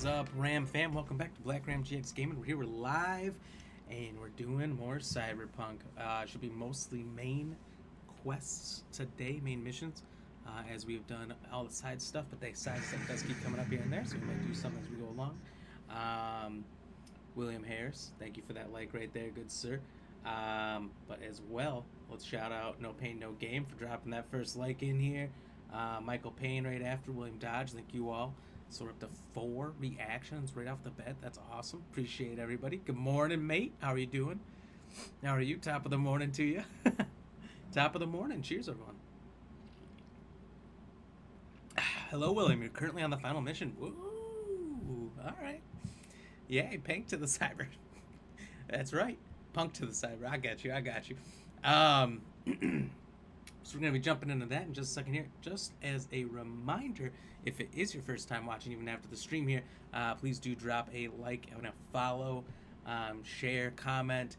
is up, Ram fam? Welcome back to Black Ram GX Gaming. We're here, we're live, and we're doing more Cyberpunk. Should be mostly main quests today, main missions, as we've done all the side stuff, but the side stuff does keep coming up here and there, so we might do something as we go along. William Harris, thank you for that like right there, good sir. But as well, let's shout out No Pain, No Game for dropping that first like in here. Michael Payne right after, William Dodge, thank you all. So we're up to 4 reactions right off the bat. That's awesome. Appreciate everybody. Good morning, mate. How are you doing? How are you? Top of the morning to you. Top of the morning. Cheers, everyone. Hello, William. You're currently on the final mission. Woo! All right. Yay, Punk to the cyber. That's right. Punk to the cyber. I got you. I got you. So we're going to be jumping into that in just a second here. Just as a reminder, if it is your first time watching, even after the stream here, please do drop a like and a follow, share, comment,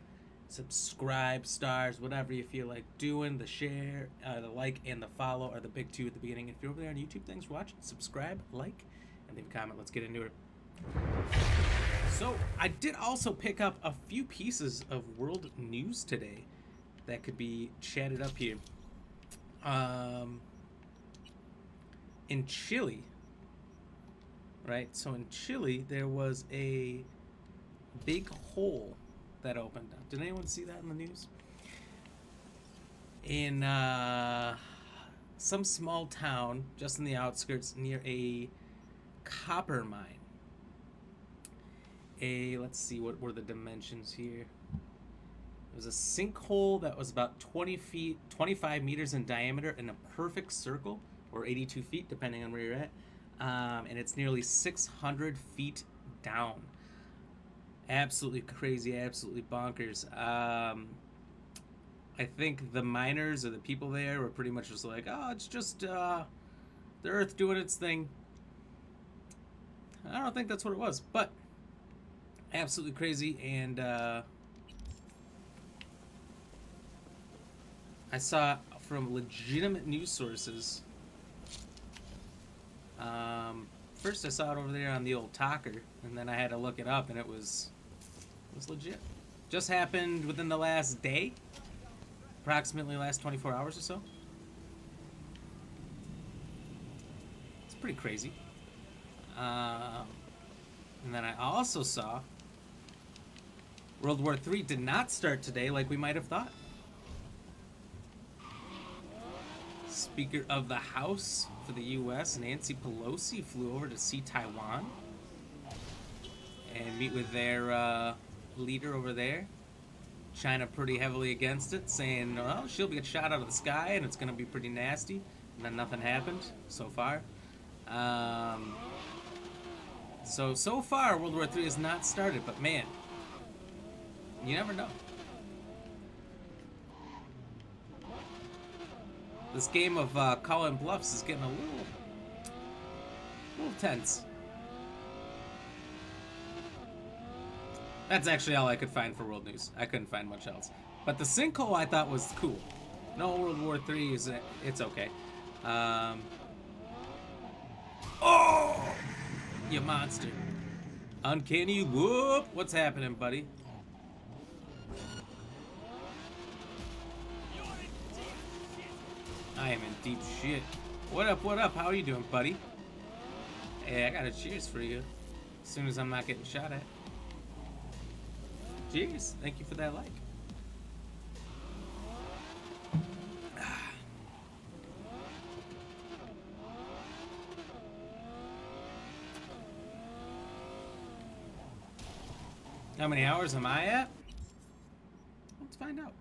subscribe, stars, whatever you feel like doing. The share, the like, and the follow are the big two at the beginning. If you're over there on YouTube, thanks for watching. Subscribe, like, and leave a comment. Let's get into it. So I did also pick up a few pieces of world news today that could be chatted up here. In Chile, right? So in Chile, there was a big hole that opened up. Did anyone see that in the news? In some small town just in the outskirts near a copper mine. Let's see, what were the dimensions here? It was a sinkhole that was about 20 feet, 25 meters in diameter in a perfect circle, or 82 feet, depending on where you're at. And it's nearly 600 feet down. Absolutely crazy, absolutely bonkers. I think the miners or the people there were pretty much just like, oh, it's just the Earth doing its thing. I don't think that's what it was, but absolutely crazy. And I saw from legitimate news sources. First I saw it over there on the old Talker, and then I had to look it up, and it was legit. Just happened within the last day, approximately last 24 hours or so. It's pretty crazy. And then I also saw World War III did not start today like we might have thought. Speaker of the House for the U.S., Nancy Pelosi, flew over to see Taiwan and meet with their leader over there. China pretty heavily against it, saying, well, she'll get shot out of the sky and it's going to be pretty nasty. And then nothing happened so far. So far, World War III has not started, but man, you never know. This game of calling bluffs is getting a little tense. That's actually all I could find for world news. I couldn't find much else. But the sinkhole I thought was cool. No, World War III is it's okay. Oh, you monster! Uncanny whoop! What's happening, buddy? I am in deep shit. What up, what up? How are you doing, buddy? Hey, I got a cheers for you. As soon as I'm not getting shot at. Cheers. Thank you for that like. How many hours am I at? Let's find out.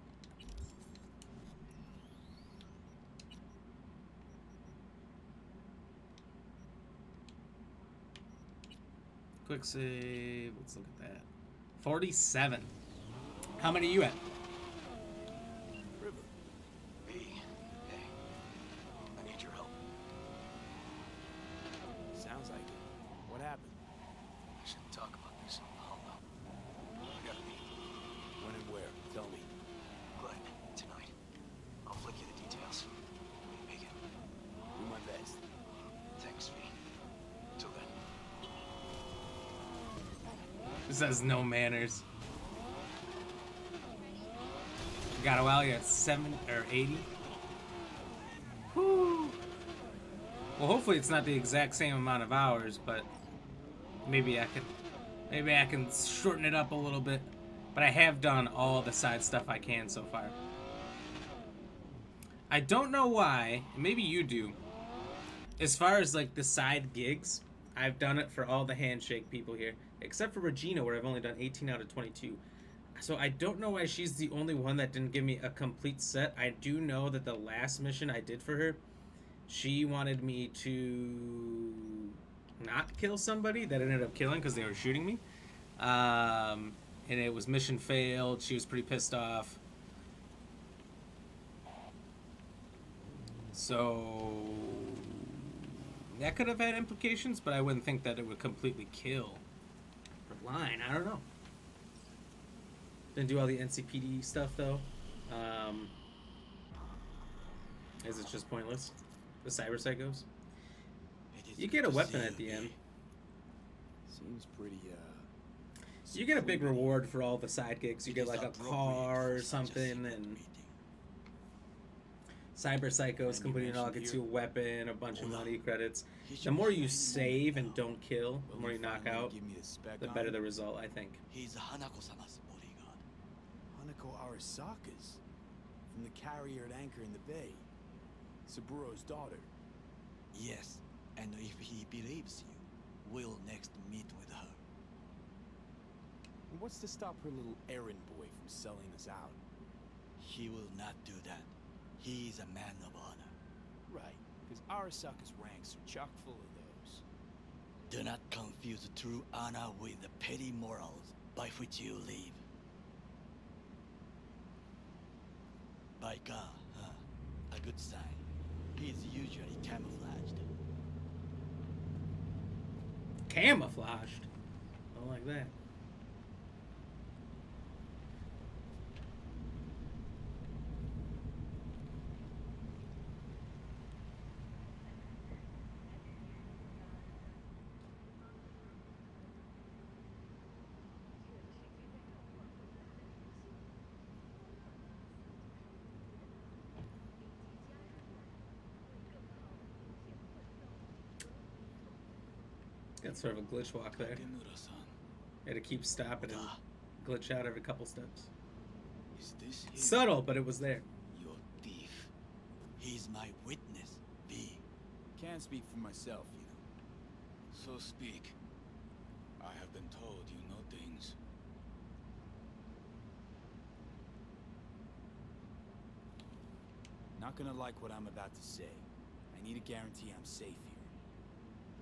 Quick save. Let's look at that. 47. How many are you at? River. B. Hey. I need your help. Sounds like it. What happened? I shouldn't talk about this. Hold up. I gotta leave. When and where? Tell me. Glenn, tonight. I'll flick you the details. Make it. Do my best. Thanks, V. Till then. Says no manners. Got a while, you at 7 or 80. Whew. Well, hopefully it's not the exact same amount of hours, but maybe I can shorten it up a little bit. But I have done all the side stuff I can so far. I don't know why, maybe you do. As far as like the side gigs, I've done it for all the handshake people here, except for Regina, where I've only done 18 out of 22. So I don't know why she's the only one that didn't give me a complete set. I do know that the last mission I did for her, she wanted me to not kill somebody that I ended up killing because they were shooting me. And it was mission failed. She was pretty pissed off. So that could have had implications, but I wouldn't think that it would completely kill her line. I don't know. Didn't do all the NCPD stuff though. Is it just pointless? The cyber psychos. You get a weapon at the end. Seems pretty You get a big reward for all the side gigs. You get like a car or something, and cyber psychos completing it all gets you a weapon, a bunch of money credits. The more you save and don't kill, the more you knock out, the better the result, I think. He's Hanako-sama's bodyguard. Hanako Arasaka's from the carrier at anchor in the bay. Saburo's daughter. Yes, and if he believes you, we'll next meet with her. And what's to stop her little errand boy from selling us out? He will not do that. He's a man of honor. Right, because Arasaka's ranks are chock full of those. Do not confuse true honor with the petty morals by which you live. By God, huh? A good sign. He is usually camouflaged. Camouflaged? I don't like that. Got sort of a glitch walk there. Takemura-san. Had to keep stopping and glitch out every couple steps. Is this him? Subtle, but it was there. Your thief. He's my witness, V. Can't speak for myself, you know. So speak. I have been told you know things. Not gonna like what I'm about to say. I need a guarantee I'm safe here.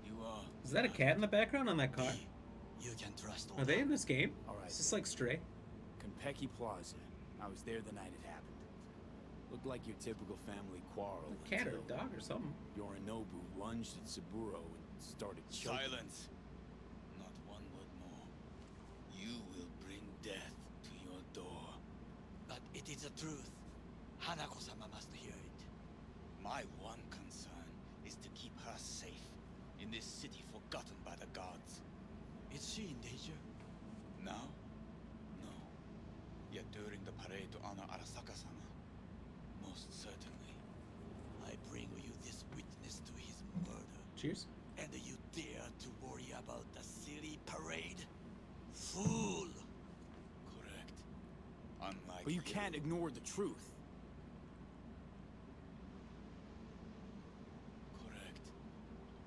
You are. Is that a cat in the background on that car? V, you can trust Are they in this game? Alright. Is this like Stray? Konpeki Plaza. I was there the night it happened. Looked like your typical family quarrel. A cat or until a dog or something. Yorinobu lunged at Saburo and started choking. Silence. Not one word more. You will bring death to your door. But it is the truth. Hanako-sama must hear it. My one concern is to keep her safe in this city forgotten by the gods. Is she in danger? Now? No. Yet during the parade to honor Arasaka-sama, most certainly. I bring you this witness to his murder. Cheers. And you dare to worry about the silly parade? Fool! Correct. Unlike But you can't ignore the truth. Correct.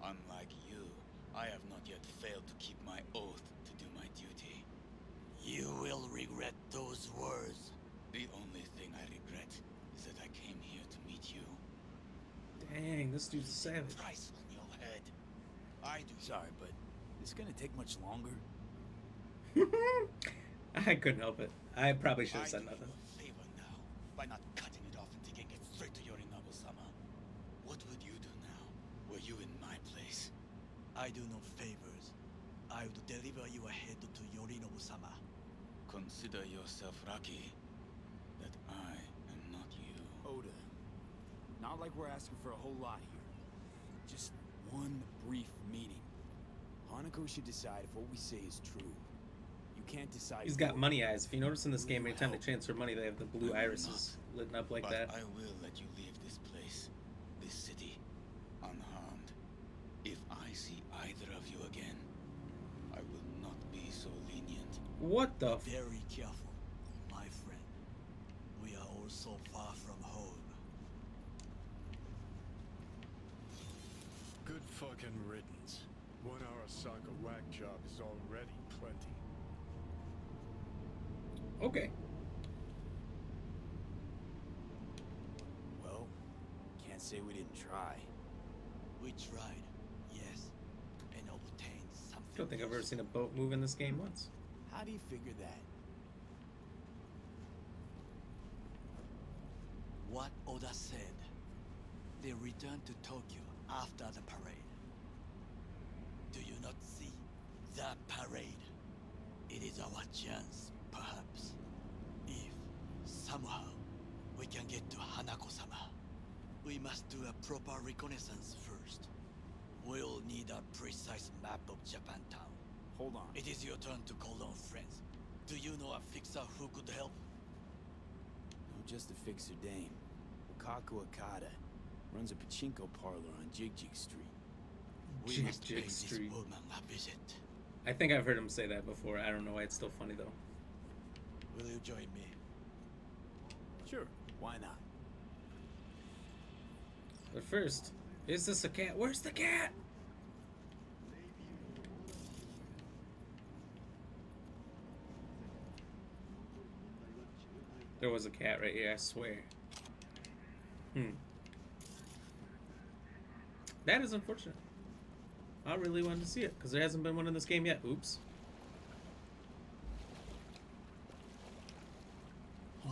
Unlike you, I have not yet failed to keep my oath to do my duty. You will regret those words. The only thing I regret is that I came here to meet you. Dang, this dude's a savage. Price on your head. I do. Sorry, but it's gonna take much longer. I couldn't help it. I probably should have said I do nothing. you a favor now by not cutting it off and taking it straight to Yorinobu-sama. What would you do now? Were you in my place? I do no favors. I would deliver you ahead to Yorinobu-sama. Consider yourself lucky that I am not you. Oda, not like we're asking for a whole lot here. Just one brief meeting. Hanako should decide if what we say is true. You You can't decide. He's got for money eyes. If you notice in this game, Will anytime they help. transfer money, they have the blue I will irises lit up like but that. I will let you leave this place, this city, unharmed. If I see either of you again, I will not be so lenient. What the? Very careful, my friend. We are all so far from home. Good fucking riddance. 1 Arasaka whack job is already plenty. Okay. Well, can't say we didn't try. We tried, yes, and obtained something. I don't think I've ever seen a boat move in this game once. How do you figure that? What Oda said. They returned to Tokyo after the parade. Do you not see the parade? It is our chance, perhaps. If somehow we can get to Hanako-sama, we must do a proper reconnaissance first. We'll need a precise map of Japantown. Hold on. It is your turn to call on friends. Do you know a fixer who could help? No, just a fixer dame. Lukaku Okada. Runs a pachinko parlor on Jig Jig Street. We Jig must pay Jig this Street. woman a visit. I think I've heard him say that before. I don't know why it's still funny though. Will you join me? Sure, why not? But first, is this a cat? Where's the cat? There was a cat right here, I swear. That is unfortunate. I really wanted to see it, because there hasn't been one in this game yet. Oops.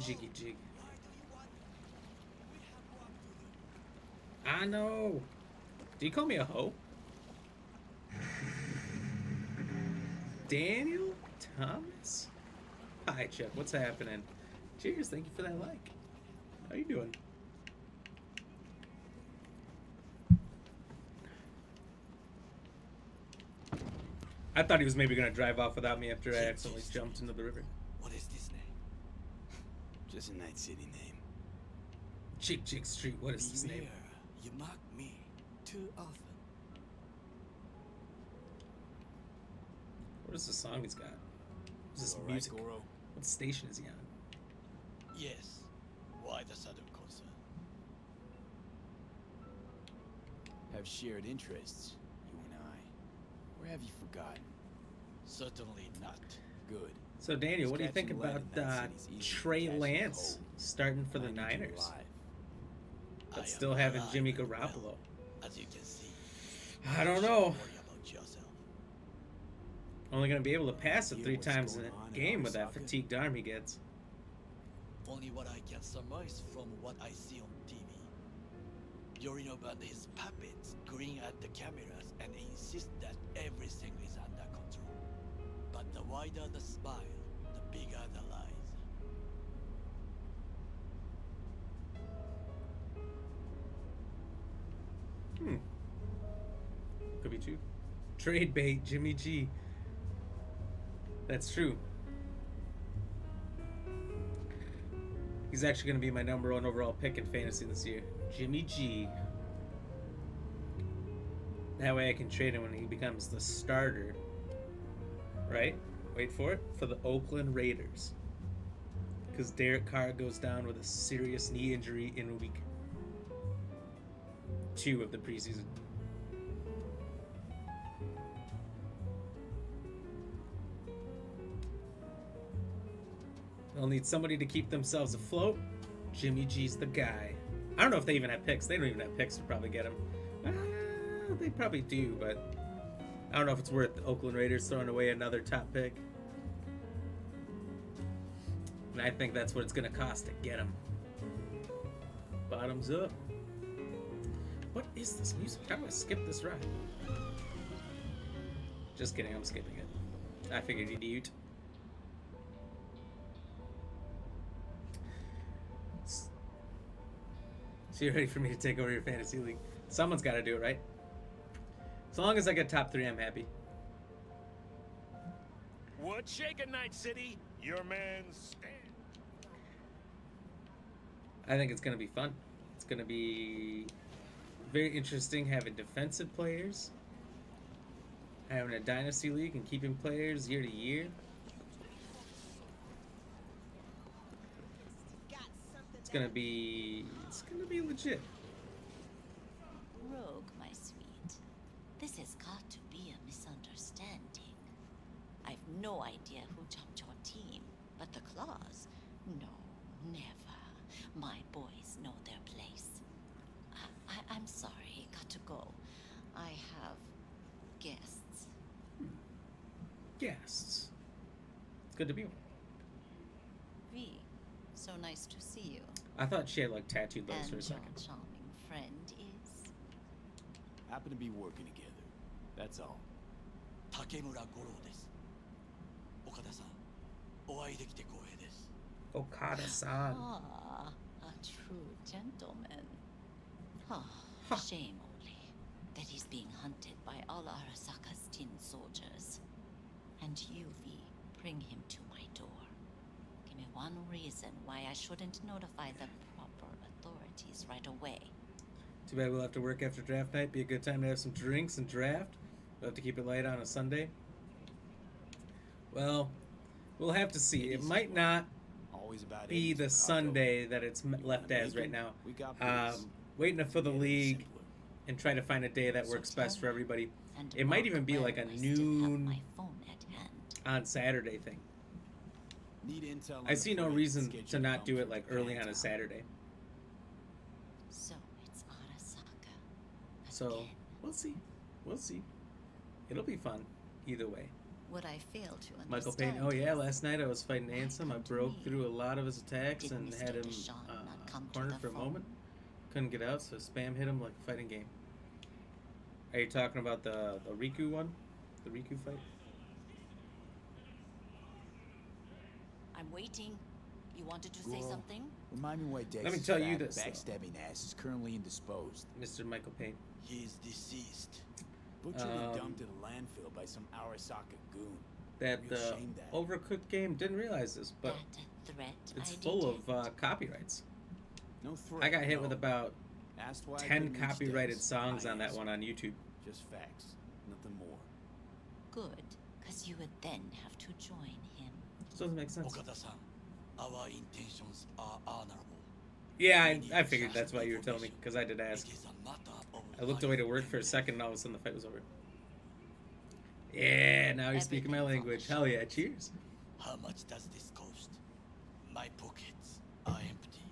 Jiggy jig. I know. Do you call me a hoe? Daniel Thomas? Hi, Chuck. What's happening? Cheers. Thank you for that like. How you doing? I thought he was maybe gonna drive off without me after I accidentally jumped into the river. What is this name? Just a Night City name. Jig Jig Street. What is his name? Beware, you mock me too often. What is the song he's got? What's this You all right, music? Goro? What station is he on? Yes. Why the sudden concern? Have shared interests, you and I. Or have you forgotten? Certainly not. Good. So Daniel, what do you think Catching lead about in that city's easy as Trey catching Lance cold. starting for the I need you Niners, alive. I but am still having alive Jimmy and well, Garoppolo? as you can see. I don't You know. shouldn't worry about yourself. Only gonna be able to pass it Hear 3 what's times going in on a in game with that Arasaka? fatigued arm he gets. Only what I can surmise from what I see on TV. Yorinobu and his puppets grin at the cameras and insist that everything is under control. But the wider the smile, the bigger the lies. Could be true. Trade bait, Jimmy G. That's true. He's actually going to be my #1 overall pick in fantasy this year. Jimmy G. That way I can trade him when he becomes the starter. Right? Wait for it. For the Oakland Raiders. Because Derek Carr goes down with a serious knee injury in week 2 of the preseason. They'll need somebody to keep themselves afloat. Jimmy G's the guy. I don't know if they even have picks. They don't even have picks to probably get him. They probably do, but I don't know if it's worth the Oakland Raiders throwing away another top pick. And I think that's what it's going to cost to get him. Bottoms up. What is this music? How do I skip this ride? Just kidding, I'm skipping it. I figured you'd eat. So you're ready for me to take over your fantasy league? Someone's got to do it, right? As long as I get top 3, I'm happy. What's shaking, Night City? Your man Stan. I think it's going to be fun. It's going to be very interesting having defensive players, having a dynasty league and keeping players year to year. It's going to be legit. Rogue, my sweet. This has got to be a misunderstanding. I've no idea who jumped your team, but the Claws? No, never. My boys know their place. I'm sorry, got to go. I have guests. Guests. It's good to be one. V, so nice to see you. I thought she had like tattooed those And for a your second. charming friend is... Happen to be working together. That's all. 竹村五郎です。岡田さん、お会いできて光栄です。Okada-san. Ah, a true gentleman. Ah, shame only that he's being hunted by all Arasaka's tin soldiers. And you, V, bring him to my door. Give me one reason why I shouldn't notify the proper authorities right away. Too bad we'll have to work after draft night. Be a good time to have some drinks and draft. We'll have to keep it light on a Sunday. Well, we'll have to see. It might not Always about be 80s the Wakako. Sunday that it's left as right now. We got this. Waiting for the Made it league simpler. and try to find a day that So works tell best for me, everybody. And It might mark even be when like a I still have noon my phone at hand. on Saturday thing. Need intel on I the see no parade reason scheduled to not do come it from like early on a Japantown. Saturday. So it's Arasaka. So Again. we'll see. We'll see. It'll be fun either way. What I fail to understand. Michael Payne. Oh yeah, is last night I was fighting why Ansem. I come to broke me? through a lot of his attacks Did and Mr. had him Deshawn not come to cornered the for a phone? moment. Couldn't get out, so spam hit him like a fighting game. Are you talking about the Riku one? The Riku fight? I'm waiting. You wanted to say Goro, something? Remind me why Dex Let me tell you fat, this, though. backstabbing ass is currently indisposed. Mr. Michael Payne. He is deceased. Butchered and Um, dumped in a landfill by some Arasaka goon. That Real shame that. Overcooked game, didn't realize this, but That threat it's I full detect. of copyrights. No threat. I got hit no. with about Asked why I 10 couldn't reach copyrighted Dex. songs I on that answered. one on YouTube. Just facts, nothing more. Good, because you would then have to join him. This doesn't make sense. 岡田さん、our intentions are honorable. Yeah, I figured that's why you were telling me, because I did ask. It is a matter of I looked away to work for a second, and all of a sudden the fight was over. Yeah, now you're speaking my Everything's on the language. Hell yeah, cheers. How much does this cost? My pockets are empty.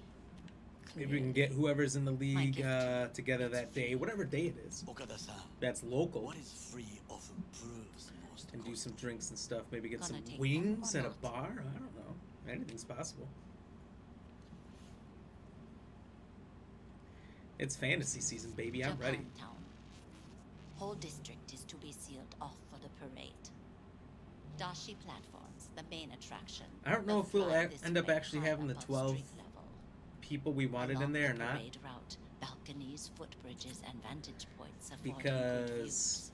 Maybe we can get whoever's in the league gift to you. together that day, whatever day it is. Okada-san, That's local. what is free often proves most And do some costly. drinks and stuff. Maybe get Gonna some take wings one at or a not? bar. I don't know. Anything's possible. It's fantasy season, baby. I'm ready. Japantown. Whole district is to be sealed off for the parade. Dashi platforms, the main attraction. I don't know will if we'll fly this end up way actually high having the above 12 street level. people we wanted in Along there or the not. parade route, balconies, footbridges, and vantage points affording good Because views.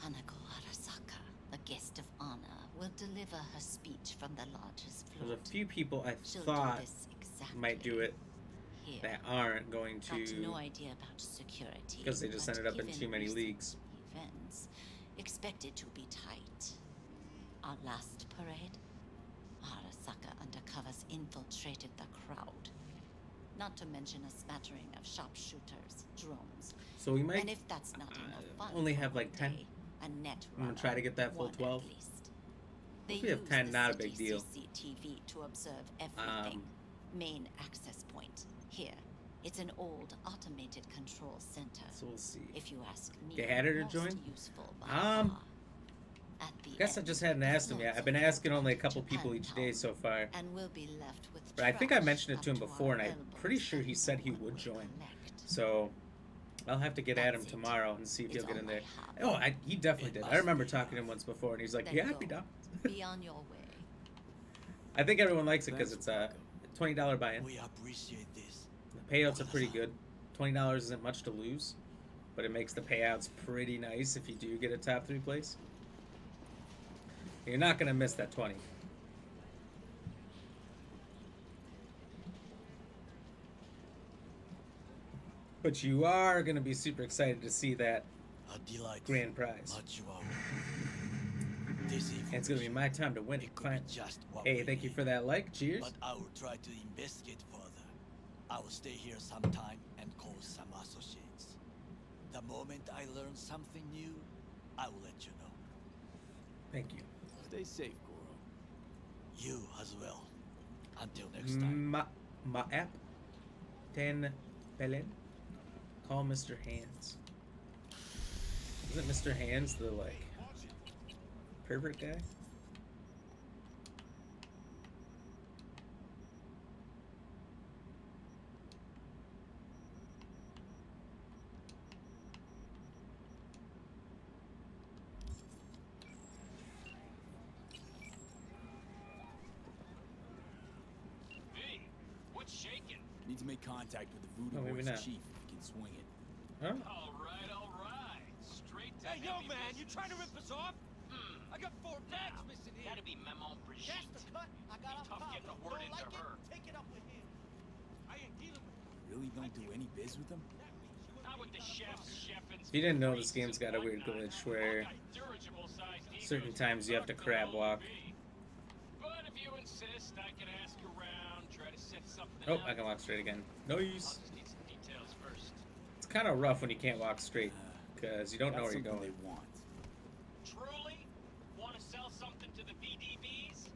Hanako Arasaka, the guest of honor, will deliver her speech from the lodge's there's float. a few people I She'll thought do this exactly might do it here. that aren't going Got to. no idea about security. because they just but ended up in given too many recent leagues. Events expected to be tight. Our last parade, Arasaka undercovers infiltrated the crowd. Not to mention a smattering of sharpshooters, drones. So we might And if that's not enough fun, only for have one like 10. day, a net I'm gonna try to get that full one at 12. least. If we have use 10, the not a city big deal. CCTV to observe everything. Main access point here. It's an old automated control center. So we'll see. If you ask me, They had her to most join? useful by Um, far. At the I guess I end, just hadn't asked him yet. loads I've been of asking folk only a from couple people each day Japantown, so far. and we'll be left with But I think I trash mentioned it to up him our before, and I'm elbows pretty sure that he no said he one would will join. collect. So I'll have to get at him That's it. tomorrow and see if he'll It's get in all there. I have. Oh, he definitely It did. I must remember be talking to him enough. once before, and he's like, Then "Yeah, I'd be go. down." Be on your way. I think everyone likes it because Thanks, it's a $20 buy-in. We appreciate this. The payouts are pretty good. $20 isn't much to lose, but it makes the payouts pretty nice if you do get a top 3 place. You're not gonna miss that 20. But you are gonna be super excited to see that A delight. grand prize. Much you are. This evening, And it's gonna be my time to win it, it could be client. just what Hey, we thank you need. for that like. Cheers. But I will try to investigate further. I will stay here sometime and call some associates. The moment I learn something new, I will let you know. Thank you. Stay safe, Goro. You as well. Until next time. Ma app. Ten Belen. Call Mr. Hands. Isn't Mr. Hands the like pervert guy? Hey, what's shaking? Need to make contact with the Voodoo Oh, maybe Boys not. chief if you can swing it. Huh? All right. Straight to Hey, yo, heavy man, you business. trying to rip us off? I got 4 bags missing here. That'd be Maman Brigitte. That's the cut. I got Be tough a getting a problem. word Don't into like her. it? Take it up with him. I ain't dealing with it. Really don't do any biz with them? Not with the chefs, chefins, If you didn't know, this priests, game's got a weird and whatnot. glitch where All got dirigible-sized certain egos times you have to tucked crab below walk. me. But if you insist, I can ask around, try to set something Oh, up. I can walk straight again. I'll Nice. just need some details first. It's kind of rough when you can't walk straight because you don't know That's where you're something going. they want. Truly? Want to sell something to the VDBs?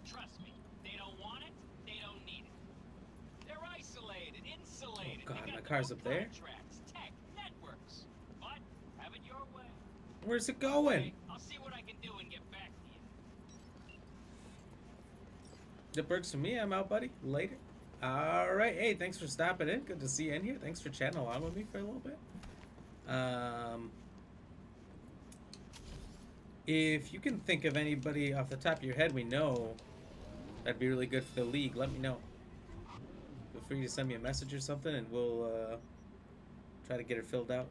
Trust me, they don't want it, they don't need it. They're isolated, insulated. Oh, God, they got my their car's own up there? Contracts, tech, networks. But have it your way. Where's it going? Okay, I'll see what I can do and get back to you. That works for me. I'm out, buddy. Later. All right. Hey, thanks for stopping in. Good to see you in here. Thanks for chatting along with me for a little bit. If you can think of anybody off the top of your head we know that'd be really good for the league, let me know. Feel free to send me a message or something, and we'll try to get it filled out.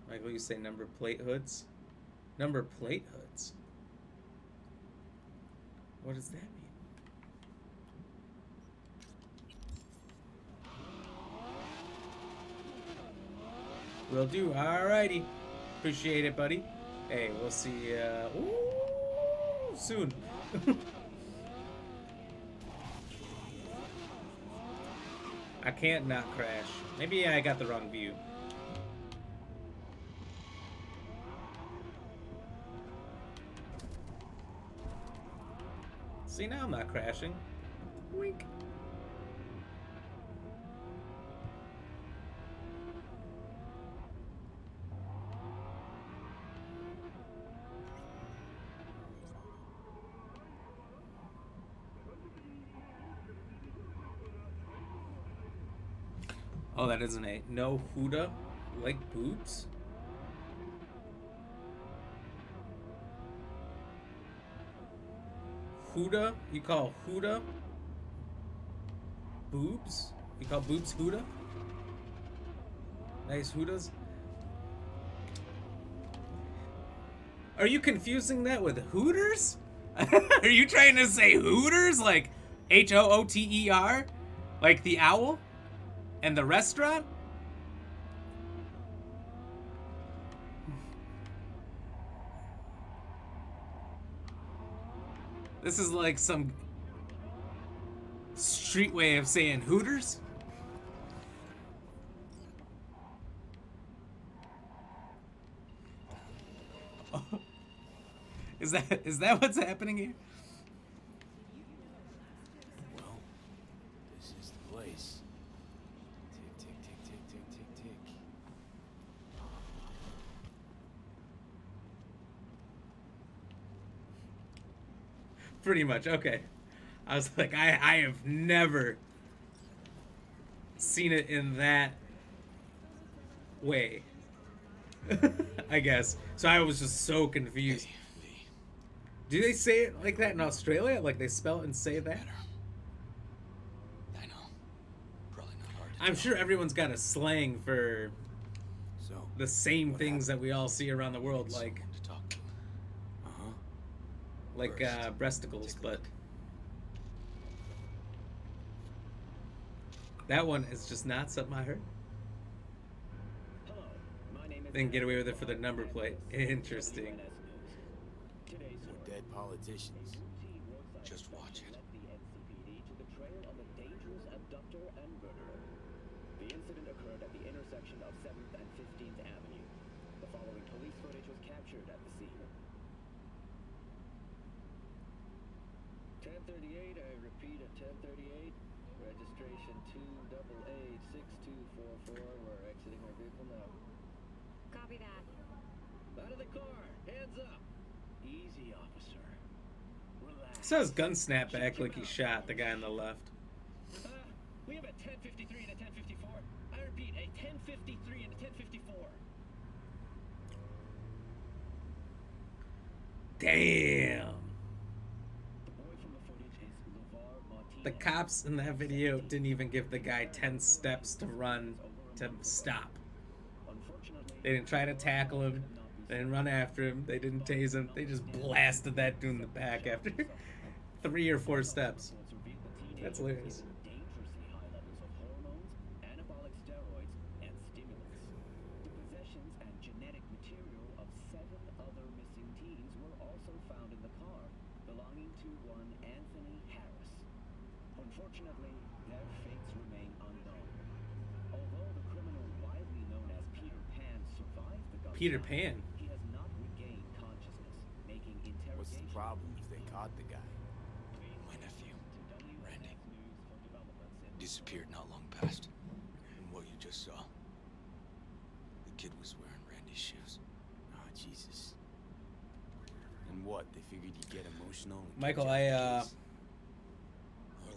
Michael, you say number plate hoods? Number plate hoods? What does that mean? Will do. Alrighty. Appreciate it, buddy. Hey, we'll see you soon. I can't not crash. Maybe I got the wrong view. See, now I'm not crashing. Wink. Oh, that isn't a no Huda like boobs. Huda? You call Huda boobs? You call boobs Huda? Nice Hudas? Are you confusing that with Hooters? Are you trying to say Hooters? Like Hooter? Like the owl? And the restaurant? This is like some street way of saying Hooters? Oh. Is that what's happening here? Well, this is the place. Tick, tick, tick, tick, tick, tick, tick. Pretty much, okay. I was like, I have never seen it in that way. I guess. So I was just so confused. Hey, V. Do they say it like that in Australia? Like they spell it and say that? I know. Probably not hard to I'm tell. sure everyone's got a slang for So, the same What things happened? that we all see around the world, Someone like to talk to. breasticles, Take a but look. that one is just not something I heard. Then get away with it for the number plate. Interesting. more dead politicians. Just watch it. The incident occurred at the intersection of 7th and 15th Avenue. The following police footage was captured at the scene. 1038, I repeat at 1038. Registration 2886244. We're exiting our vehicle now. Copy that. Out of the car, hands up. Easy, officer. Relax. So his gun snapped back like he shot the guy on the left. We have a 1053 and a 1054. I repeat, a 1053 and a 1054. Damn. The boy from the footage is LeVar Martinez. The cops in that video didn't even give the guy 10 steps to run to stop. Unfortunately, They didn't try to tackle him. They didn't run after him. They didn't tase him. They just blasted that dude in the back after 3 or 4 steps. That's hilarious. dangerously high levels of hormones, anabolic steroids, and stimulants. The possessions and genetic material of 7 other missing teens were also found in the car, belonging to one Anthony Harris. Unfortunately, their fates remain unknown. Although the criminal widely known as Peter Pan survived the gunshot, Peter Pan. he has not regained consciousness, making What's the interrogation problem if they caught the guy? My nephew, Randy, disappeared not long past. And what you just saw, the kid was wearing Randy's shoes. Oh, Jesus. And what? They figured you'd get emotional? and Michael, catch up I the case?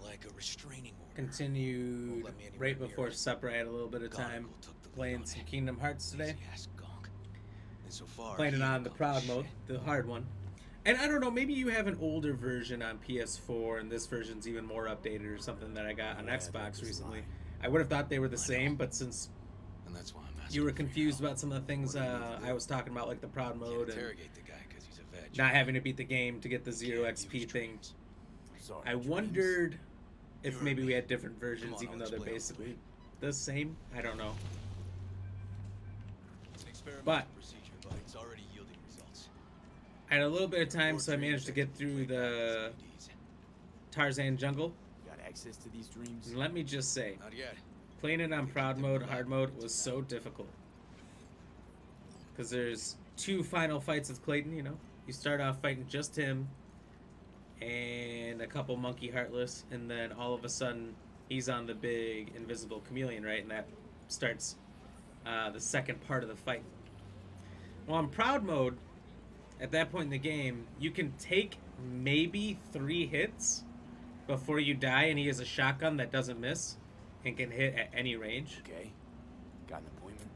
Or like a restraining order. continued Won't let me anywhere right near before it. supper. I had a little bit of time Gargoyle took the lead playing on some it. Kingdom Hearts today. Lazy-ass gonk. And so far, Playing it he on the accomplished proud mode, shit. the hard one. And I don't know, maybe you have an older version on PS4 and this version's even more updated or something that I got on Yeah, Xbox that's recently. lying. I would have thought they were the I same, know. but since And that's why I'm asking you were for your confused help. about some of the things What do I need to do? I was talking about, like the proud Can't mode and interrogate the guy because he's a veg. not having to beat the game to get the 0 Can't XP use thing, dreams. Sorry, I dreams. wondered if You maybe heard we me. had different versions, on, even I'll though they're explain all basically the same. I don't know. It's an experimental But- procedure, but it's already yielding results. I had a little bit of time, so I More managed to dreams get that can through play back the these CDs. Tarzan jungle. Got access to these dreams? And let me just say, Not yet. playing it on proud mode, hard mode was so difficult. Because there's 2 final fights with Clayton, you know. You start off fighting just him and a couple monkey heartless, and then all of a sudden he's on the big invisible chameleon, right? And that starts the second part of the fight. Well, on proud mode, at that point in the game, you can take maybe 3 hits before you die, and he has a shotgun that doesn't miss and can hit at any range. Okay. Got an appointment?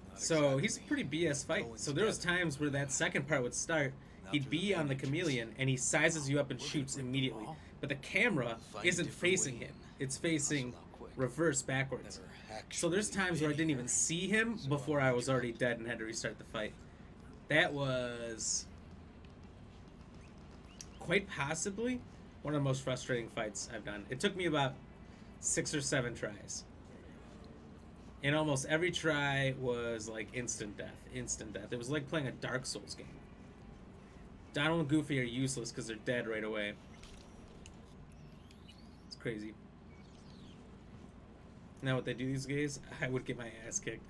Not So he's a exactly. pretty BS fight. Going So there was together. times where that second part would start, Now he'd through the be on the main entrance. chameleon, and he sizes you up and We're gonna shoots break the immediately. wall. But the camera Find a isn't different facing way him. in. It's facing Hustle out quick. reverse backwards. Never So there's actually times where I been didn't here. even see him So before I'll I let was you already know. dead and had to restart the fight. That was quite possibly one of the most frustrating fights I've done. It took me about 6 or 7 tries. And almost every try was like instant death. Instant death. It was like playing a Dark Souls game. Donald and Goofy are useless because they're dead right away. It's crazy. Now what they do these days, I would get my ass kicked.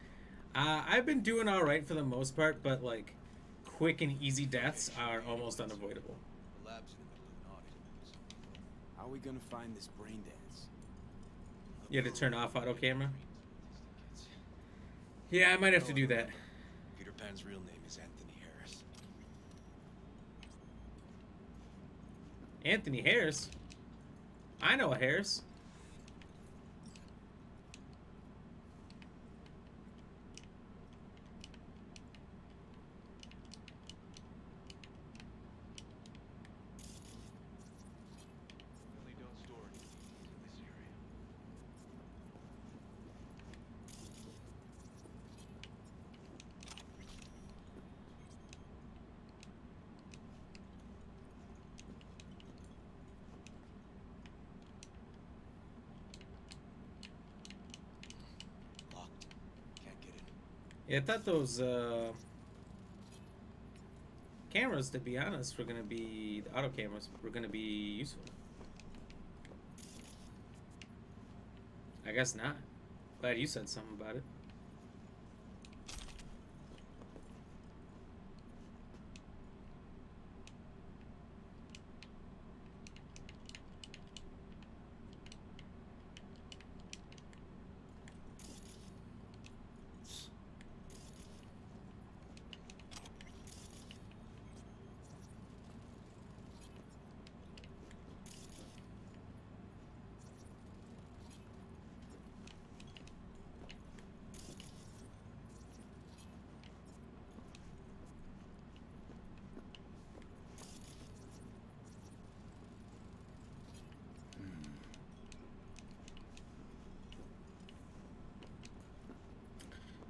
I've been doing alright for the most part, but like quick and easy deaths are almost unavoidable. The lab's in the middle of an audit. How are we gonna find this brain dance? You had to turn off auto camera? Yeah, I might have to do that. Peter Pan's real name is Anthony Harris. Anthony Harris? I know a Harris. Yeah, I thought those cameras, to be honest, were gonna be the auto cameras were gonna be useful. I guess not. Glad you said something about it.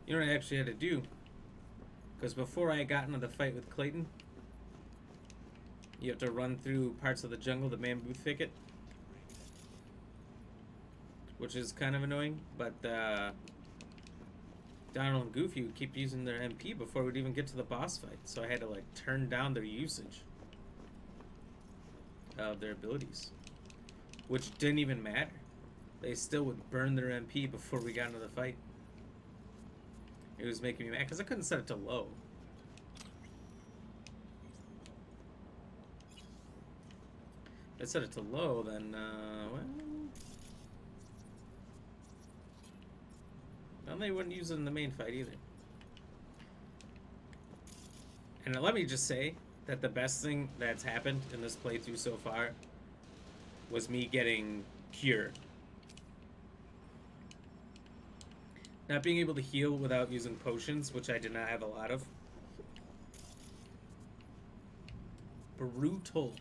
You know what I actually had to do? Because before I got into the fight with Clayton, you have to run through parts of the jungle, the bamboo thicket, which is kind of annoying, but Donald and Goofy would keep using their MP before we'd even get to the boss fight, so I had to like turn down their usage of their abilities, which didn't even matter. They still would burn their MP before we got into the fight. It was making me mad because I couldn't set it to low. If I set it to low, then, well, they wouldn't use it in the main fight either. And let me just say that the best thing that's happened in this playthrough so far was me getting cured. Not being able to heal without using potions, which I did not have a lot of. Brutal.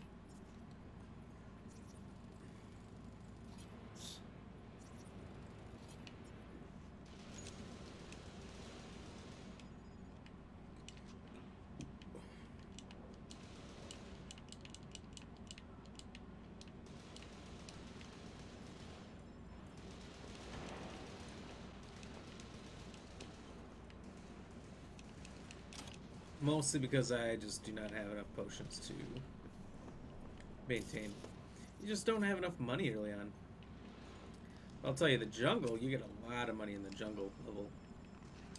Mostly because I just do not have enough potions to maintain. You just don't have enough money early on. I'll tell you, the jungle, you get a lot of money in the jungle level.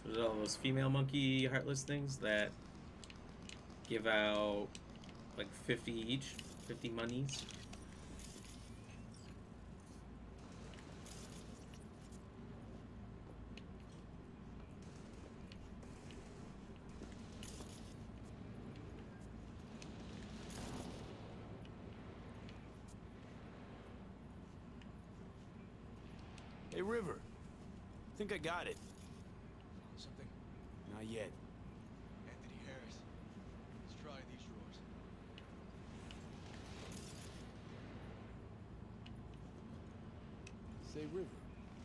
There's all those female monkey heartless things that give out like 50 each, 50 monies. Hey, River. Think I got it. Something? Not yet. Anthony Harris. Let's try these drawers. Say, River,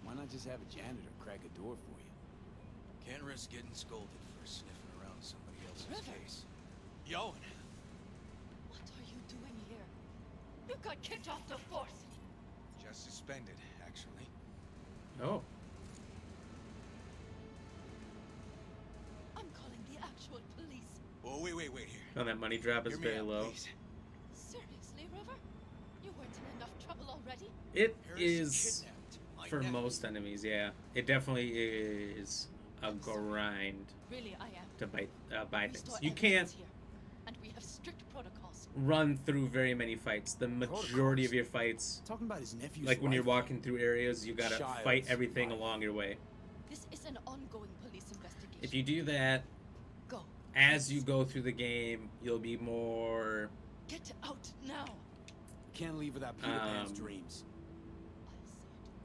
why not just have a janitor crack a door for you? Can't risk getting scolded for sniffing around somebody else's River. case. Yoan! What are you doing here? You got kicked off the force. Just suspended, actually. Oh. I'm calling the actual police. Oh, wait here. Oh, that money drop is Hear me very out, low. please. Seriously, River? You weren't in enough trouble already? It Harris is kidnapped my for nephew. most enemies, yeah. It definitely is a grind Really, I am. to buy We things. store You evidence can't here, and we have strict protocols. run through very many fights. The majority of your fights, Talking about his nephew's like when you're rifle. walking through areas, you gotta Child's fight everything rifle. along your way. This is an ongoing police investigation. If you do that, Go. as you go through the game, you'll be more Get out now. Can't leave without Peter Pan's Um, dreams.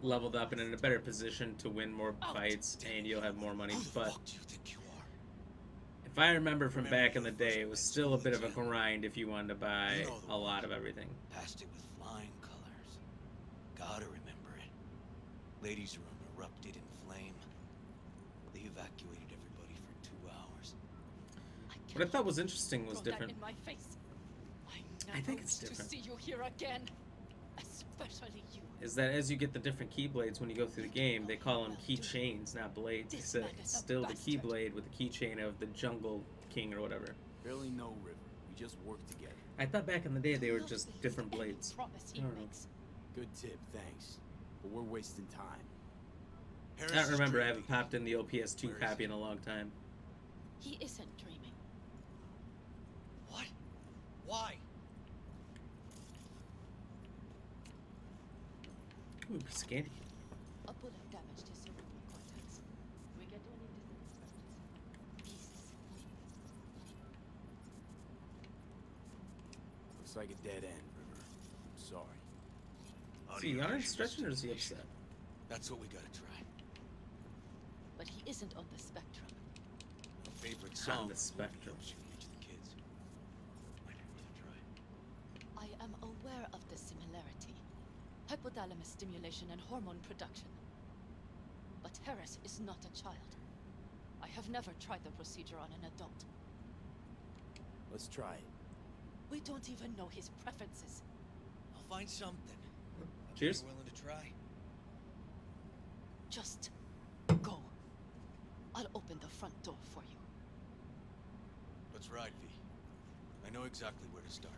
leveled up and in a better position to win more Out. fights, and you'll have more money. Who the But fuck do you think you are? if I remember from Remember back in the your day, first it was day still a bit of a school in grind if you wanted to buy You know the a lot of everything. Passed it with flying colors. Gotta remember it. Ladies' room erupted in flame. They evacuated everybody for 2 hours. What I thought was interesting was Throw different. That in my face. I I never think it's wish different. to see you here again, especially you. is that as you get the different keyblades when you go through the game, they call them keychains, not blades. This So man it's is a still the bastard. keyblade with the keychain of the Jungle King or whatever. Barely know River. We just work together. I thought back in the day they Do were not just believe different any blades. promise he I don't know. makes. Good tip, thanks. But we're wasting time. Harris I don't is remember. I dreaming. haven't popped in the OPS2 Where is copy he? in a long time. He isn't dreaming. What? Why? Ooh, piece of candy. A bullet damaged his cerebral cortex. We get only dizziness scratches. Pieces. Looks like a dead end, River. I'm sorry. See, Audio aren't visual stretching or is he stimulation. upset? That's what we gotta try. But he isn't on the spectrum. A favorite On song the spectrum. helps you reach the kids. Might be worth a try. I am aware of the similarity. Hypothalamus stimulation and hormone production. But Harris is not a child. I have never tried the procedure on an adult. Let's try it. We don't even know his preferences. I'll find something. Cheers. You willing to try? Just go. I'll open the front door for you. Let's ride, V. I know exactly where to start.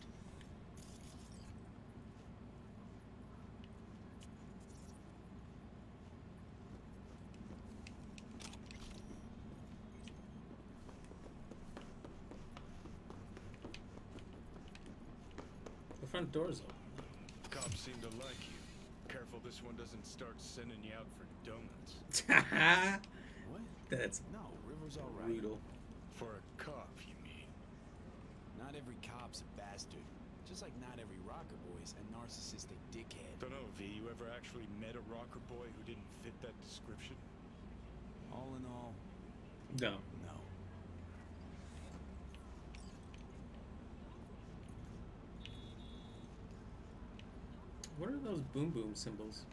The front door's open. Cops seem to like you. Careful this one doesn't start sending you out for donuts. What? That's No, River's all right. brutal. For a cop, you mean? Not every cop's a bastard. Just like not every rocker boy's a narcissistic dickhead. Dunno, V, you ever actually met a rocker boy who didn't fit that description? All in all, No. no. What are those boom boom symbols?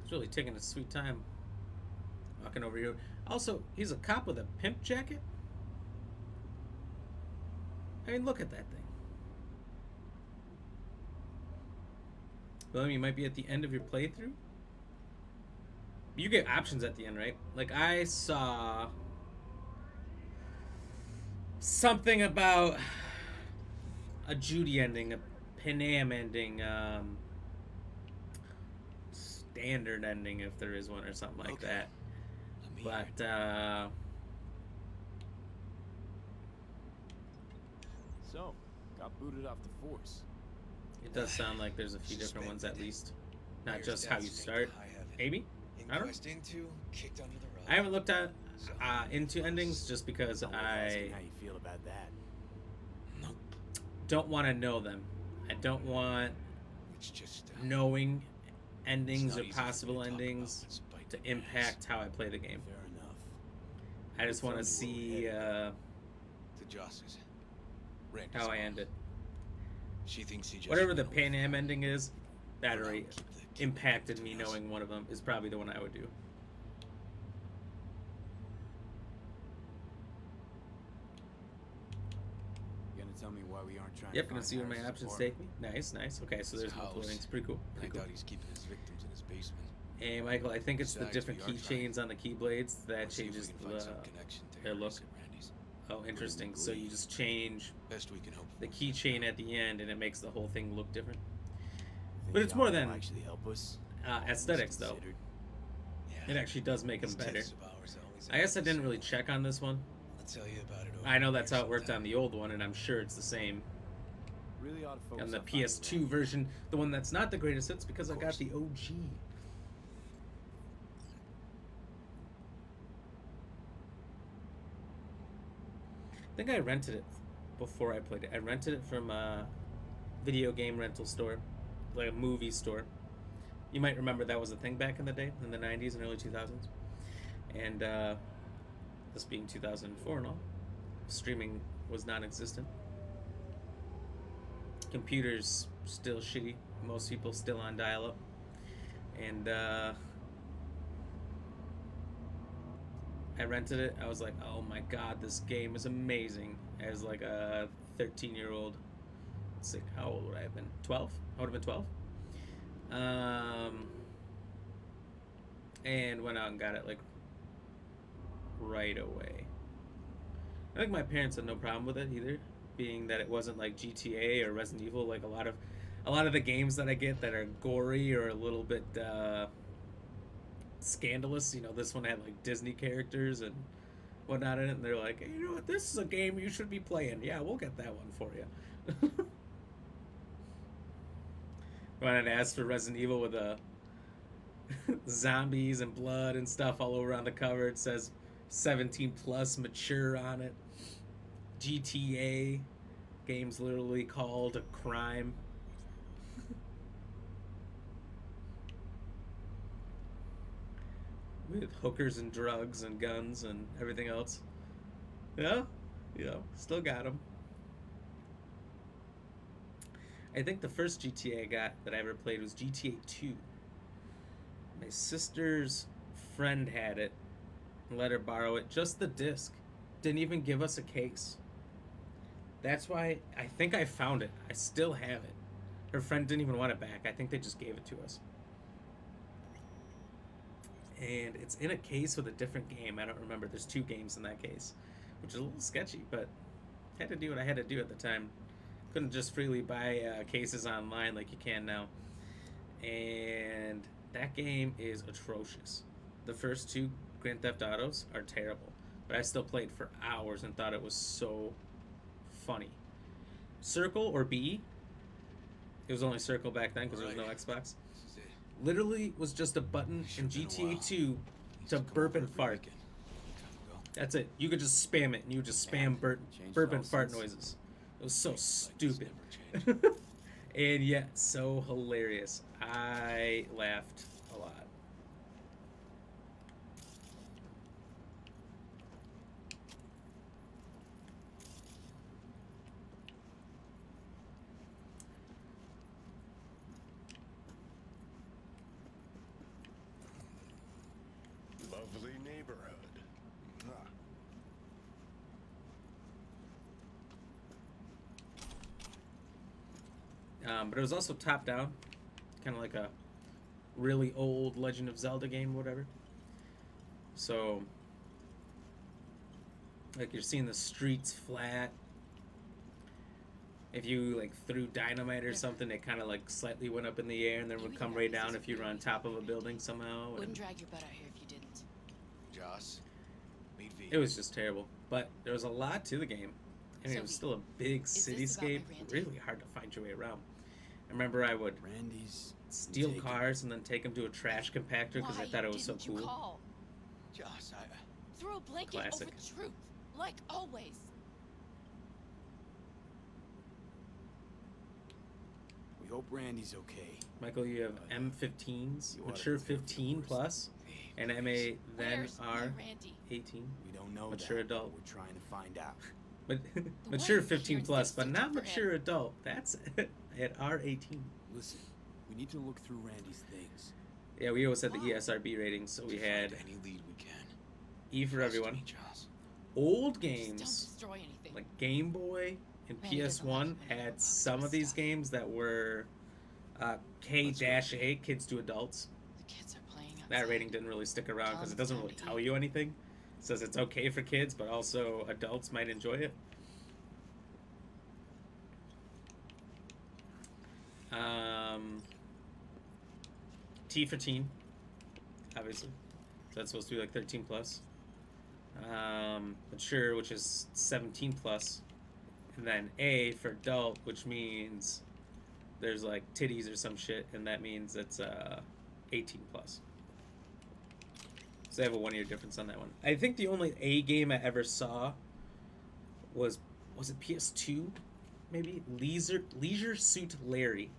He's really taking a sweet time walking over here. Also, he's a cop with a pimp jacket? I mean, look at that thing. William, you might be at the end of your playthrough? You get options at the end, right? Like, I saw something about a Judy ending, a Panam ending, standard ending, if there is one, or something like Okay. that. I'm But, here. So, got booted off the force. it does sound like there's a few different ones at Suspended. least. Not Mayor's just how death you sent start. to high heaven. Maybe? I don't know. Inquest into, kicked under the rug. I haven't looked at So, into endings just because Not worth asking I how you feel about that. Nope. don't want to know them. I don't want It's just knowing it's endings not or easy for me possible to talk about endings what's biting to my ass. impact how I play the game. Fair enough. I just want to Tell me where see we're headed. To Joss's. Randy's how I mom. end it. She thinks he just Whatever the ran Pan away Am from her. ending is, that For now, already keep the kid impacted me between us. knowing one of them is probably the one I would do. You gonna tell me why we aren't trying Yep, to gonna find see where my Harris's options apartment? take me. Nice, nice. Okay, so It's there's a multiple house. links. Pretty cool. I Pretty cool. doubt he's keeping his victims in his basement. Hey, Michael, I think it's the Besides, different we are trying. keychains on the keyblades that Let's see if we changes can find the. some connection to their Harris look. at Randy's. Oh, interesting. So you just change Best we can hope the for. keychain at the end, and it makes the whole thing look different. Think But it's y'all more will than actually help us. aesthetics, though. Considered. Yeah. It actually does make them These better. texts of ours always I guess I end didn't so really check on this one. I'll tell you about it over I know a that's beer how it worked sometime. on the old one, and I'm sure it's the same Really ought to focus on the on finding PS2 Randy. version. The one that's not the greatest hits because I got course. the OG. I think I rented it before I played it. I rented it from a video game rental store, like a movie store. You might remember that was a thing back in the day, in the 90s and early 2000s. And this being 2004 and all, streaming was non-existent. Computers still shitty. Most people still on dial-up. And I rented it. I was like, oh my god, this game is amazing. As like a 13-year-old. Let's see, how old would I have been? 12? I would have been 12. And went out and got it like right away. I think my parents had no problem with it either, being that it wasn't like GTA or Resident Evil, like a lot of the games that I get that are gory or a little bit scandalous. You know, this one had like Disney characters and whatnot in it, and they're like, hey, you know what, this is a game you should be playing. Yeah, we'll get that one for you. When I asked for Resident Evil with zombies and blood and stuff all over on the cover, it says 17 plus mature on it. GTA game's literally called a crime. With hookers and drugs and guns and everything else. Yeah, still got them. I think the first GTA I got that I ever played was GTA 2. My sister's friend had it and let her borrow it. Just the disc. Didn't even give us a case. That's why I think I found it. I still have it. Her friend didn't even want it back. I think they just gave it to us. And it's in a case with a different game. I don't remember. There's 2 games in that case, which is a little sketchy, but I had to do what I had to do at the time. Couldn't just freely buy cases online like you can now. And that game is atrocious. The first 2 Grand Theft Autos are terrible, but I still played for hours and thought it was so funny. Circle or B? It was only Circle back then because there was no Xbox. Literally was just a button in GTA 2 to burp and fart. That's it. You could just spam it, and you would just spam burp and fart noises. It was so stupid. And yet, so hilarious. I laughed a lot. Lovely neighborhood. But it was also top-down, kind of like a really old Legend of Zelda game, whatever. So, like, you're seeing the streets flat. If you like threw dynamite or something, it kind of like slightly went up in the air and then would come right down if you were on top of a building somehow. Wouldn't drag your butt out here if you didn't. Joss, meet V. It was just terrible, but there was a lot to the game, and it was still a big cityscape. Really hard to find your way around. I remember I would steal cars and then take them to a trash compactor because I thought it was so cool. Call? Joss, Throw a blanket Classic. over truth, like always. We hope Randy's okay. Michael, you have M15s, mature 15 plus, and MA then R 18. We don't know mature that, adult. But we're trying to find out. But mature 15 plus, but not mature adult. That's it. At R18. Listen, we need to look through Randy's things. Yeah, we always had the ESRB ratings, so we had any lead we can. E for everyone. Old games like Game Boy and PS1 had some of these games that were K-A, kids to adults. The kids are playing outside. That rating didn't really stick around because it doesn't really tell you anything. It says it's okay for kids, but also adults might enjoy it. T for teen, obviously. So that's supposed to be like 13 plus. Mature, which is 17 plus. And then A for adult, which means there's like titties or some shit, and that means it's 18 plus. So they have a 1 year difference on that one. I think the only A game I ever saw was it PS2? Maybe? Leisure Suit Larry.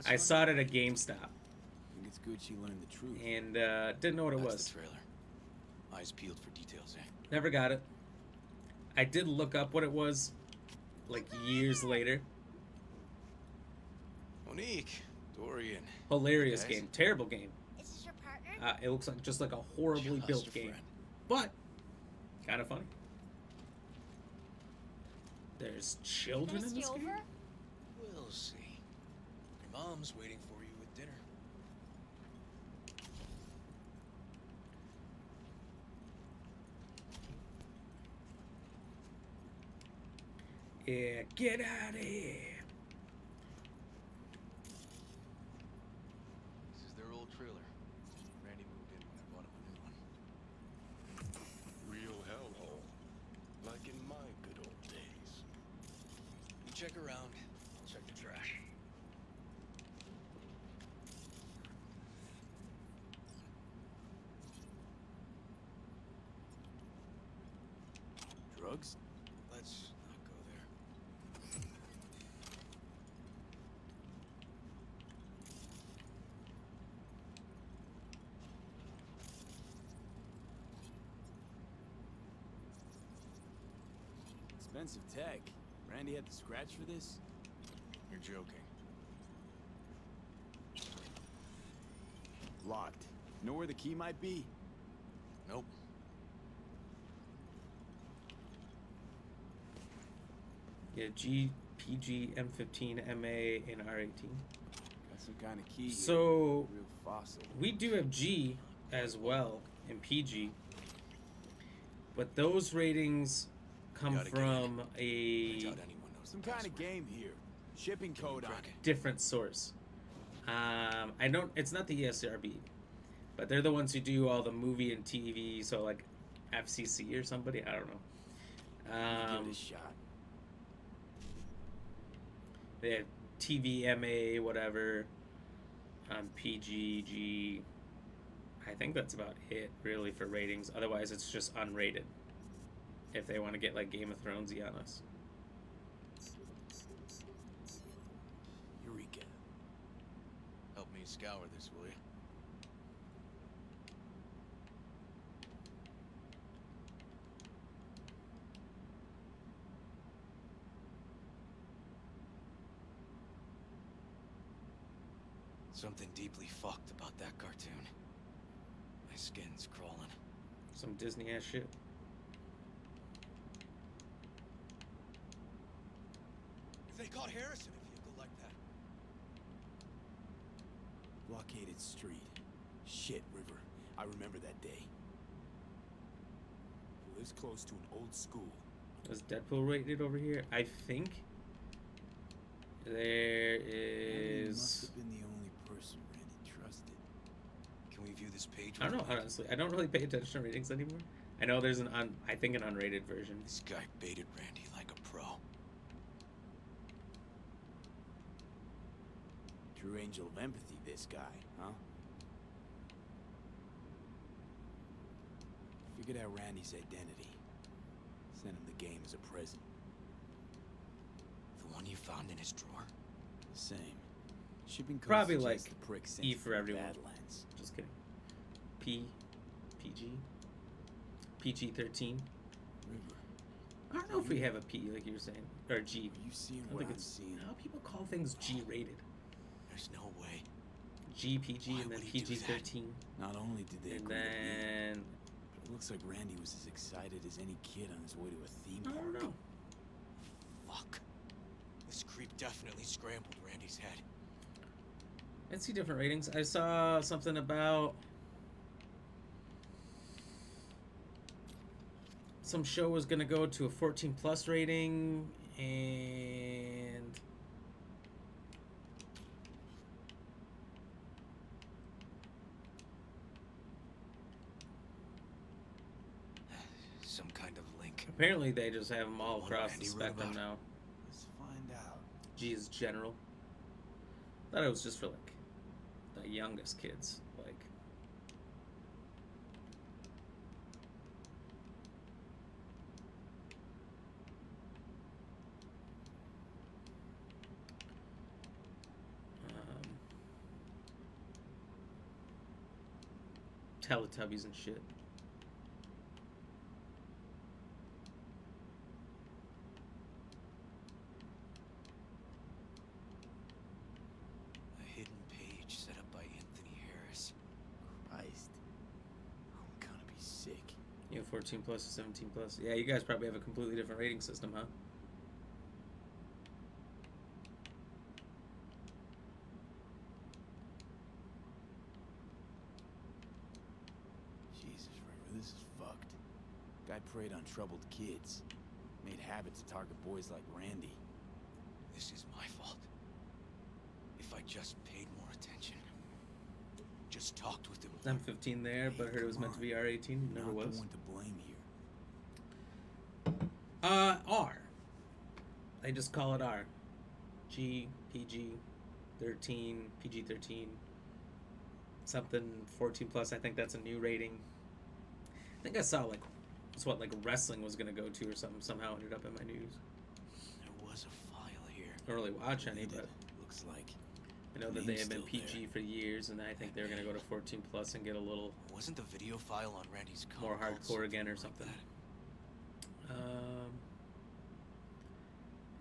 I saw it at a GameStop. I think it's good she learned the truth. And didn't know what it was. The trailer. Eyes peeled for details, eh? Never got it. I did look up what it was, like years later. Monique, Dorian. Hilarious game. Terrible game. Is this your partner? It looks like just like a horribly built game. But kind of funny. There's children in this game? We'll see. Your mom's waiting for you with dinner. Yeah, get out of here. This is their old trailer. Randy moved in when I bought him a new one. Real hellhole. Like in my good old days. You check around, I'll check the trash. Drugs? Let's not go there. Expensive tech. Randy had to scratch for this? You're joking. Locked. Know where the key might be? Nope. Yeah, G, PG, M15, MA, and R18. Got some kind of key here. So, Real fossil. we do have G as well in PG. But those ratings come Gotta get from I a doubt anyone knows Some the kind of password. game here. Shipping Can we code on crack it. it? different source. I don't. It's not the ESRB, but they're the ones who do all the movie and TV. So like FCC or somebody. I don't know. Give it a shot. They have TVMA, whatever. PGG. I think that's about it, really, for ratings. Otherwise, it's just unrated. If they want to get like Game of Thronesy on us. Eureka. Help me scour this, will you? Something deeply fucked about that cartoon. My skin's crawling. Some Disney ass shit. If they caught Harris in a vehicle like that, Blockaded street. Shit, River. I remember that day. He lives close to an old school. Is Deadpool rated over here? I think there Randy must is. have been the only person Randy trusted. can we view this page? I don't know, real quick? honestly. I don't really pay attention to ratings anymore. I know there's I think an unrated version. This guy baited Randy like a pro. True angel of empathy, this guy, huh? Figured out Randy's identity. Sent him the game as a present. The one you found in his drawer? The same. Shipping code Probably suggests like the prick sent E it for from everyone. Badlands. Just kidding. PG-13. River, I don't know if we have a P like you were saying, or G. are you seeing I what think I'm it's seeing? how people call things G-rated. There's no way. G, PG, Why and then would he do that? PG-13, Not only did they and agree to meet, then but it looks like Randy was as excited as any kid on his way to a theme I park. don't know. Fuck. This creep definitely scrambled Randy's head. I see different ratings. I saw something about some show was gonna go to a 14 plus rating, and Some kind of link. apparently they just have them all What across Randy the wrote spectrum about? now. Let's find out. G is general. Thought it was just for like the youngest kids, like. Teletubbies and shit. A hidden page set up by Anthony Harris. Christ. I'm gonna be sick. You 14 plus or 17 plus. Yeah, you guys probably have a completely different rating system, huh? Jesus, River, this is fucked. Guy preyed on troubled kids. Made habits to target boys like Randy. This is my fault. If I just paid more attention. Just talked with him. I'm 15 there, but I heard it was meant to be R18. Never Not was. the one to blame here. R. They just call it R. G, PG, 13, PG 13. Something 14 plus. I think that's a new rating. I think I saw like, it's what like wrestling was gonna go to or something. Somehow ended up in my news. There was a file here. Don't really watch any, but Looks like. I know that they have been Name's still PG for years, and I think they're gonna go to 14 plus and get a little Wasn't the video file on Randy's more comp called hardcore again or like something. that?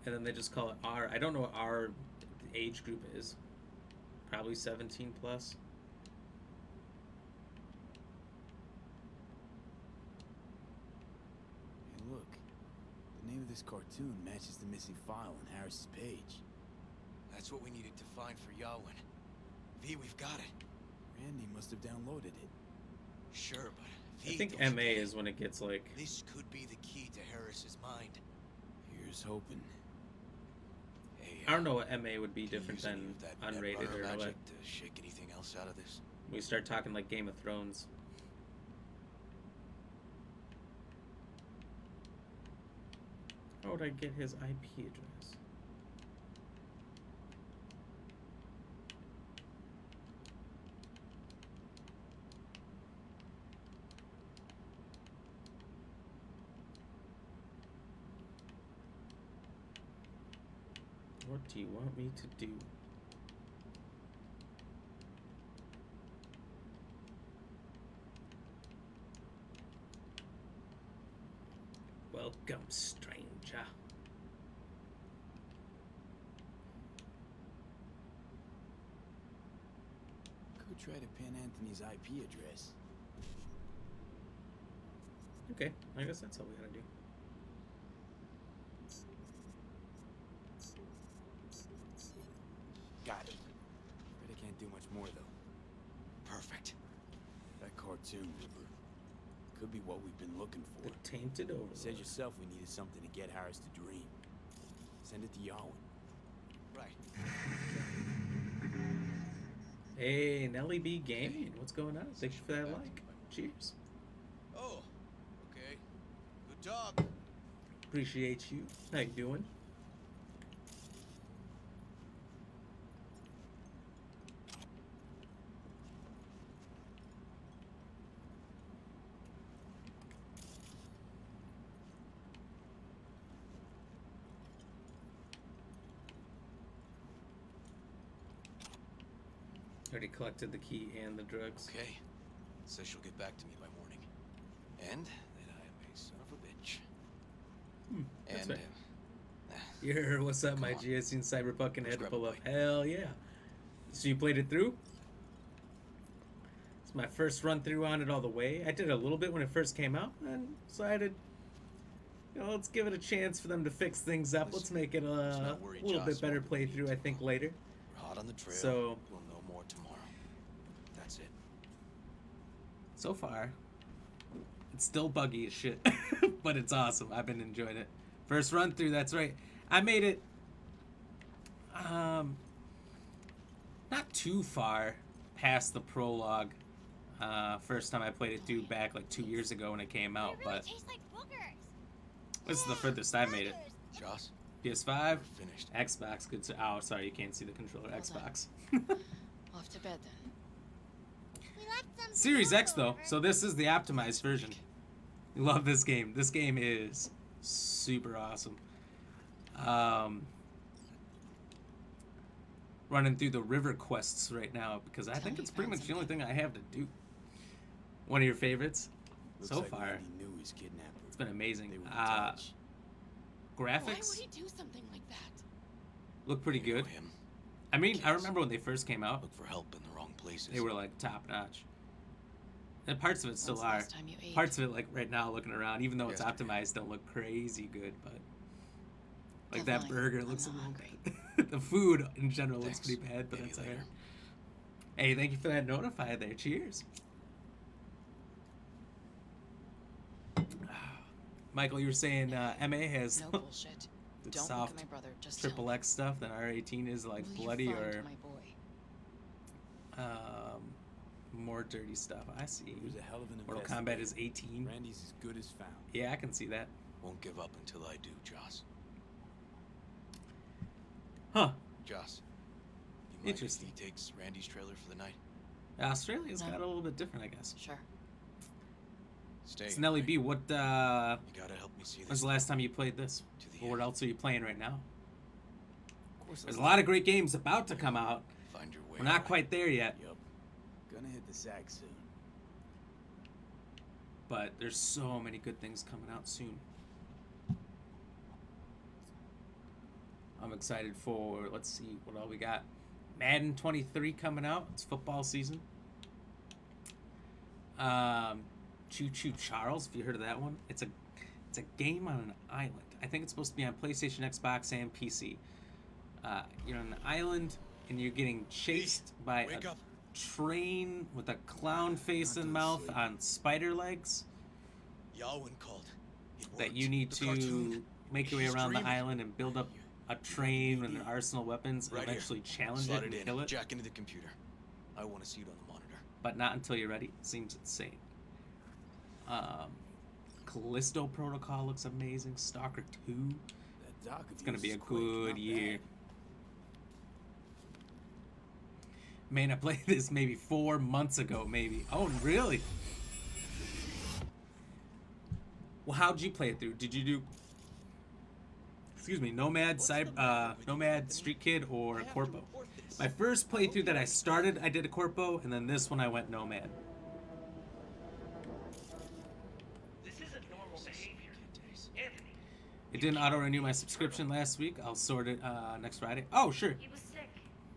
And then they just call it R. I don't know what our age group is. Probably 17 plus. Hey, look. The name of this cartoon matches the missing file on Harris's page. That's what we needed to find for Yawin. V, we've got it. Randy must have downloaded it. Sure, but V, I think don't you MA get is when it gets like. This could be the key to Harris's mind. Here's hoping. Hey, I don't know what MA would be can you different use any than of that unrated Netrunner or what. magic to shake anything else out of this? We start talking like Game of Thrones. How would I get his IP address? What do you want me to do? Welcome, stranger. Could try to pin Anthony's IP address. Okay, I guess that's all we gotta do. Got it. But I can't do much more though. Perfect. That cartoon, River, could be what we've been looking for. The tainted You overlord. said yourself we needed something to get Harris to dream. Send it to Yawin. Right. Hey, Nelly B Gaming, what's going on? Thank you for that like. Cheers. Oh, okay. Good job. Appreciate you. How you doing? Already collected the key and the drugs. Okay. Says she'll get back to me by morning. And that I am a son of a bitch. That's And, fair. You heard what's up, my Come on. G? I seen Cyberpunk and Let's had to grab pull a up. bite. Hell yeah. So you played it through? It's my first run through on it all the way. I did a little bit when it first came out and decided, you know, let's give it a chance for them to fix things up. Let's make it let's a not worry, little Joss, bit better what we need playthrough, I think, tomorrow. later. We're hot on the trail. So- We'll know more tomorrow. That's it. So far, it's still buggy as shit, but it's awesome. I've been enjoying it. First run through, that's right. I made it, not too far past the prologue. First time I played it through back like 2 years ago when it came out, but tastes like boogers. this is the furthest I made it. Joss, PS5, we're finished. Xbox, good to, oh, sorry, you can't see the controller, Well done. Xbox. Off to bed then. We left some Series X though, leftover. so this is the optimized version. Love this game. This game is super awesome. Running through the river quests right now because I Tell think me it's you pretty found much the only thing I have to do. One of your favorites Looks so like far. Randy knew his kidnapper. It's been amazing. They were in touch. Why Graphics would he do something like that? look pretty You know good. him. I mean, I Kids. remember when they first came out, Look for help in the wrong places. they were like top notch. And parts of it still When's the are. last time you ate? Parts of it, like right now, looking around, even though it's Yesterday. optimized, don't look crazy good. But like Tell that Vine, burger I'm looks a not little hungry. bad. The food in general Thanks. looks pretty bad, but Maybe that's later. alright. Hey, thank you for that notify there. Cheers. Michael, you were saying MA has No bullshit. the Don't soft look at my brother. Just tell triple me. X stuff, then R18 is like Will you bloody find or my boy? more dirty stuff. I see. It was a hell of an Mortal investment. Kombat is 18. Randy's as good as found. Yeah, I can see that. Won't give up until I do, Joss. Huh. Joss, you mind Interesting. if he takes Randy's trailer for the night? Australia's No. got a little bit different, I guess. Sure. Stay. It's Nelly right? B. What? You gotta help me see this. When's the last time you played this? To the Or what end. else are you playing right now? Of course, There's a lot of great games about to come out. Find your way. We're not right. quite there yet, Yup. Gonna hit the sack soon. but there's so many good things coming out soon. I'm excited for, let's see what all we got. Madden 23 coming out. It's football season. Choo Choo Charles, if you heard of that one. It's a game on an island. I think it's supposed to be on PlayStation, Xbox, and PC. You're on an island and you're getting chased by Wake a up. train with a clown face and mouth on spider legs Yalwyn called. It that worked. you need The to cartoon. make your way He's around the dreaming. island and build up a train with an arsenal of weapons and Right here. eventually challenge Slot it and in. kill it. Jack into the computer. I want to see it on the monitor. But not until you're ready. Seems insane. Callisto Protocol looks amazing. Stalker 2. That doc of It's gonna yours be is a quick, good not year. bad. Man, I played this maybe 4 months ago, maybe. Oh, really? Well, how'd you play it through? Did you do, excuse me, Nomad, Nomad, Street Kid, or Corpo? My first playthrough that I started, I did a Corpo, and then this one I went Nomad. This isn't normal behavior. Anthony, It didn't auto-renew my subscription last week. I'll sort it next Friday. Oh, sure. He was sick.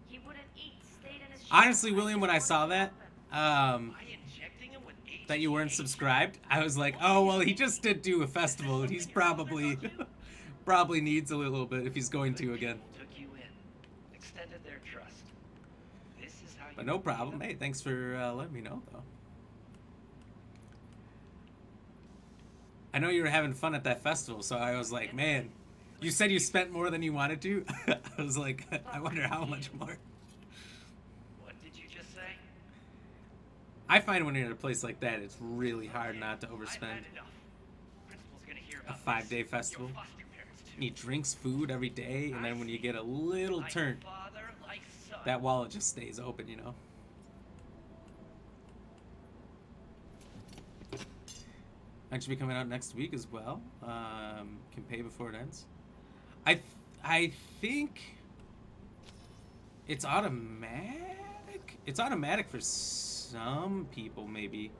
He wouldn't eat. Stayed in his Honestly, William, when I saw that, by injecting him with that you weren't subscribed, I was like, oh, well, he just did do a festival, and he's probably needs a little bit if he's going to again. Took you in, extended their trust. This is how But you no problem. Hey, thanks for letting me know, though. I know you were having fun at that festival, so I was like, man, you said you spent more than you wanted to. I was like, I wonder how much more. What did you just say? I find when you're in a place like that, it's really hard not to I've overspend. had enough. Principal's gonna hear A about 5-day this. festival. Your foster parents too. You need drinks, food every day, and then when you get a little Like turn, father, like son. that wallet just stays open, you know? That should be coming out next week as well. Can pay before it ends. I think it's automatic. It's automatic for some people, maybe.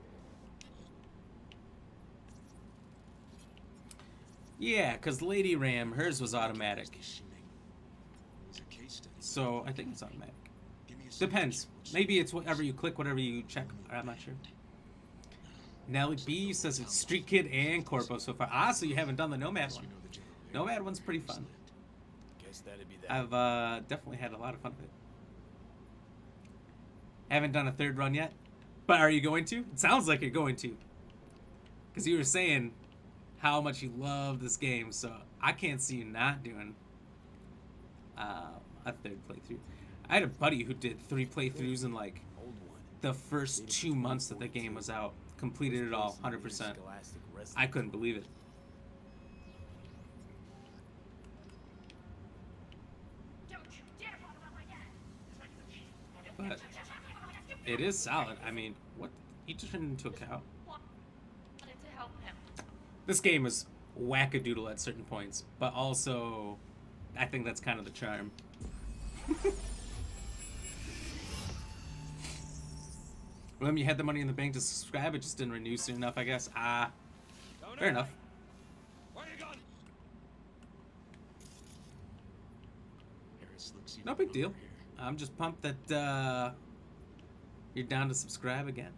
Yeah, because Lady Ram, hers was automatic. So I think it's automatic. Depends. Maybe it's whatever you click, whatever you check. I'm not sure. Nelly B says it's Street Kid and Corpo so far. Ah, so you haven't done the Nomad one. Nomad one's pretty fun. Guess that'd be that. I've definitely had a lot of fun with it. Haven't done a third run yet, but are you going to? It sounds like you're going to, because you were saying how much you love this game, so I can't see you not doing a third playthrough. I had a buddy who did 3 playthroughs in like Old one. the first 2 months that the game was out. Completed it all, 100%. Scholastic wrestling. I couldn't believe it. Don't you dare talk about my dad. But it is solid. I mean, what? He just turned into a cow. Wanted to help him. This game is wackadoodle at certain points, but also, I think that's kind of the charm. William, you had the money in the bank to subscribe, it just didn't renew soon enough, I guess. Ah, fair enough. Where you going? No big deal. I'm just pumped that you're down to subscribe again.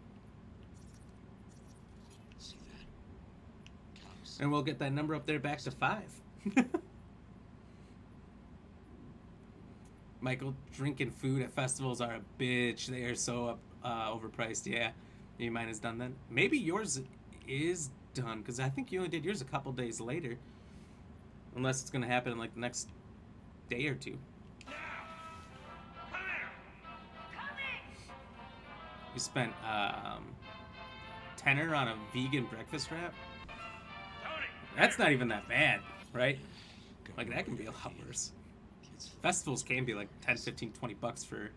And we'll get that number up there back to 5. Michael, drinking food at festivals are a bitch. They are so overpriced. Yeah, maybe mine is done then. Maybe yours is done, because I think you only did yours a couple days later. Unless it's going to happen in like the next day or two. You spent tenner on a vegan breakfast wrap? That's not even that bad, right? Like, that can be a lot worse. Festivals can be like 10, 15, 20 bucks for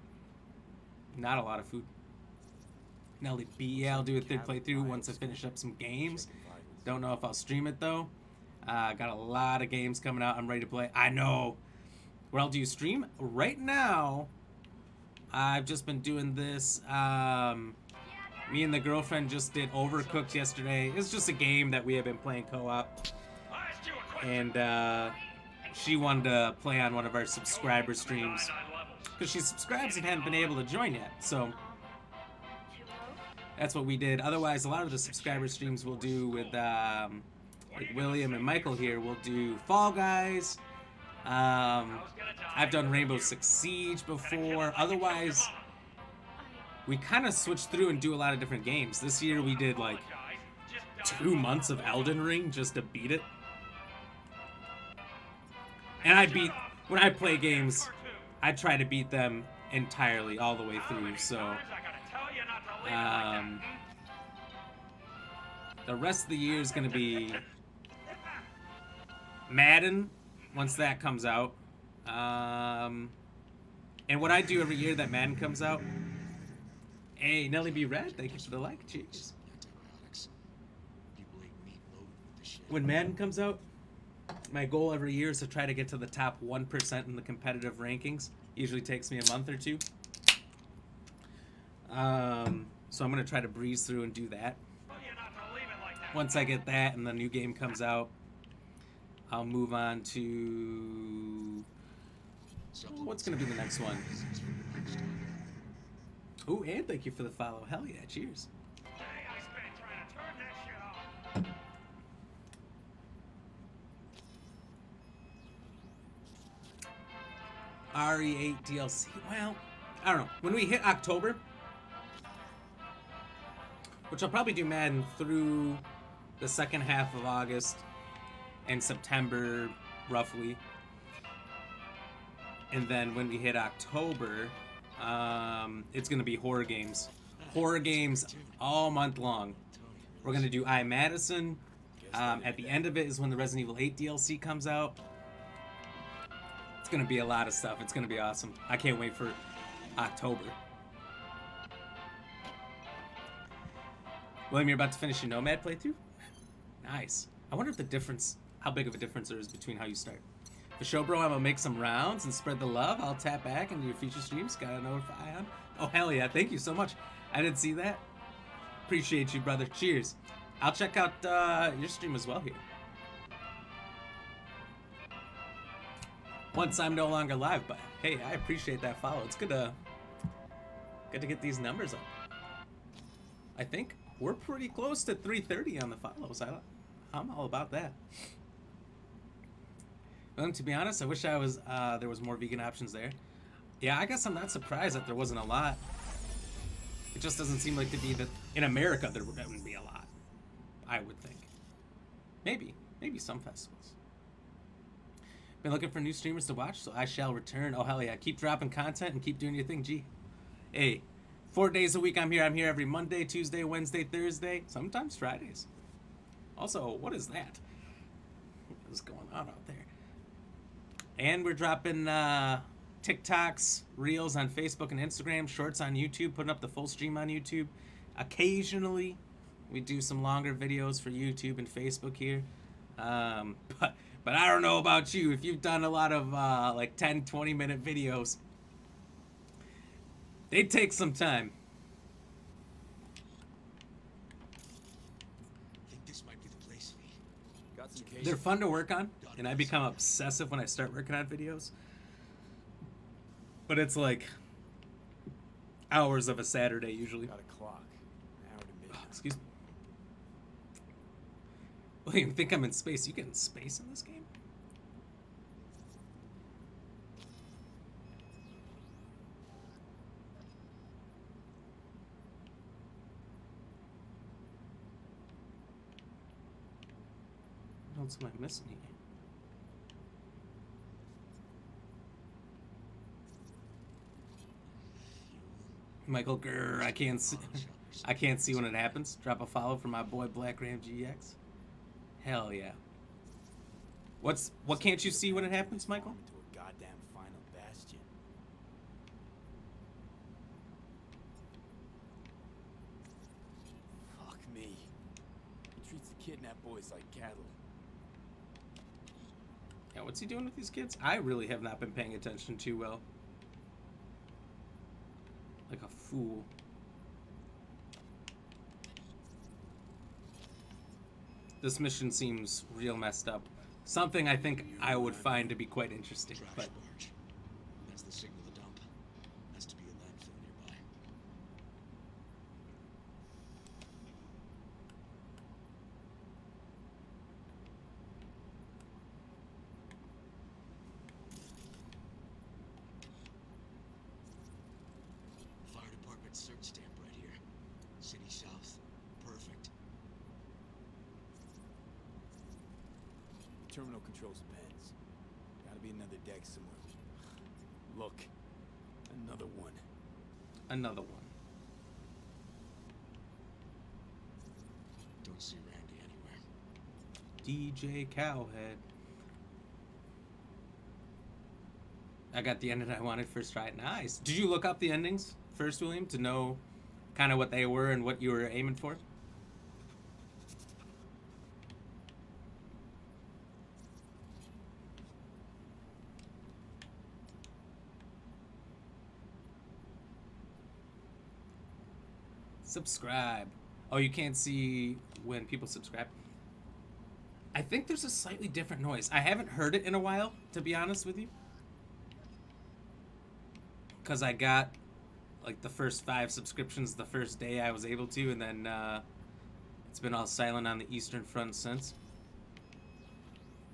not a lot of food. Nelly B, yeah, I'll do a third playthrough once I finish up some games. Don't know if I'll stream it though. Got a lot of games coming out. I'm ready to play. I know. Well, do you stream? Right now, I've just been doing this. Me and the girlfriend just did Overcooked yesterday. It's just a game that we have been playing co-op. And she wanted to play on one of our subscriber streams. Because she subscribes and hadn't been able to join yet. So that's what we did. Otherwise, a lot of the subscriber streams we'll do with like William and Michael here. We'll do Fall Guys. I've done Rainbow Six Siege before. Otherwise, we kind of switch through and do a lot of different games. This year we did like 2 months of Elden Ring just to beat it. And when I play games, I try to beat them entirely all the way through. So the rest of the year is going to be Madden once that comes out. And what I do every year that Madden comes out. Hey, Nelly B. Red, thank you for the like. Cheers. When Madden comes out, my goal every year is to try to get to the top 1% in the competitive rankings. Usually takes me a month or two. So I'm going to try to breeze through and do that. Once I get that and the new game comes out, I'll move on to... What's going to be the next one? Ooh, and thank you for the follow. Hell yeah, cheers. RE8 DLC. Well, I don't know. When we hit October, which I'll probably do Madden through the second half of August and September, roughly. And then when we hit October, it's going to be horror games. Horror games all month long. We're going to do iMadison. At the end of it is when the Resident Evil 8 DLC comes out. It's going to be a lot of stuff. It's going to be awesome. I can't wait for October. William, you're about to finish your Nomad playthrough? Nice. I wonder if the difference, how big of a difference there is between how you start. For show, bro, I'm gonna make some rounds and spread the love. I'll tap back into your future streams. Gotta notify on. Oh, hell yeah. Thank you so much. I didn't see that. Appreciate you, brother. Cheers. I'll check out your stream as well here. Once I'm no longer live, but hey, I appreciate that follow. It's good to get these numbers up. I think we're pretty close to 330 on the follows. I'm all about that. Well, to be honest, I wish I was there was more vegan options there. Yeah, I guess I'm not surprised that there wasn't a lot. It just doesn't seem like to be that in America there wouldn't be a lot. I would think. Maybe some festivals. Been looking for new streamers to watch, so I shall return. Oh hell yeah! Keep dropping content and keep doing your thing, G. Hey, 4 days a week I'm here. I'm here every Monday, Tuesday, Wednesday, Thursday, sometimes Fridays. Also, what is that? What is going on out there? And we're dropping TikToks, Reels on Facebook and Instagram, Shorts on YouTube, putting up the full stream on YouTube. Occasionally, we do some longer videos for YouTube and Facebook here. But I don't know about you. If you've done a lot of like 10, 20-minute videos, they take some time. I think this might be the place, V. Got some cases. They're fun to work on, and I become obsessive when I start working on videos. But it's like hours of a Saturday usually. Got a clock. An hour to midnight. Excuse me. William, think I'm in space. You get in space in this game? What else am I missing here? Michael, grr, I can't see. I can't see when it happens. Drop a follow for my boy Black Ram GX. Hell yeah. What can't you see when it happens, Michael? Into a goddamn final bastion. Fuck me. He treats the kidnapped boys like cattle. Yeah, what's he doing with these kids? I really have not been paying attention too well. Like a fool. This mission seems real messed up. Something I think I would find to be quite interesting. But barge. That's the signal to dump. Has to be a landfill nearby. Fire department search stamp right here. City South. Perfect. Terminal controls the pens. Gotta be another deck somewhere. Look. Another one. another one. Don't see Randy anywhere. DJ Cowhead. I got the ending I wanted first try. Nice. Did you look up the endings first, William, to know kind of what they were and what you were aiming for? Subscribe. Oh, you can't see when people subscribe. I think there's a slightly different noise. I haven't heard it in a while, to be honest with you. Because I got like the first 5 subscriptions the first day I was able to, and then it's been all silent on the Eastern Front since.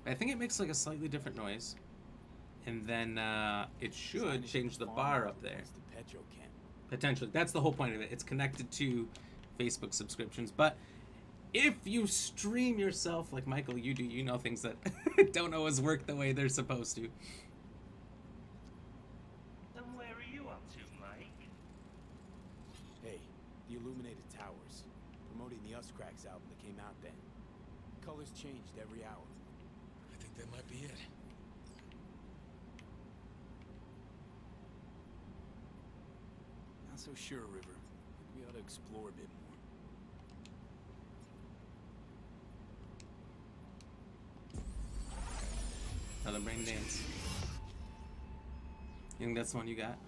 I think it makes like a slightly different noise. And then it should change the bar up there. Potentially. That's the whole point of it. It's connected to Facebook subscriptions. But if you stream yourself like Michael, you do, you know things that don't always work the way they're supposed to. Then where are you up to, Mike? Hey, the Illuminated Towers. Promoting the Us Cracks album that came out then. Colors changed every hour. I think that might be it. Not so sure, River. We ought to explore a bit more. Another brain dance. You think that's the one you got?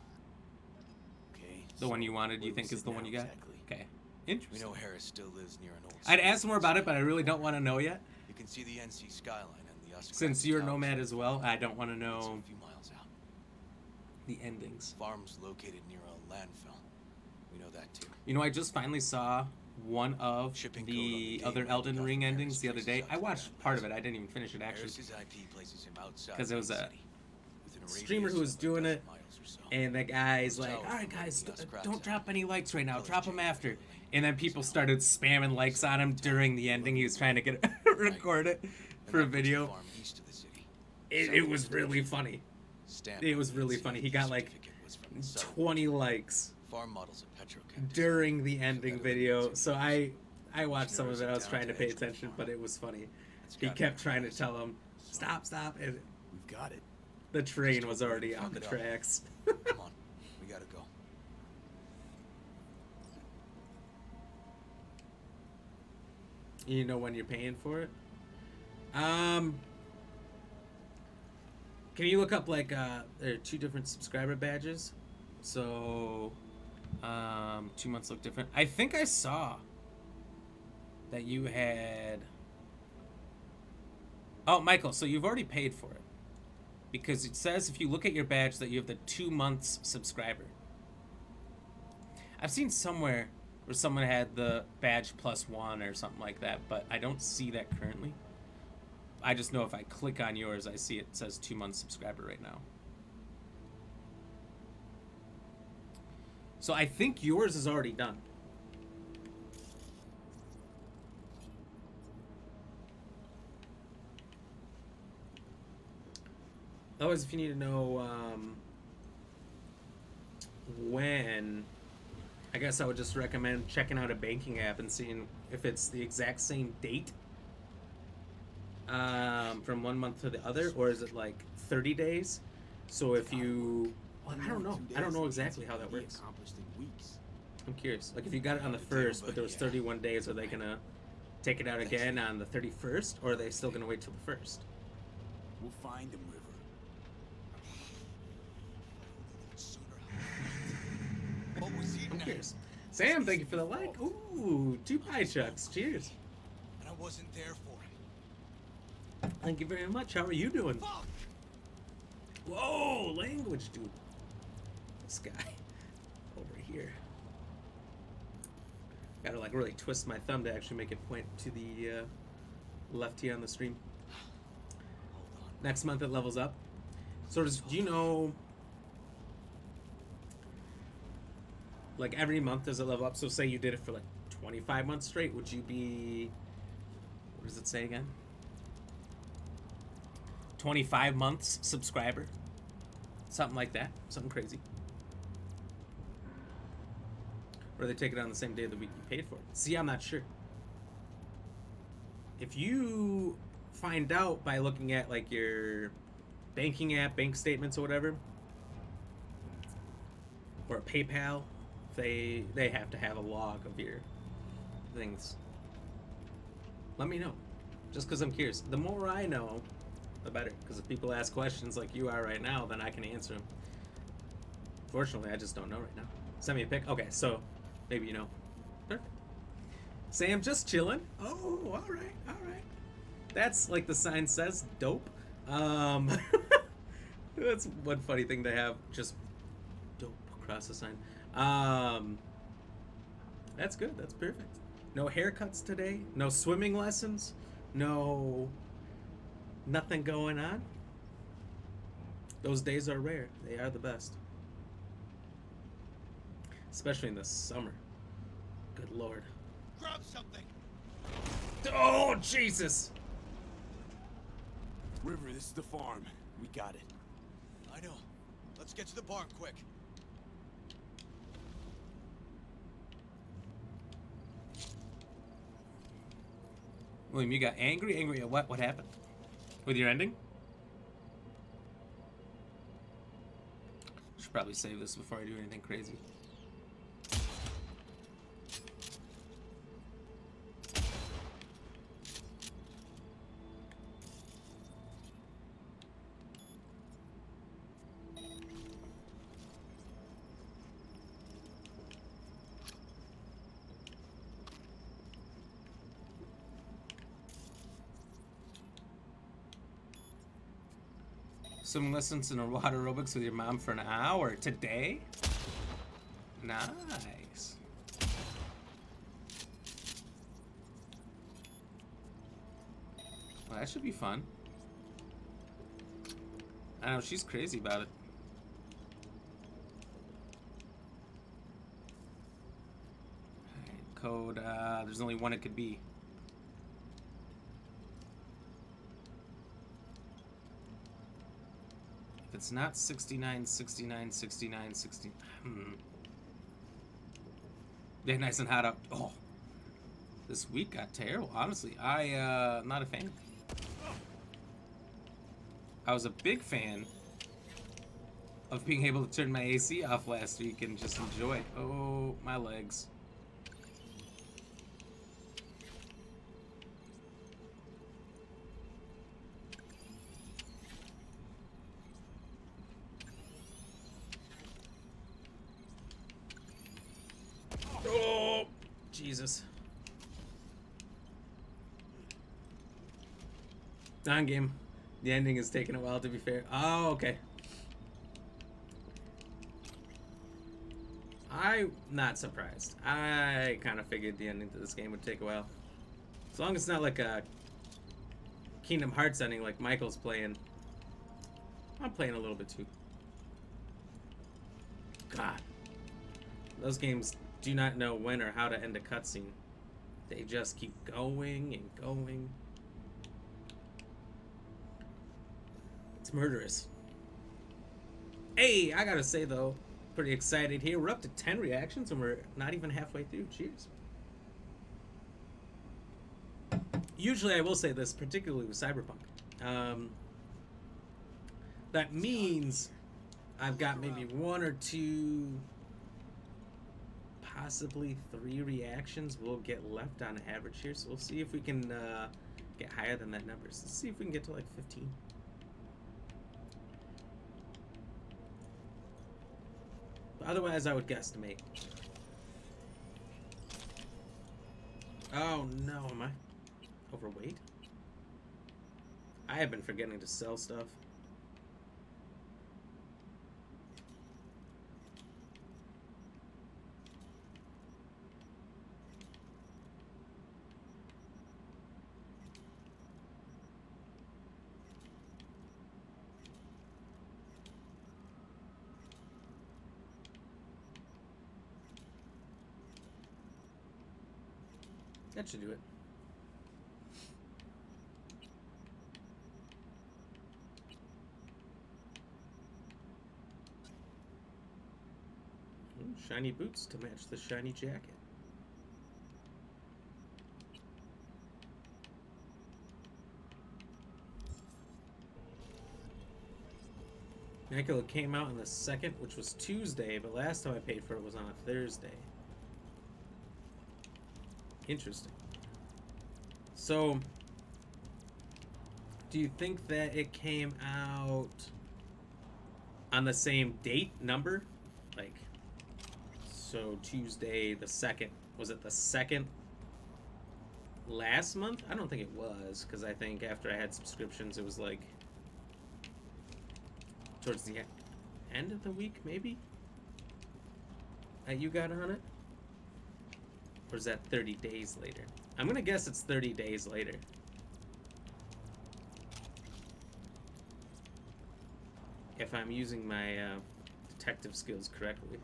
Okay. The one you wanted, you think is the one you got? Exactly. Okay. We Interesting. know Harris still lives near an old I'd ask more about it, but I really don't want to know yet. You can see the NC skyline and the Us Since Cracks you're towers. Nomad as well, I don't want to It's know a few miles out. the endings. Farm's located near a landfill. We know that too. You know, I just finally saw one of Shipping code on the the other game Elden got Ring from endings the other Harris day. traces I out watched to part of it. I didn't even finish it, actually. Harris's IP places him outside Because there was the a city, within a streamer radius who was of a doing dozen it, miles or so. and the guy's Those like, towers alright were guys, the Us Cracks don't out. drop any likes right now, Colors drop them changed after. regularly. And then people started spamming likes on him during the ending. He was trying to get record it And for a that puts the video. farm east of the city. It was really funny. Stamp It was on really the funny. NC He got like certificate was from the southern 20 likes farm models of Petrochem. during the ending video. So I watched some of it. I was trying to pay attention, but it was funny. He kept trying to tell him, stop, and We've got it. the train was already on the Fuck it up. tracks. Come on, we gotta go. You know when you're paying for it? Can you look up like there are 2 different subscriber badges? So 2 months look different. I think I saw that you had. Oh, Michael, so you've already paid for it. Because it says if you look at your badge that you have the 2 months subscriber. I've seen somewhere or someone had the badge +1 or something like that, but I don't see that currently. I just know if I click on yours, I see it says 2 months subscriber right now. So I think yours is already done. Otherwise, if you need to know when, I guess I would just recommend checking out a banking app and seeing if it's the exact same date from 1 month to the other, or is it like 30 days? So if you, well, I don't know. I don't know exactly how that works. Accomplished in weeks. I'm curious. Like if you got it on the 1st, but there was 31 days, are they gonna take it out again on the 31st, or are they still gonna wait till the 1st? We'll find him, River. I'm curious. Sam, thank you for the like. Ooh, 2 pie chucks. Cheers. And I wasn't there for him. Thank you very much. How are you doing? Whoa, language, dude. This guy over here. Gotta like really twist my thumb to actually make it point to the left here on the stream. Next month it levels up. So do you know, like every month does it level up? So say you did it for like 25 months straight, would you be, what does it say again? 25 months subscriber? Something like that. Something crazy. Or they take it on the same day of the week you paid for it. See, I'm not sure. If you find out by looking at like your banking app, bank statements or whatever, or PayPal, they have to have a log of your things. Let me know. Just because I'm curious. The more I know, the better. Because if people ask questions like you are right now, then I can answer them. Fortunately, I just don't know right now. Send me a pic. Okay, so maybe you know. Perfect. Sam, just chilling. Oh, all right, all right. That's like the sign says, dope. That's one funny thing to have, just dope across the sign. That's good. That's perfect. No haircuts today. No swimming lessons. No. Nothing going on. Those days are rare. They are the best. Especially in the summer. Good Lord. Grab something. Oh, Jesus. River, this is the farm. We got it. I know. Let's get to the barn quick. William, you got angry? Angry at what? What happened? With your ending? Should probably save this before I do anything crazy. Some lessons in water aerobics with your mom for an hour today? Nice. Well, that should be fun. I know, she's crazy about it. Alright, code, there's only one it could be. If it's not 69, 69, 69, 60. Yeah, nice and hot out. Oh, this week got terrible. Honestly, not a fan. I was a big fan of being able to turn my AC off last week and just enjoy it. Oh, my legs. Oh, Jesus. Down game. The ending is taking a while, to be fair. Oh, okay. I'm not surprised. I kind of figured the ending to this game would take a while. As long as it's not like a Kingdom Hearts ending like Michael's playing. I'm playing a little bit too. God. Those games do not know when or how to end a cutscene. They just keep going and going. It's murderous. Hey, I gotta say though, pretty excited here. We're up to 10 reactions and we're not even halfway through. Cheers. Usually I will say this, particularly with Cyberpunk. That means I've got maybe 1 or 2, possibly 3 reactions we'll get left on average here. So we'll see if we can get higher than that number. So let's see if we can get to like 15. But otherwise, I would guesstimate. Oh no, am I overweight? I have been forgetting to sell stuff. That should do it. Ooh, shiny boots to match the shiny jacket. Necula came out on the 2nd, which was Tuesday, but last time I paid for it was on a Thursday. Interesting. So, do you think that it came out on the same date number? Like, so Tuesday the 2nd. Was it the 2nd last month? I don't think it was, because I think after I had subscriptions, it was like towards the end of the week, maybe? That you got on it? Or is that 30 days later? I'm gonna guess it's 30 days later. If I'm using my detective skills correctly.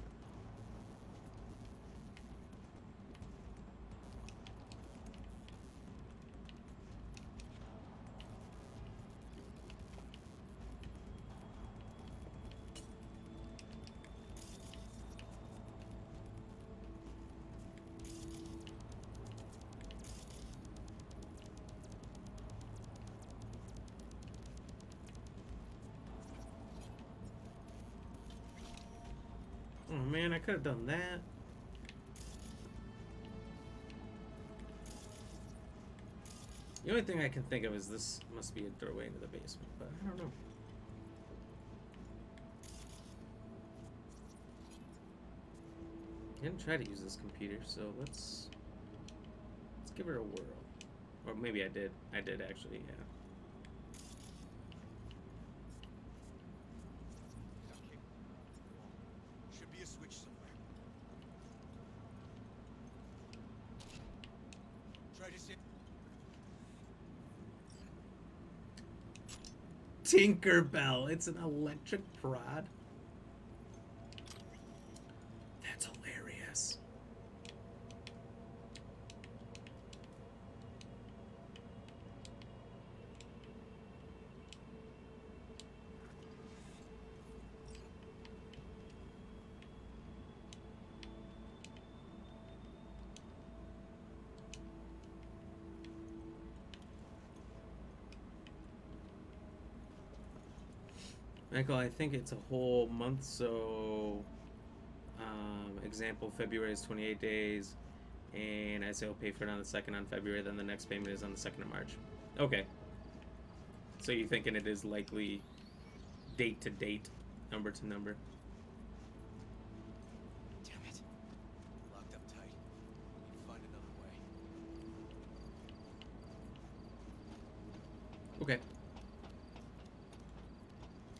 Oh man, I could have done that. The only thing I can think of is this must be a doorway into the basement, but I don't know. I didn't try to use this computer, so let's give it a whirl. Or maybe I did. I did actually, yeah. Tinkerbell. It's an electric prod. That's hilarious. Michael, I think it's a whole month, so example, February is 28 days, and I say I'll pay for it on the 2nd on February, then the next payment is on the 2nd of March. Okay. So you're thinking it is likely date to date, number to number. Damn it. Locked up tight. Need to find another way. Okay.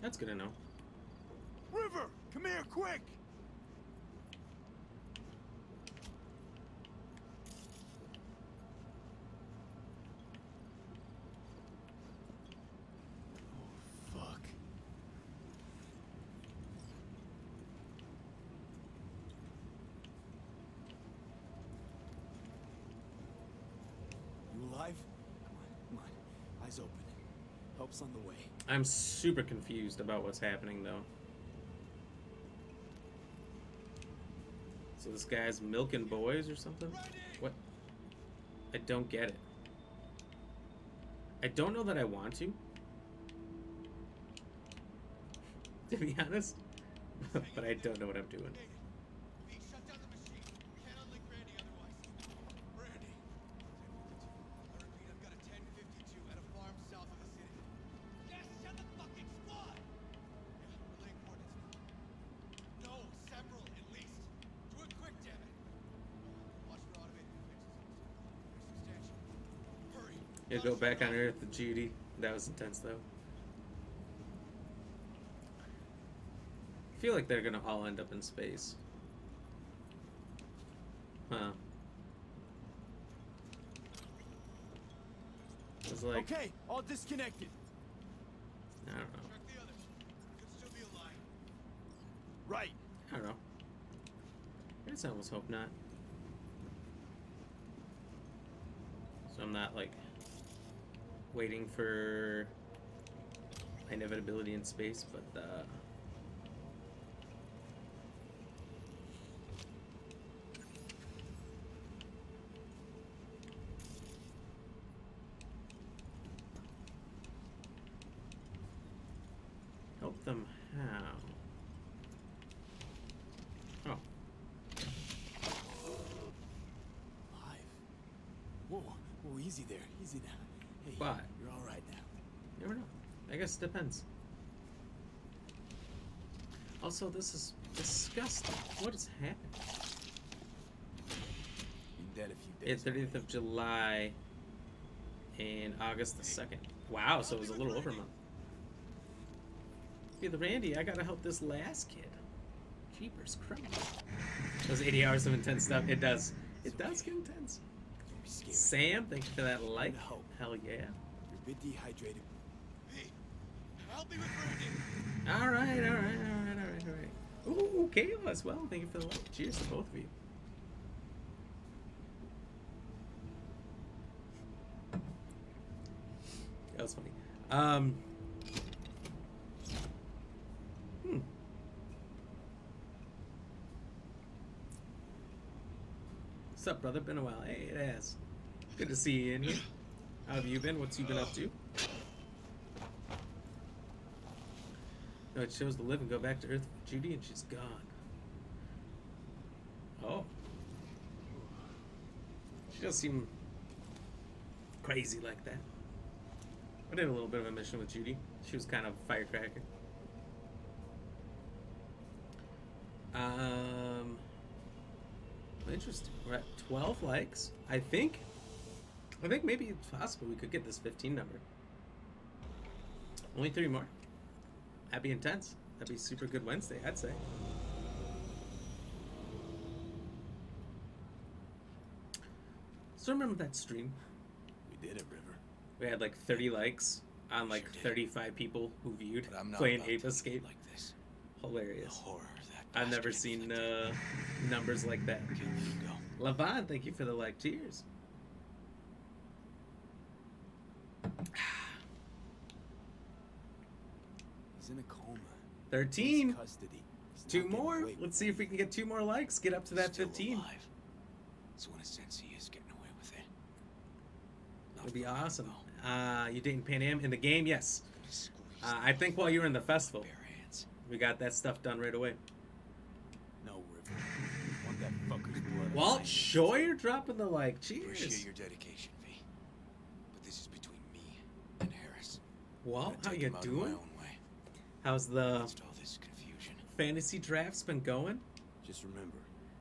That's good to know. River, come here, quick! is open. Help's on the way. I'm super confused about what's happening, though. So this guy's milking boys or something? What? I don't get it. I don't know that I want to be honest. But I don't know what I'm doing. You go back on Earth with Judy. That was intense, though. I feel like they're gonna all end up in space. Huh. It's like... Okay, all disconnected. I don't know. Check the others. Could still be alive. Right. I don't know. I guess I almost hope not. So I'm not, like, waiting for inevitability in space, but, help them how? Oh. Alive. Whoa, whoa, easy there, easy now. Hey, But you're all right now. you never know. I guess it depends. Also, this is disgusting. What is happening? Been dead a few It's days. 30th of July and August the 2nd. Wow, so it was a little over a month. Hey, the Randy, I gotta help this last kid. Jeepers Christ. Those 80 hours of intense stuff. It does. It does get intense. Don't be scared. Sam, thank you for that like. Help. Hell yeah. You're a bit dehydrated. Hey, help me with Randy. Alright. Ooh, Kayla as well. Thank you for the like. Cheers to both of you. That was funny. What's up, brother? Been a while. Hey, it has. Good to see you in here. How have you been? What's you been up to? No, it shows to live and go back to Earth with Judy, and she's gone. Oh. She does seem crazy like that. I did a little bit of a mission with Judy. She was kind of a firecracker. Interesting. We're at 12 likes. I think maybe it's possible we could get this 15 number. Only 3 more. That'd be intense. That'd be super good Wednesday, I'd say. So remember that stream? We did it, River. We had like 30 likes on like 35 people who viewed But I'm not playing about Ape to Escape. like this. The Hilarious. horror that I've never bastard seen inflicted. numbers like that. Okay, let him go. Levon, thank you for the like. Cheers. He's in a coma. 13. He's custody. He's 2 not getting more. away with Let's see if we can get 2 more likes. Get up to that Still 15. alive. So in a sense, he is getting away with it. Not Would be for long, awesome. though. You dating Pan Am in the game? Yes. Gonna squeeze I think while you were in the festival, bare hands. we got that stuff done right away. No, River. Want that fucker's blood. on Walt my Scheuer dropping the like. Appreciate Cheers. your dedication, V. But this is between me and Harris. Walt, Gonna how take you him out in my doing? own way. How's the Amidst all this confusion. fantasy drafts been going? Just remember,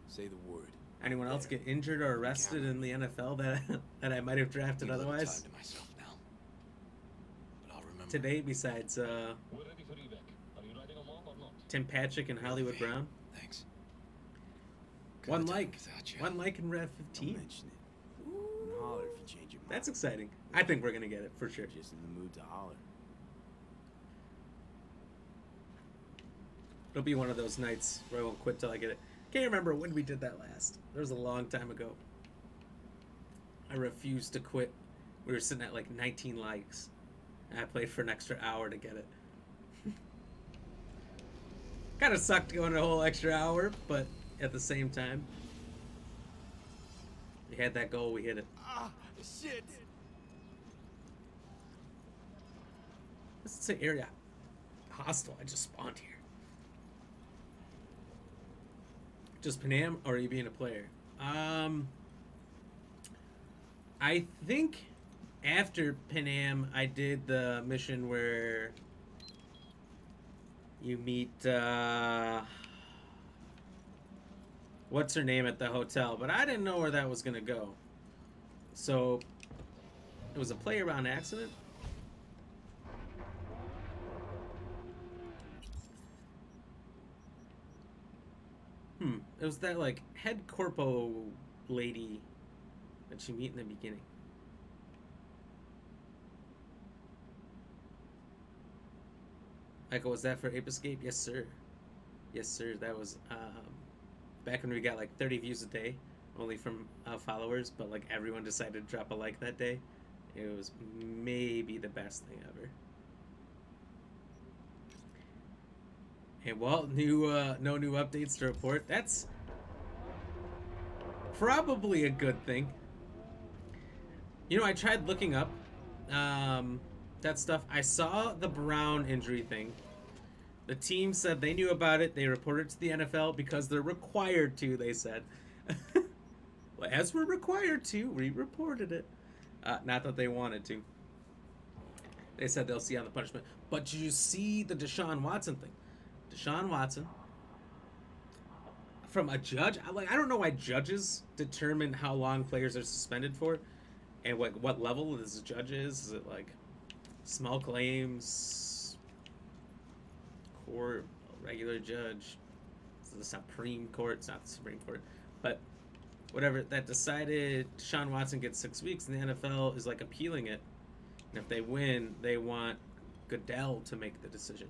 say the word. Anyone else There. get injured or arrested in the NFL that I might have drafted Need a little otherwise time to myself now. But I'll remember. today? Besides We're ready for evac. Are you riding along or not? Tim Patrick and Hollywood Brown. Thanks. One Couldn't have like. done it without you. 1 like in Rev Don't 15. mention it. And holler if you change your mind. That's exciting. I think we're gonna get it for sure. Just in the mood to holler. It'll be one of those nights where I won't quit till I get it. Can't remember when we did that last. It was a long time ago. I refused to quit. We were sitting at like 19 likes. I played for an extra hour to get it. Kind of sucked going a whole extra hour, but at the same time, we had that goal, we hit it. Ah, shit! This is an area hostile. I just spawned here. Just Panam, or are you being a player? I think after Panam, I did the mission where you meet, what's her name at the hotel, but I didn't know where that was gonna go. So, it was a play around accident. It was that, like, head corpo lady that you meet in the beginning. Michael, was that for Ape Escape? Yes, sir. Yes, sir. That was, back when we got, like, 30 views a day, only from followers, but, like, everyone decided to drop a like that day. It was maybe the best thing ever. Hey, well, no new updates to report. That's probably a good thing. You know, I tried looking up that stuff. I saw the Brown injury thing. The team said they knew about it. They reported to the NFL because they're required to, they said. Well, as we're required to, we reported it. Not that they wanted to. They said they'll see on the punishment. But did you see the Deshaun Watson thing? Deshaun Watson, from a judge, I don't know why judges determine how long players are suspended for, and what level this judge is. Is it like small claims court, regular judge? Is it the Supreme Court? It's not the Supreme Court, but whatever. That decided Deshaun Watson gets 6 weeks, and the NFL is like appealing it, and if they win, they want Goodell to make the decision.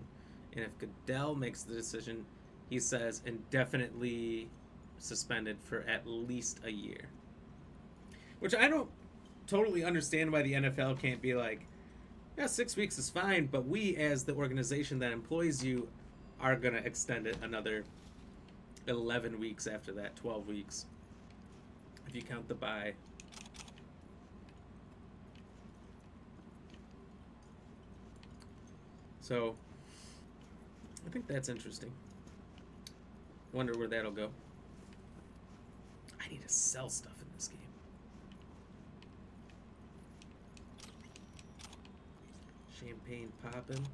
And if Goodell makes the decision, he says indefinitely suspended for at least a year. Which I don't totally understand why the NFL can't be like, yeah, 6 weeks is fine, but we as the organization that employs you are going to extend it another 11 weeks after that, 12 weeks. If you count the bye. So I think that's interesting. Wonder where that'll go. I need to sell stuff in this game. Champagne popping.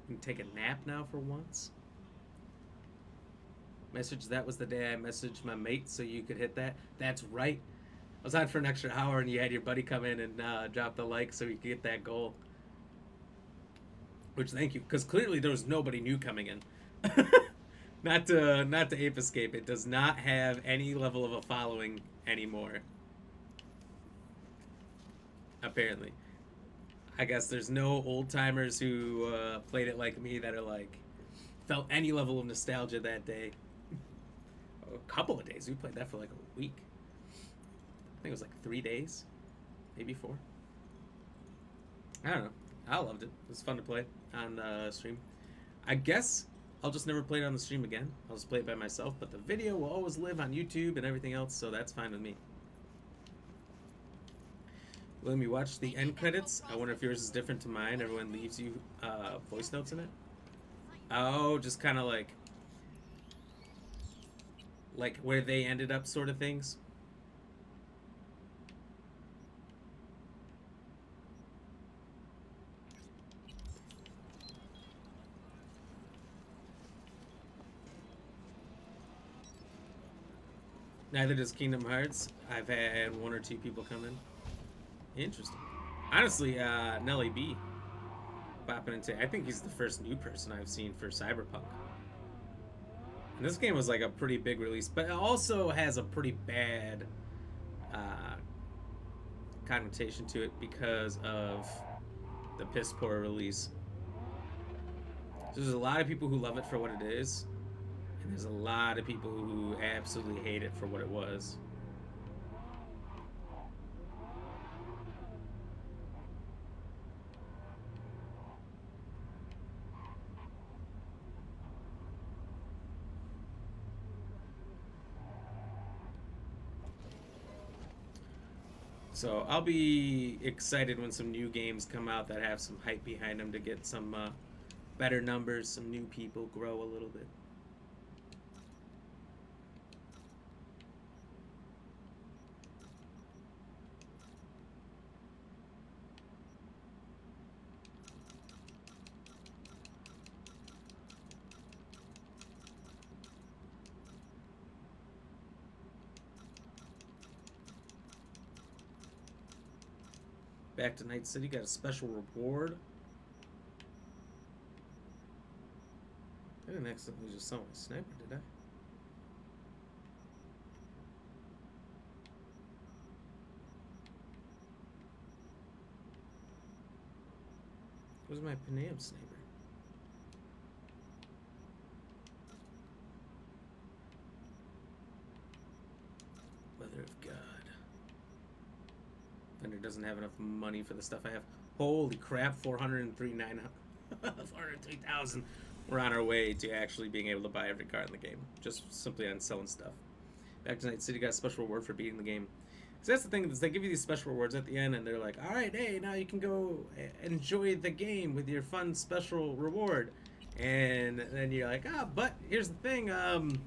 You can take a nap now for once. Message, that was the day I messaged my mate so you could hit that. That's right. I was on for an extra hour and you had your buddy come in and drop the like so we could get that goal. Which, thank you, because clearly there was nobody new coming in. Not to Ape Escape. It does not have any level of a following anymore. Apparently. I guess there's no old timers who played it like me that are like, felt any level of nostalgia that day. A couple of days. We played that for like a week. I think it was like 3 days. Maybe 4. I don't know. I loved it. It was fun to play on stream. I guess I'll just never play it on the stream again. I'll just play it by myself, but the video will always live on YouTube and everything else, so that's fine with me. Let me watch the end credits. I wonder if yours is different to mine. Everyone leaves you voice notes in it. Oh, just kind of like where they ended up sort of things. Neither does Kingdom Hearts. I've had 1 or 2 people come in. Interesting. Honestly, Nelly B popping into. I think he's the first new person I've seen for Cyberpunk. And this game was like a pretty big release, but it also has a pretty bad connotation to it because of the piss poor release. So there's a lot of people who love it for what it is. And there's a lot of people who absolutely hate it for what it was. So I'll be excited when some new games come out that have some hype behind them to get some better numbers, some new people grow a little bit. Back to Night City, got a special reward. I didn't accidentally just saw my sniper, did I? Where's my Panam sniper? Mother of God. Vendor doesn't have enough money for the stuff I have. Holy crap, 403,000. We're on our way to actually being able to buy every car in the game. Just simply on selling stuff. Back to Night City got a special reward for beating the game. So that's the thing, is they give you these special rewards at the end and they're like, alright, hey, now you can go enjoy the game with your fun special reward. And then you're like, but here's the thing, I've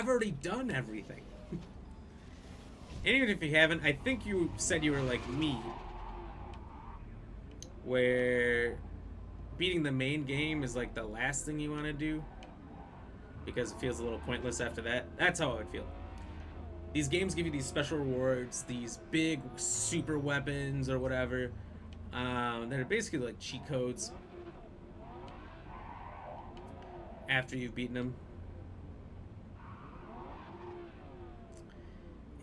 already done everything. And even if you haven't, I think you said you were like me, where beating the main game is like the last thing you want to do because it feels a little pointless after that. That's how I would feel. These games give you these special rewards, these big super weapons or whatever, that are basically like cheat codes after you've beaten them.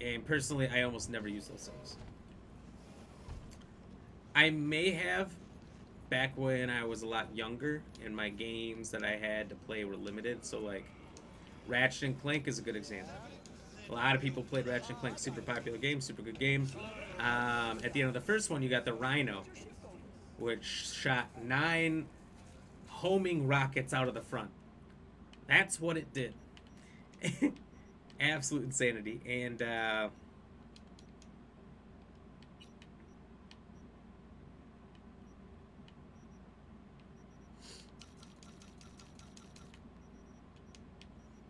And personally, I almost never use those things. I may have back when I was a lot younger and my games that I had to play were limited. So like Ratchet and Clank is a good example. A lot of people played Ratchet and Clank, super popular game, super good game. At the end of the first one, you got the Rhino, which shot 9 homing rockets out of the front. That's what it did. Absolute insanity. And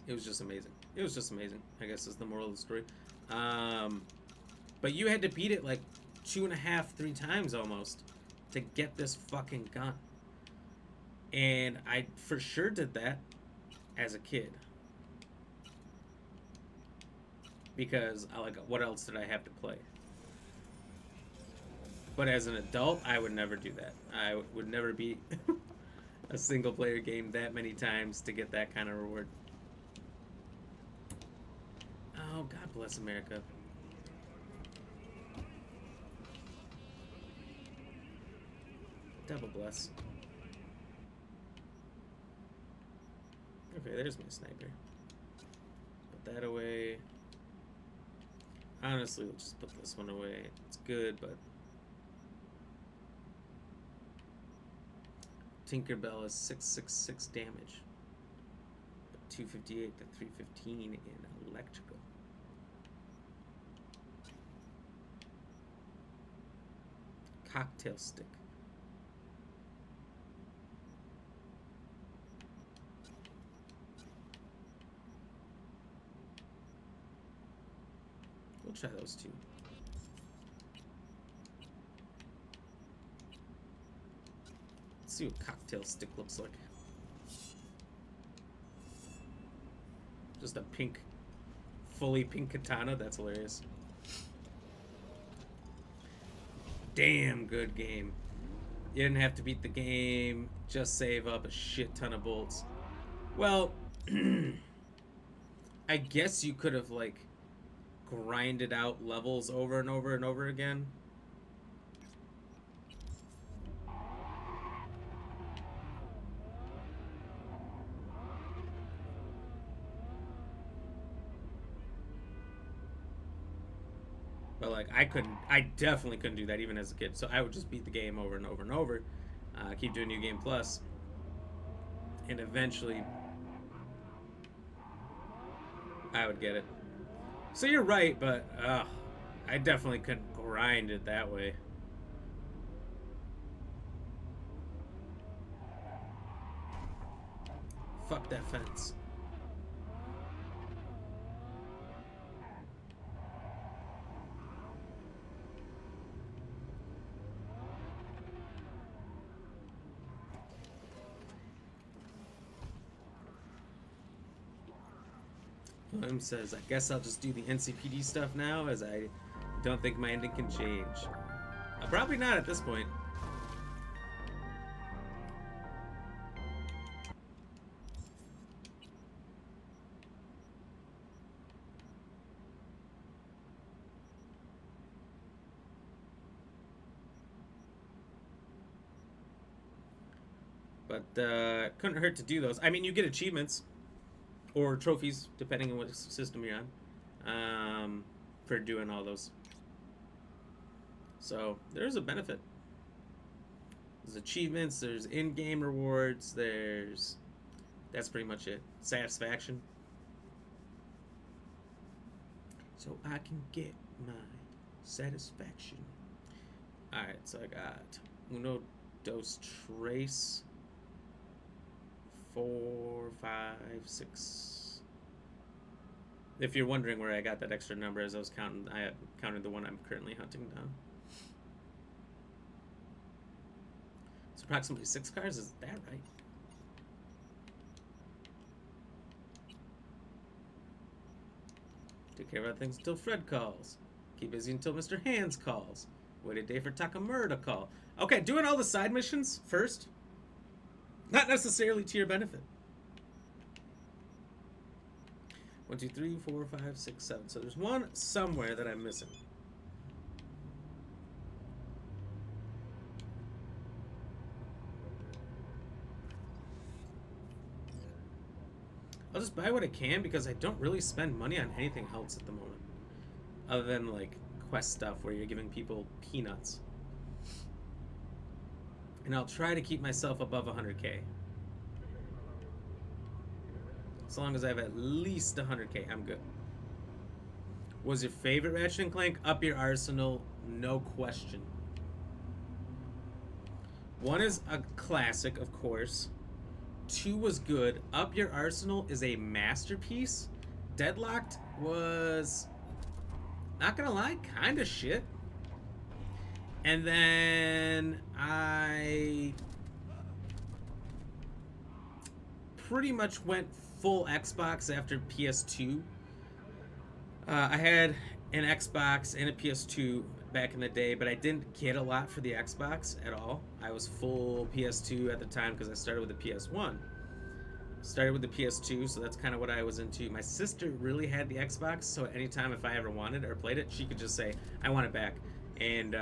it was just amazing. It was just amazing, I guess is the moral of the story. But you had to beat it like 2.5, 3 times almost to get this fucking gun. And I for sure did that as a kid. Because I like, what else did I have to play? But as an adult, I would never do that. I would never beat a single player game that many times to get that kind of reward. Oh, God bless America. Devil bless. Okay, there's my sniper. Put that away. Honestly, we'll just put this one away. It's good, but Tinkerbell is 666 damage, but 258 to 315 in electrical. Cocktail stick. We'll try those two. Let's see what cocktail stick looks like. Just a pink, fully pink katana. That's hilarious. Damn good game. You didn't have to beat the game, just save up a shit ton of bolts. Well, I guess you could have like grinded out levels over and over and over again. But like I definitely couldn't do that even as a kid. So I would just beat the game over and over and over, keep doing New Game Plus, and eventually I would get it. So you're right, but I definitely couldn't grind it that way. Fuck that fence. William says, I guess I'll just do the NCPD stuff now, as I don't think my ending can change. Probably not at this point. But couldn't hurt to do those. I mean, you get achievements or trophies, depending on what system you're on, for doing all those. So there's a benefit. There's achievements, there's in-game rewards, that's pretty much it. Satisfaction. So I can get my satisfaction. Alright, so I got Uno, Dos, Tres, 4, 5, 6. If you're wondering where I got that extra number as I was counting, I counted the one I'm currently hunting down. It's approximately 6 cars, is that right? Take care of things until Fred calls. Keep busy until Mr. Hands calls. Wait a day for Takamura to call. Okay, doing all the side missions first. Not necessarily to your benefit. 1, 2, 3, 4, 5, 6, 7. So there's one somewhere that I'm missing. I'll just buy what I can because I don't really spend money on anything else at the moment. Other than like quest stuff where you're giving people peanuts. And I'll try to keep myself above 100k. As long as I have at least 100k, I'm good. Was your favorite Ratchet & Clank? Up Your Arsenal, no question. 1 is a classic, of course. 2 was good. Up Your Arsenal is a masterpiece. Deadlocked was, not gonna lie, kind of shit. And then I pretty much went full Xbox after PS2. I had an Xbox and a PS2 back in the day, but I didn't get a lot for the Xbox at all. I was full PS2 at the time because I started with the PS1. Started with the PS2, so that's kind of what I was into. My sister really had the Xbox, so anytime if I ever wanted or played it, she could just say, I want it back. And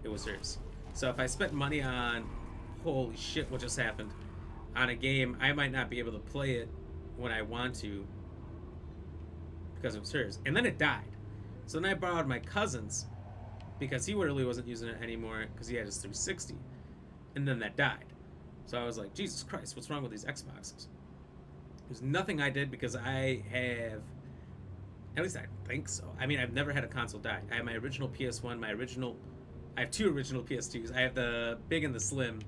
it was hers. So if I spent money on, holy shit, what just happened, on a game, I might not be able to play it when I want to because it was hers. And then it died. So then I borrowed my cousin's because he really wasn't using it anymore because he had his 360. And then that died. So I was like, Jesus Christ, what's wrong with these Xboxes? There's nothing I did because I have, at least I think so. I mean, I've never had a console die. I have my original PS1, I have 2 original PS2s. I have the big and the slim.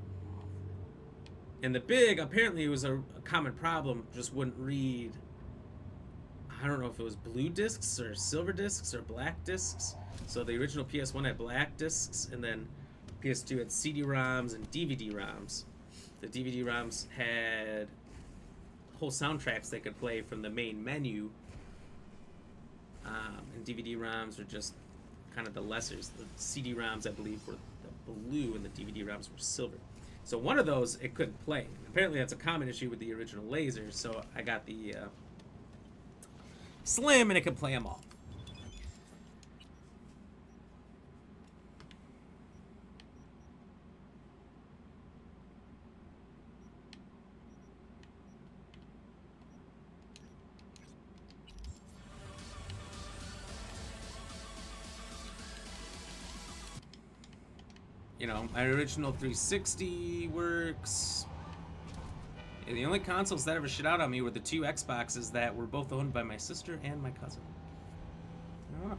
And the big, apparently it was a common problem, just wouldn't read, I don't know if it was blue discs or silver discs or black discs. So the original PS1 had black discs, and then PS2 had CD-ROMs and DVD-ROMs. The DVD-ROMs had whole soundtracks they could play from the main menu. And DVD-ROMs were just kind of the lessers. The CD-ROMs, I believe, were the blue, and the DVD-ROMs were silver. So one of those, it couldn't play. Apparently that's a common issue with the original lasers, so I got the slim, and it could play them all. You know, my original 360 works. And the only consoles that ever shit out on me were the 2 Xboxes that were both owned by my sister and my cousin. I don't know.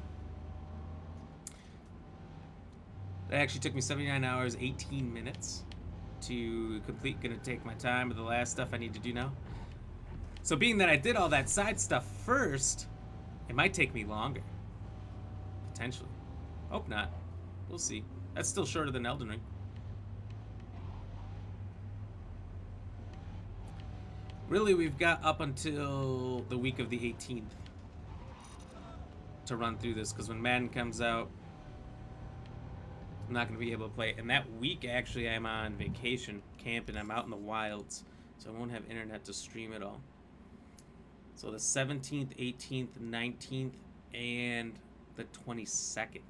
It actually took me 79 hours, 18 minutes to complete. Gonna take my time with the last stuff I need to do now. So being that I did all that side stuff first, it might take me longer. Potentially. Hope not. We'll see. That's still shorter than Elden Ring. Really, we've got up until the week of the 18th to run through this, because when Madden comes out, I'm not going to be able to play it. And that week, actually, I'm on vacation, camping. I'm out in the wilds, so I won't have internet to stream it all. So the 17th, 18th, 19th, and the 22nd.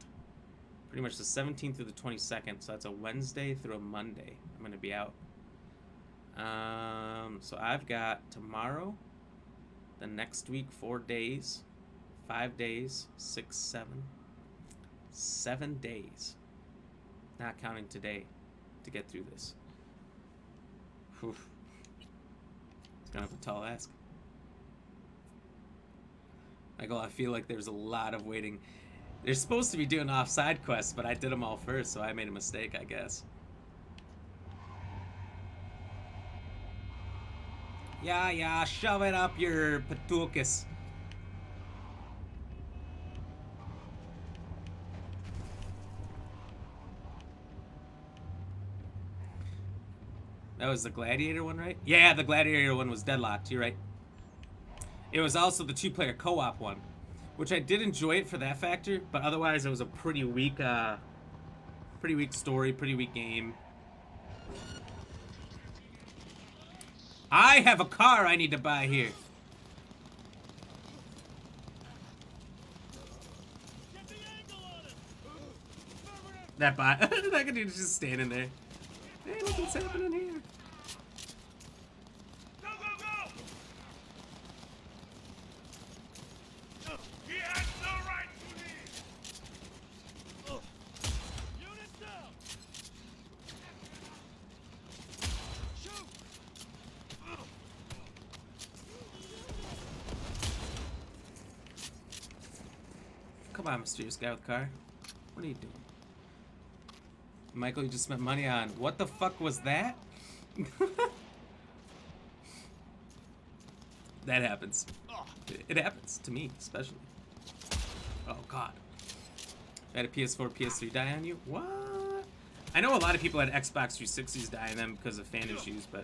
Pretty much the 17th through the 22nd, so that's a Wednesday through a Monday. I'm going to be out. So I've got tomorrow, the next week, 4 days, 5 days, 6, 7 days, not counting today, to get through this. Whew. It's kind of a tall ask. Michael, I feel like there's a lot of waiting. They're supposed to be doing off-side quests, but I did them all first, so I made a mistake, I guess. Yeah, shove it up your patukas. That was the Gladiator one, right? Yeah, the Gladiator one was deadlocked, you're right. It was also the 2-player co-op one, which I did enjoy it for that factor, but otherwise it was a pretty weak story, pretty weak game. I have a car I need to buy here. That bot. That dude's just standing there. Hey, look what's happening here. Go, go, go! He has no right to leave! Units down! Shoot! Come on, mysterious guy with a car. What are you doing? Michael, you just spent money on... What the fuck was that? That happens. It happens to me, especially. Oh, God. I had a PS4, PS3 die on you? What? I know a lot of people had Xbox 360s die on them because of fan issues, but...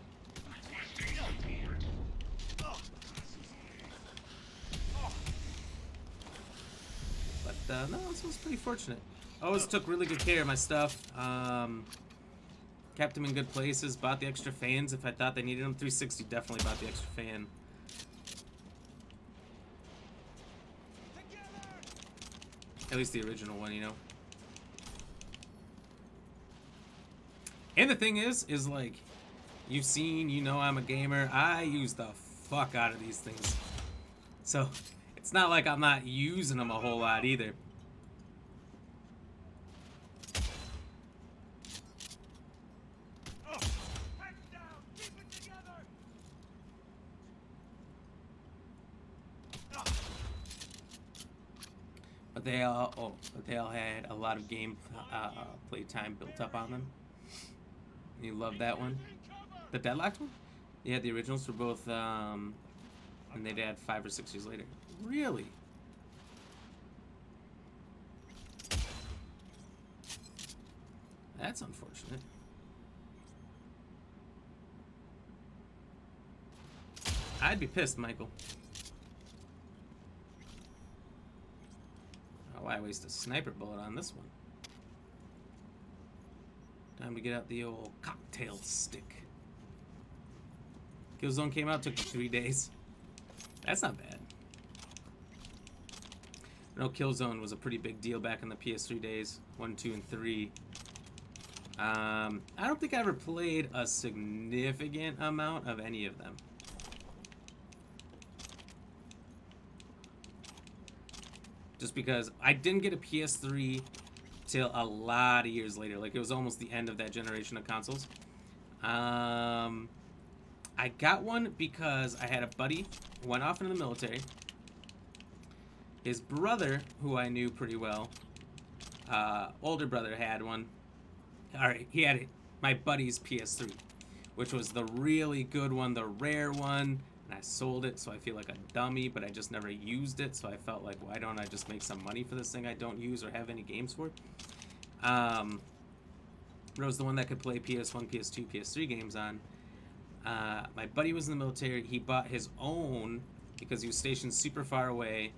No, this was pretty fortunate. I always took really good care of my stuff. Kept them in good places. Bought the extra fans if I thought they needed them. 360 definitely bought the extra fan. At least the original one, you know. And the thing is like, you've seen, you know, I'm a gamer. I use the fuck out of these things. So, it's not like I'm not using them a whole lot either. But they all had a lot of game play time built up on them. You love that one? The Deadlocked one? Yeah, the originals were both, and they'd add 5 or 6 years later. Really? That's unfortunate. I'd be pissed, Michael. Oh, why waste a sniper bullet on this one? Time to get out the old cocktail stick. Killzone came out, took 3 days. That's not bad. I know Killzone was a pretty big deal back in the PS3 days. 1, 2, and 3. I don't think I ever played a significant amount of any of them. Just because I didn't get a PS3 till a lot of years later. Like, it was almost the end of that generation of consoles. I got one because I had a buddy who went off into the military. His brother, who I knew pretty well, older brother, had one. All right, he had it. My buddy's PS3, which was the really good one, the rare one, and I sold it, so I feel like a dummy, but I just never used it, so I felt like, why don't I just make some money for this thing I don't use or have any games for? It was the one that could play PS1, PS2, PS3 games on. My buddy was in the military. He bought his own because he was stationed super far away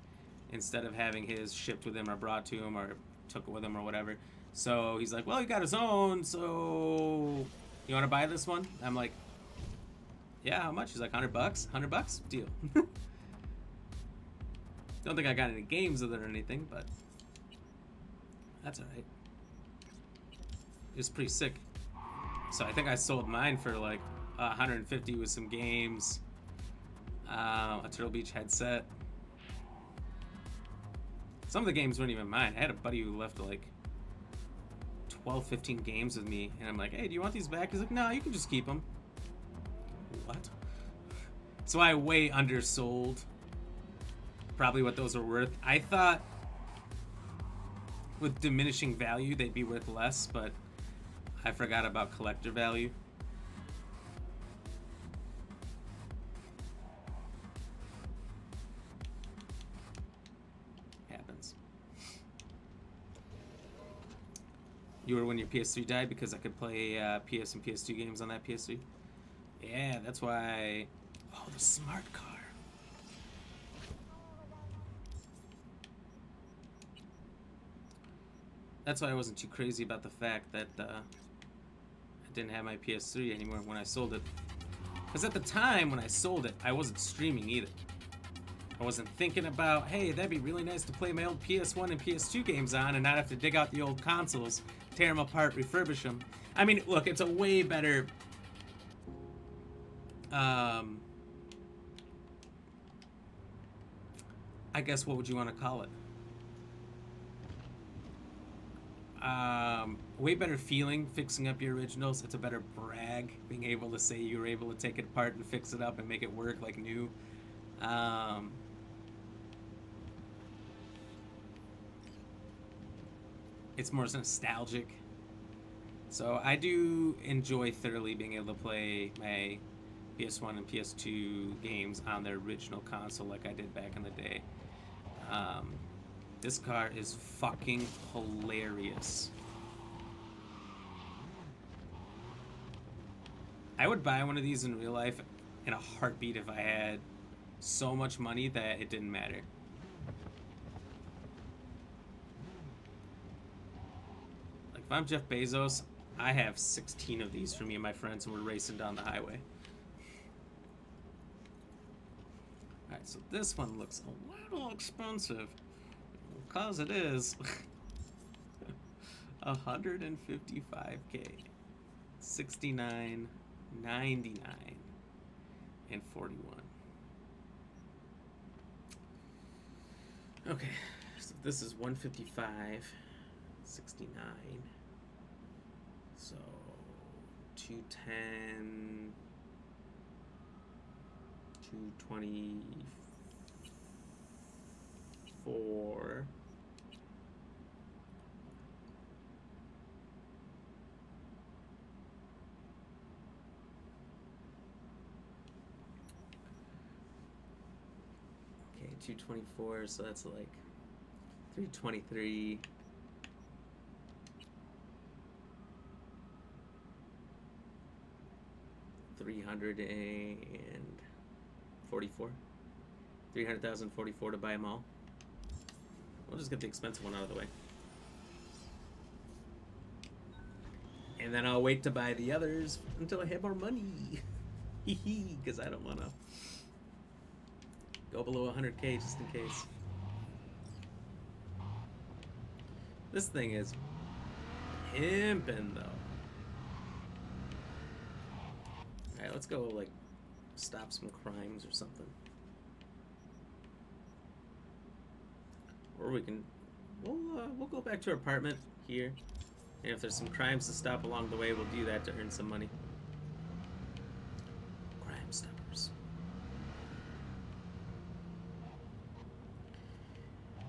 instead of having his shipped with him or brought to him or took it with him or whatever. So he's like, well, he got his own, so you want to buy this one? I'm like, yeah, how much? He's like, $100? $100? Deal. Don't think I got any games with it or anything, but that's alright. It's pretty sick. So I think I sold mine for like 150 with some games, a Turtle Beach headset. Some of the games weren't even mine. I had a buddy who left like 12, 15 games with me, and I'm like, hey, do you want these back? He's like, no, you can just keep them. What? So I way undersold probably what those are worth. I thought with diminishing value they'd be worth less, but I forgot about collector value. Happens. You were when your PS3 died because I could play PS and PS2 games on that PS3? Yeah, that's why... Oh, the smart car. That's why I wasn't too crazy about the fact that I didn't have my PS3 anymore when I sold it. Because at the time when I sold it, I wasn't streaming either. I wasn't thinking about, hey, that'd be really nice to play my old PS1 and PS2 games on and not have to dig out the old consoles, tear them apart, refurbish them. I mean, look, it's a way better... I guess, what would you want to call it? Way better feeling fixing up your originals. It's a better brag being able to say you were able to take it apart and fix it up and make it work like new. It's more nostalgic. So I do enjoy thoroughly being able to play my PS1 and PS2 games on their original console like I did back in the day. This car is fucking hilarious. I would buy one of these in real life in a heartbeat if I had so much money that it didn't matter. Like if I'm Jeff Bezos, I have 16 of these for me and my friends and we're racing down the highway. Alright, so this one looks a little expensive. Because it is. 155K. 69, 99, and 41. Okay, so this is 155, 69. So 210, 224. Okay, 224, so that's like 323. $344. 300,044 to buy them all. We'll just get the expensive one out of the way. And then I'll wait to buy the others until I have more money. Hee because I don't want to go below 100K just in case. This thing is pimpin' though. Alright, let's go like stop some crimes or something. Or we can, we'll go back to our apartment here. And if there's some crimes to stop along the way, we'll do that to earn some money. Crime stoppers.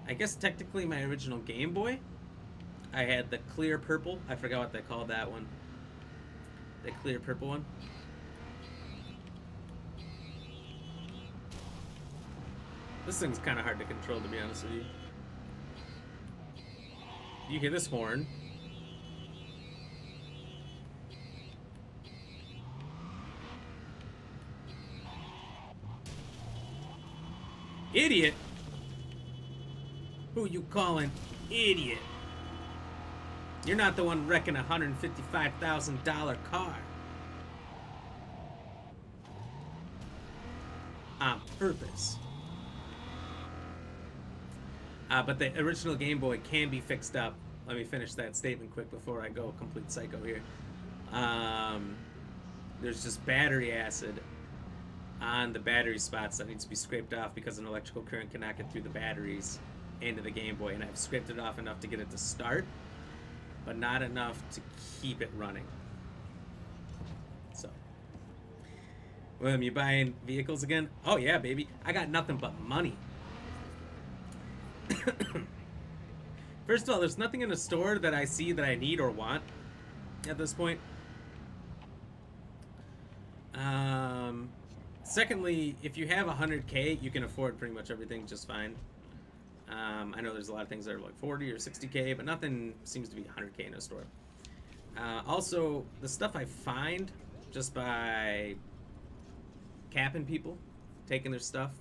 I guess technically my original Game Boy, I had the clear purple. I forgot what they called that one. The clear purple one. This thing's kind of hard to control, to be honest with you. You hear this horn. Idiot! Who you calling idiot? You're not the one wrecking a $155,000 car. On purpose. But the original Game Boy can be fixed up. Let me finish that statement quick before I go complete psycho here. There's just battery acid on the battery spots that needs to be scraped off because an electrical current cannot get through the batteries into the Game Boy, and I've scraped it off enough to get it to start, but not enough to keep it running. So, William, you buying vehicles again? Oh yeah, baby. I got nothing but money. First of all, there's nothing in the store that I see that I need or want at this point. Secondly, if you have 100K, you can afford pretty much everything just fine. I know there's a lot of things that are like 40 or 60K, but nothing seems to be 100K in a store. Also, the stuff I find just by capping people, taking their stuff,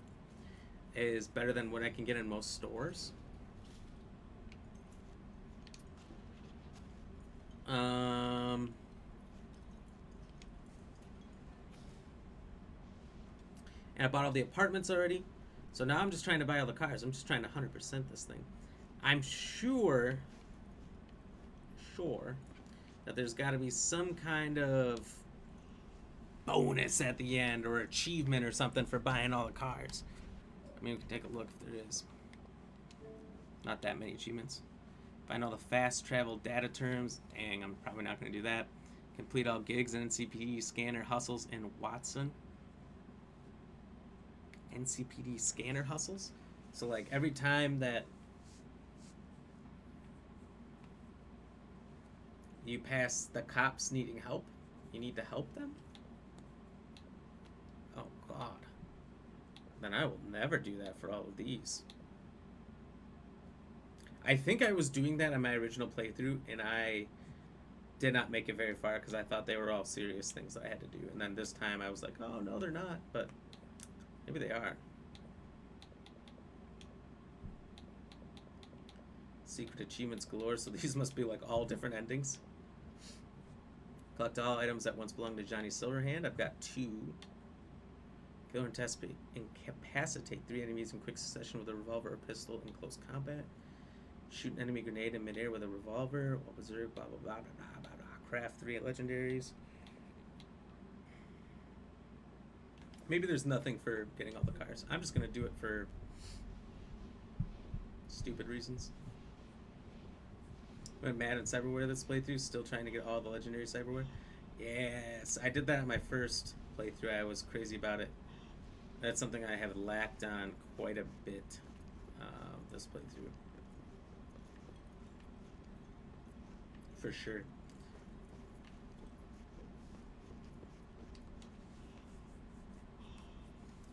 is better than what I can get in most stores. And I bought all the apartments already. So now I'm just trying to buy all the cars. I'm just trying to 100% this thing. I'm sure that there's got to be some kind of bonus at the end or achievement or something for buying all the cars. I mean, we can take a look if there is. Not that many achievements. Find all the fast travel data terms. Dang, I'm probably not going to do that. Complete all gigs in NCPD, Scanner, Hustles, and Watson. NCPD Scanner Hustles? So, like, every time that you pass the cops needing help, you need to help them? Oh, God. Then I will never do that for all of these. I think I was doing that on my original playthrough, and I did not make it very far because I thought they were all serious things that I had to do. And then this time I was like, oh, no, they're not. But maybe they are. Secret achievements galore, so these must be like all different endings. Collect all items that once belonged to Johnny Silverhand. I've got 2. Kill and incapacitate 3 enemies in quick succession with a revolver or pistol in close combat. Shoot an enemy grenade in midair with a revolver. Observe, blah, blah, blah, blah, blah, blah, blah. Craft 3 legendaries. Maybe there's nothing for getting all the cars. I'm just going to do it for stupid reasons. Went mad in Cyberware this playthrough, still trying to get all the legendary Cyberware. Yes, I did that on my first playthrough. I was crazy about it. That's something I have lacked on quite a bit this playthrough. For sure.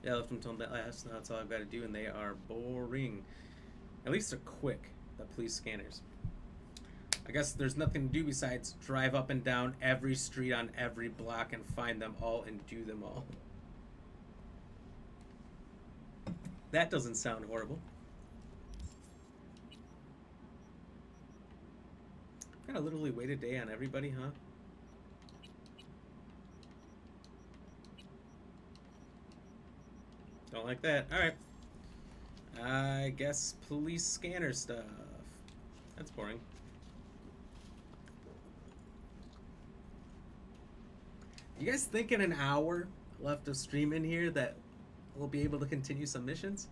Yeah, I left them till that last. Now that's all I've got to do, and they are boring. At least they're quick, the police scanners. I guess there's nothing to do besides drive up and down every street on every block and find them all and do them all. That doesn't sound horrible. Gotta literally wait a day on everybody, huh? Don't like that. Alright. I guess police scanner stuff. That's boring. You guys think in an hour left of stream in here that we'll be able to continue some missions?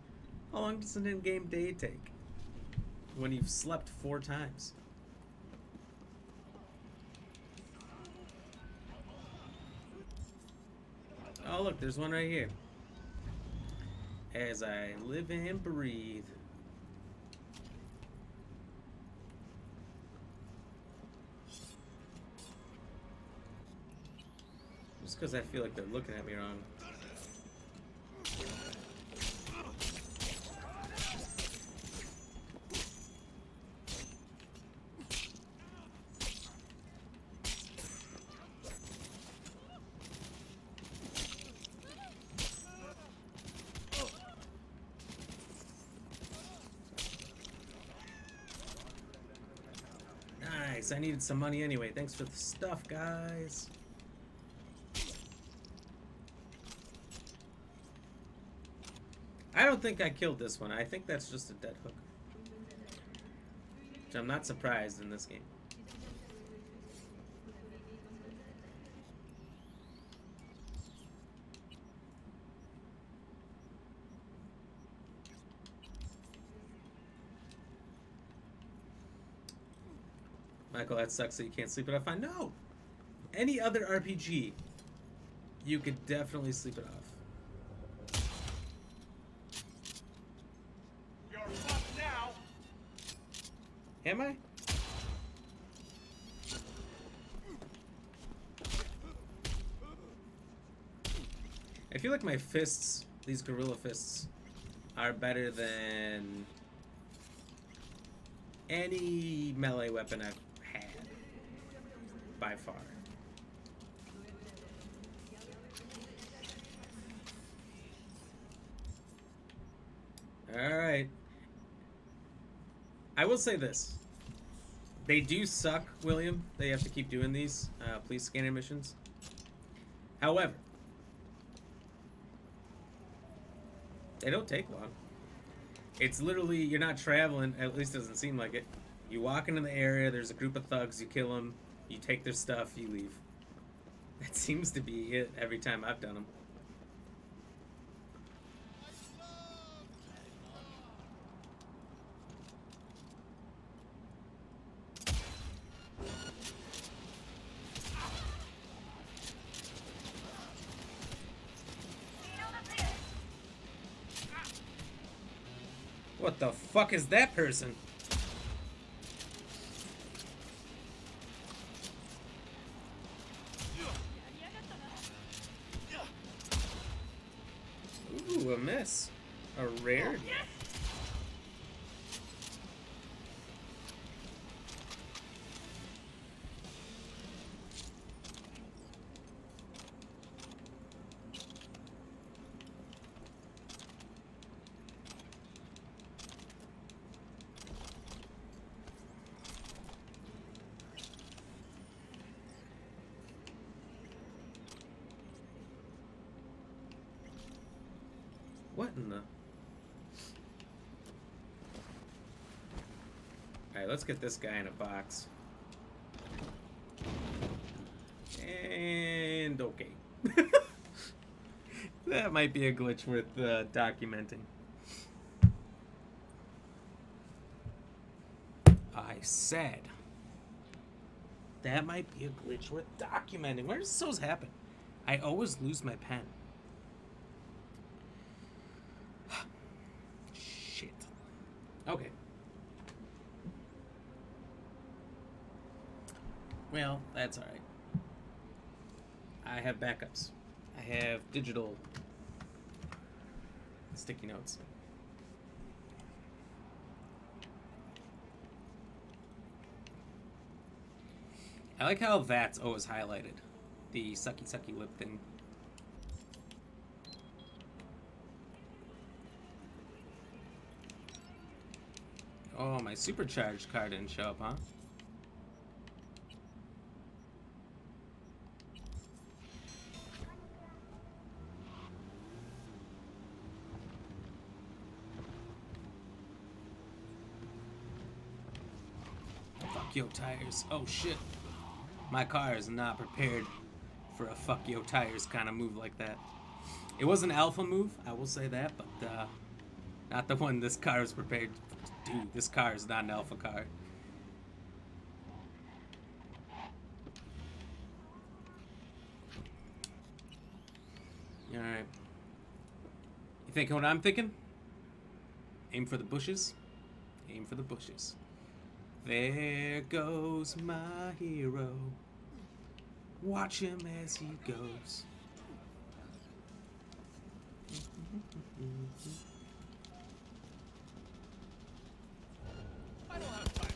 How long does an in-game day take when you've slept 4 times? Oh look, there's one right here. As I live and breathe. Just because I feel like they're looking at me wrong. Nice, I needed some money anyway. Thanks for the stuff, guys. I don't think I killed this one. I think that's just a dead hook. Which I'm not surprised in this game. Michael, that sucks that you can't sleep it off. I know. Any other RPG, you could definitely sleep it off. You're fucked now. Am I? I feel like my fists, these gorilla fists, are better than any melee weapon I've had, by far. Alright. I will say this. They do suck, William. They have to keep doing these police scanner missions. However, they don't take long. It's literally, you're not traveling, at least it doesn't seem like it. You walk into the area, there's a group of thugs, you kill them, you take their stuff, you leave. That seems to be it every time I've done them. What the fuck is that person? Ooh, a miss. A rarity. What in the... Alright, let's get this guy in a box. And okay. That might be a glitch worth documenting. I said that might be a glitch worth documenting. Where does those happen? I always lose my pen. Shit. Okay. Well, that's alright. I have backups. I have digital sticky notes. I like how that's always highlighted. The sucky lip thing. Oh, my supercharged car didn't show up, huh? Fuck yo tires. Oh shit. My car is not prepared for a fuck yo tires kind of move like that. It was an alpha move, I will say that, but not the one this car is prepared to do. This car is not an alpha car. Alright. You thinking what I'm thinking? Aim for the bushes. Aim for the bushes. There goes my hero. Watch him as he goes. I don't have time.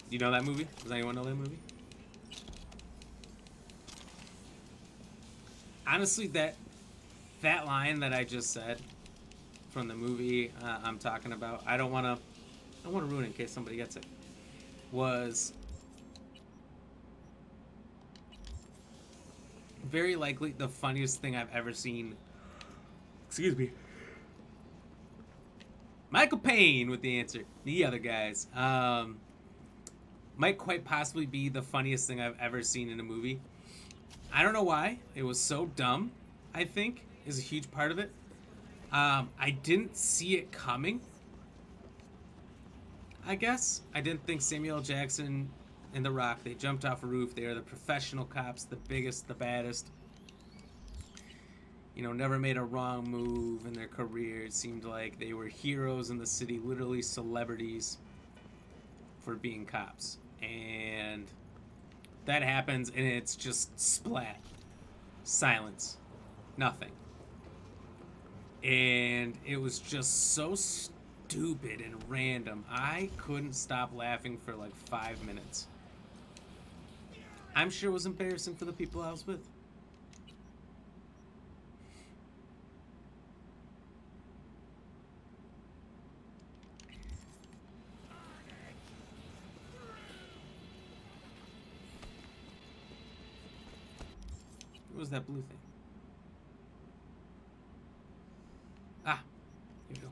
You know that movie? Does anyone know that movie? Honestly, that line that I just said from the movie I'm talking about, I don't want to ruin it in case somebody gets it. Was very likely the funniest thing I've ever seen. Excuse me. Michael Payne with the answer. The other guys. Might quite possibly be the funniest thing I've ever seen in a movie. I don't know why. It was so dumb, I think, is a huge part of it. I didn't see it coming, I guess. I didn't think Samuel L. Jackson and The Rock, they jumped off a roof. They are the professional cops, the biggest, the baddest. You know, never made a wrong move in their career. It seemed like they were heroes in the city, literally celebrities for being cops. And that happens, and it's just splat. Silence. Nothing. And it was just so stupid and random. I couldn't stop laughing for like 5 minutes. I'm sure it was embarrassing for the people I was with. What was that blue thing? Ah, here we go.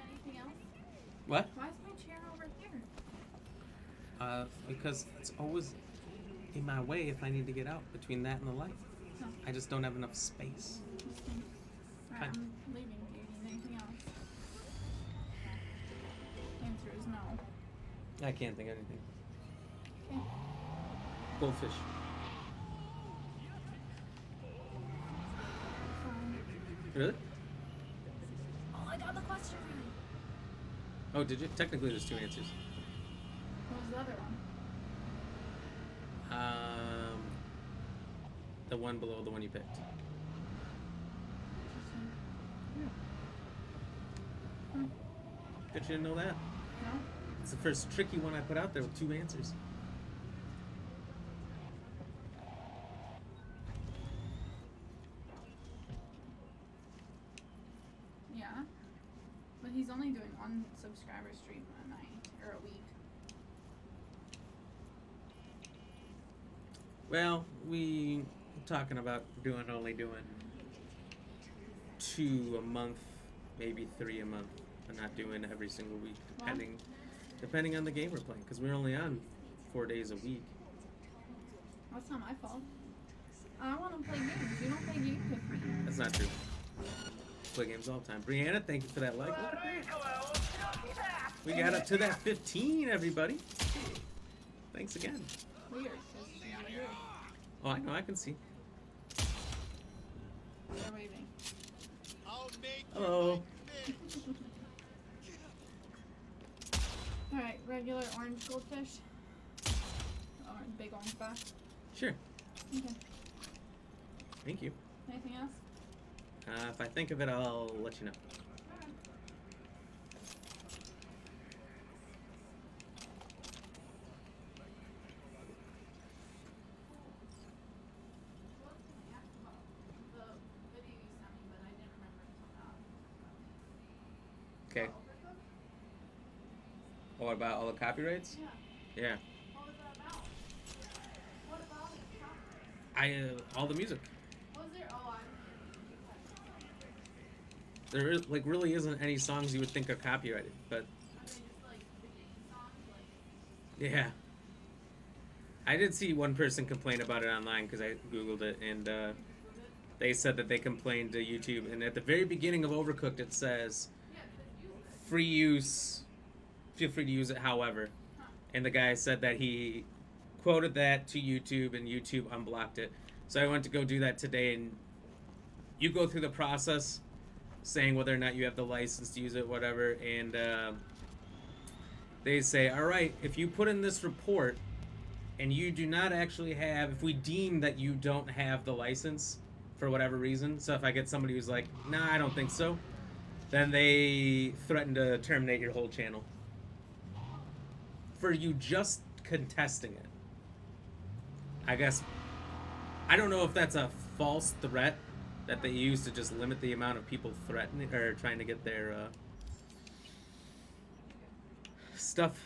Anything else? What? Why is my chair over here? Because it's always in my way if I need to get out between that and the light. No. I just don't have enough space. Alright, I'm leaving. Do you need anything else? Answer is no. I can't think of anything. Okay. Goldfish. Really? Oh, I got the question right. Oh, did you? Technically, there's 2 answers. What was the other one? The one below the one you picked. Bet you didn't know that. No? It's the first tricky one I put out there with 2 answers. Yeah. But he's only doing 1 subscriber stream a night, or a week. Well, we talking about only doing 2 a month, maybe 3 a month, but not doing every single week, depending on the game we're playing, because we're only on 4 days a week. That's not my fault. I want to play games. You don't play games with me. That's not true. Play games all the time. Brianna, thank you for that like. Look at that. We got up to that 15, everybody. Thanks again. Weird. Oh, I know. I can see. They're waving. Hello. Alright, regular orange goldfish. Orange, big orange back. Sure. Okay. Thank you. Anything else? If I think of it, I'll let you know. Okay. Oh, about all the copyrights? Yeah. What was that about? What about it? All the music. Was there? Oh, There is, really isn't any songs you would think are copyrighted, but I mean, just like Yeah. I did see one person complain about it online because I Googled it, and they said that they complained to YouTube. And at the very beginning of Overcooked, it says, free use, feel free to use it however. And the guy said that he quoted that to YouTube, and YouTube unblocked it. So I went to go do that today, and you go through the process saying whether or not you have the license to use it, whatever, and they say, all right, if you put in this report and you do not actually have, if we deem that you don't have the license for whatever reason, so if I get somebody who's like, nah, I don't think so, then they threaten to terminate your whole channel for you just contesting it. I guess, I don't know if that's a false threat that they use to just limit the amount of people threatening or trying to get their stuff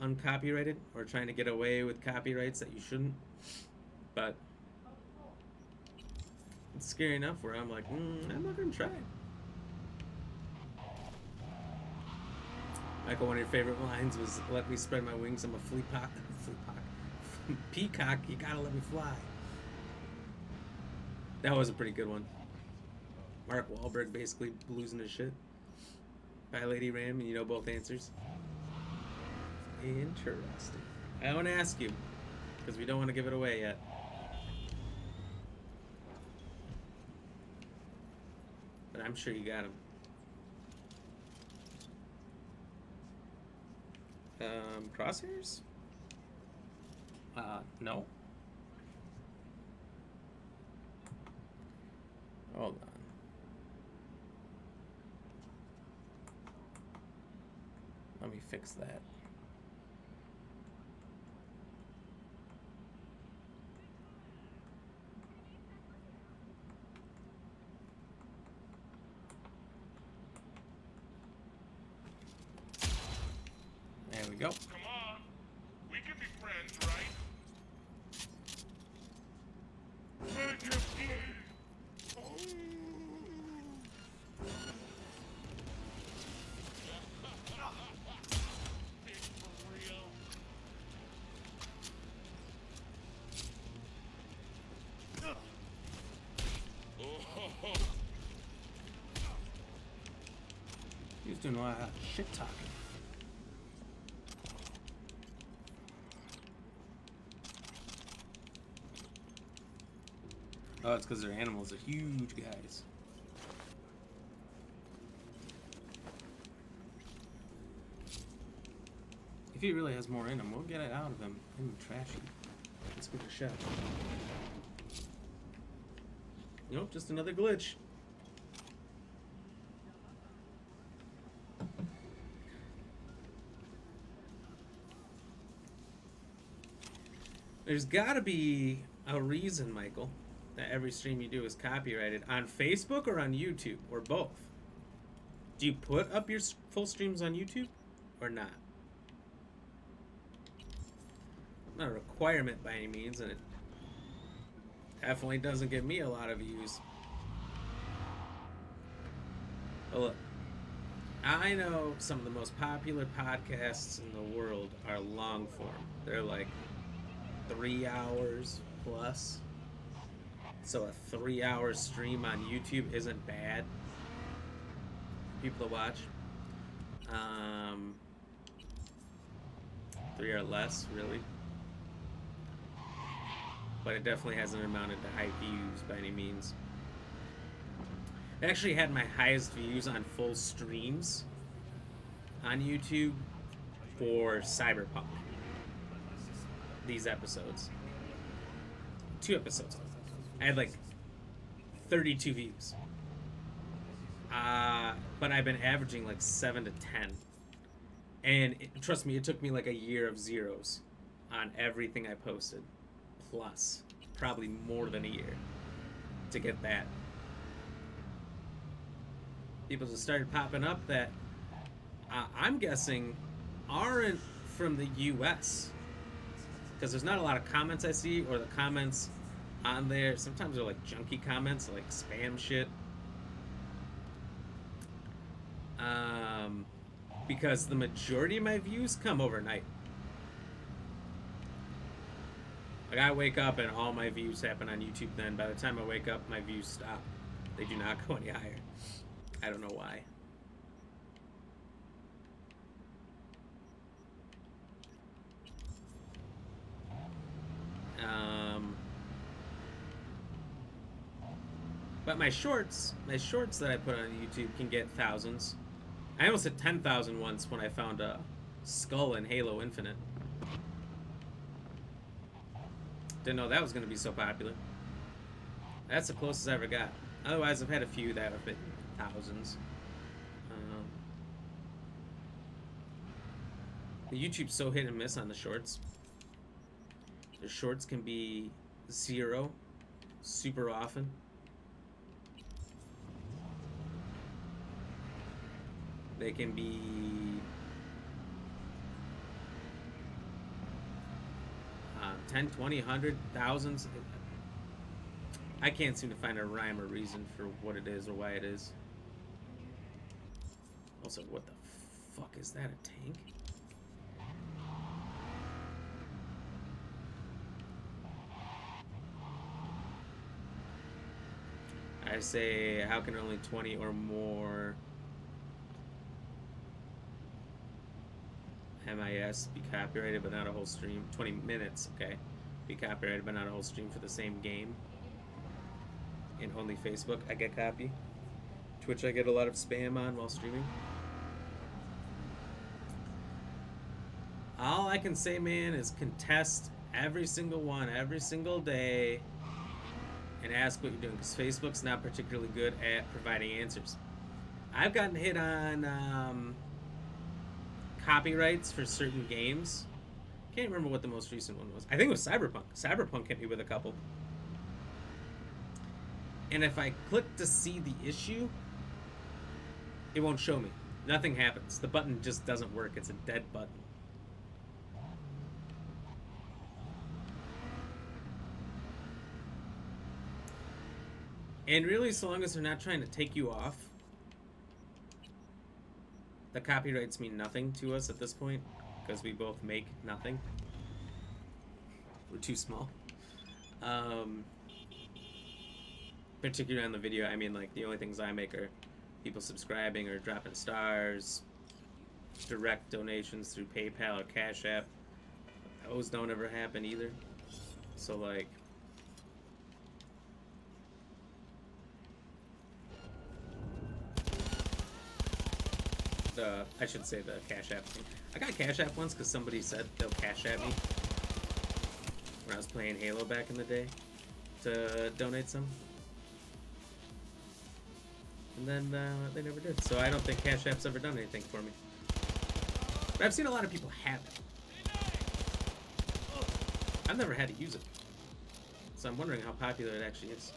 uncopyrighted, or trying to get away with copyrights that you shouldn't. But it's scary enough where I'm like, I'm not gonna try it. Michael, one of your favorite lines was, "Let me spread my wings. I'm a peacock. You gotta let me fly." That was a pretty good one. Mark Wahlberg basically losing his shit by Lady Ram, and you know both answers. Interesting. I want to ask you, because we don't want to give it away yet. But I'm sure you got him. Crosshairs? No. Hold on. Let me fix that. There we go. Come on. We can be friends, right? He's doing a lot of shit talking. Oh, it's because their animals are huge, guys. If he really has more in him, we'll get it out of him. Him trashy. Let's give it a shot. Nope, just another glitch. There's gotta be a reason, Michael, that every stream you do is copyrighted. On Facebook or on YouTube, or both? Do you put up your full streams on YouTube, or not? Not a requirement by any means, and it definitely doesn't get me a lot of views. But look, I know some of the most popular podcasts in the world are long form. They're like 3 hours plus. So a 3-hour stream on YouTube isn't bad. People to watch. 3 or less, really. But it definitely hasn't amounted to high views by any means. I actually had my highest views on full streams on YouTube for Cyberpunk. These episodes. 2 episodes. I had like 32 views. But I've been averaging like 7 to 10. And trust me, it took me like a year of zeros on everything I posted. Plus, probably more than a year to get that. People just started popping up that I'm guessing aren't from the US. Because there's not a lot of comments I see, or the comments on there sometimes are like junky comments, like spam shit. because the majority of my views come overnight. Like, I wake up and all my views happen on YouTube. Then by the time I wake up, my views stop. They do not go any higher. I don't know why. But my shorts that I put on YouTube can get thousands. I almost hit 10,000 once when I found a skull in Halo Infinite. Didn't know that was going to be so popular. That's the closest I ever got. Otherwise, I've had a few that have hit thousands. The YouTube's so hit and miss on the shorts. The shorts can be 0 super often. They can be 10, 20, 100, thousands. I can't seem to find a rhyme or reason for what it is or why it is. Also, what the fuck is that, a tank? I say, how can only 20 or more MIS be copyrighted but not a whole stream? 20 minutes, okay. Be copyrighted but not a whole stream for the same game. And only Facebook, I get copy. Twitch, I get a lot of spam on while streaming. All I can say, man, is contest every single one, every single day, and ask what you're doing, because Facebook's not particularly good at providing answers. I've gotten hit on copyrights for certain games. Can't remember what the most recent one was. I think it was Cyberpunk. Cyberpunk hit me with a couple. And if I click to see the issue, it won't show me. Nothing happens. The button just doesn't work. It's a dead button. And really, so long as they're not trying to take you off, the copyrights mean nothing to us at this point, because we both make nothing. We're too small. Particularly on the video, I mean, like, the only things I make are people subscribing or dropping stars, direct donations through PayPal or Cash App. Those don't ever happen either. So, like, I should say the Cash App thing. I got Cash App once because somebody said they'll Cash App me when I was playing Halo back in the day to donate some. And then they never did. So I don't think Cash App's ever done anything for me. But I've seen a lot of people have it. I've never had to use it. So I'm wondering how popular it actually is.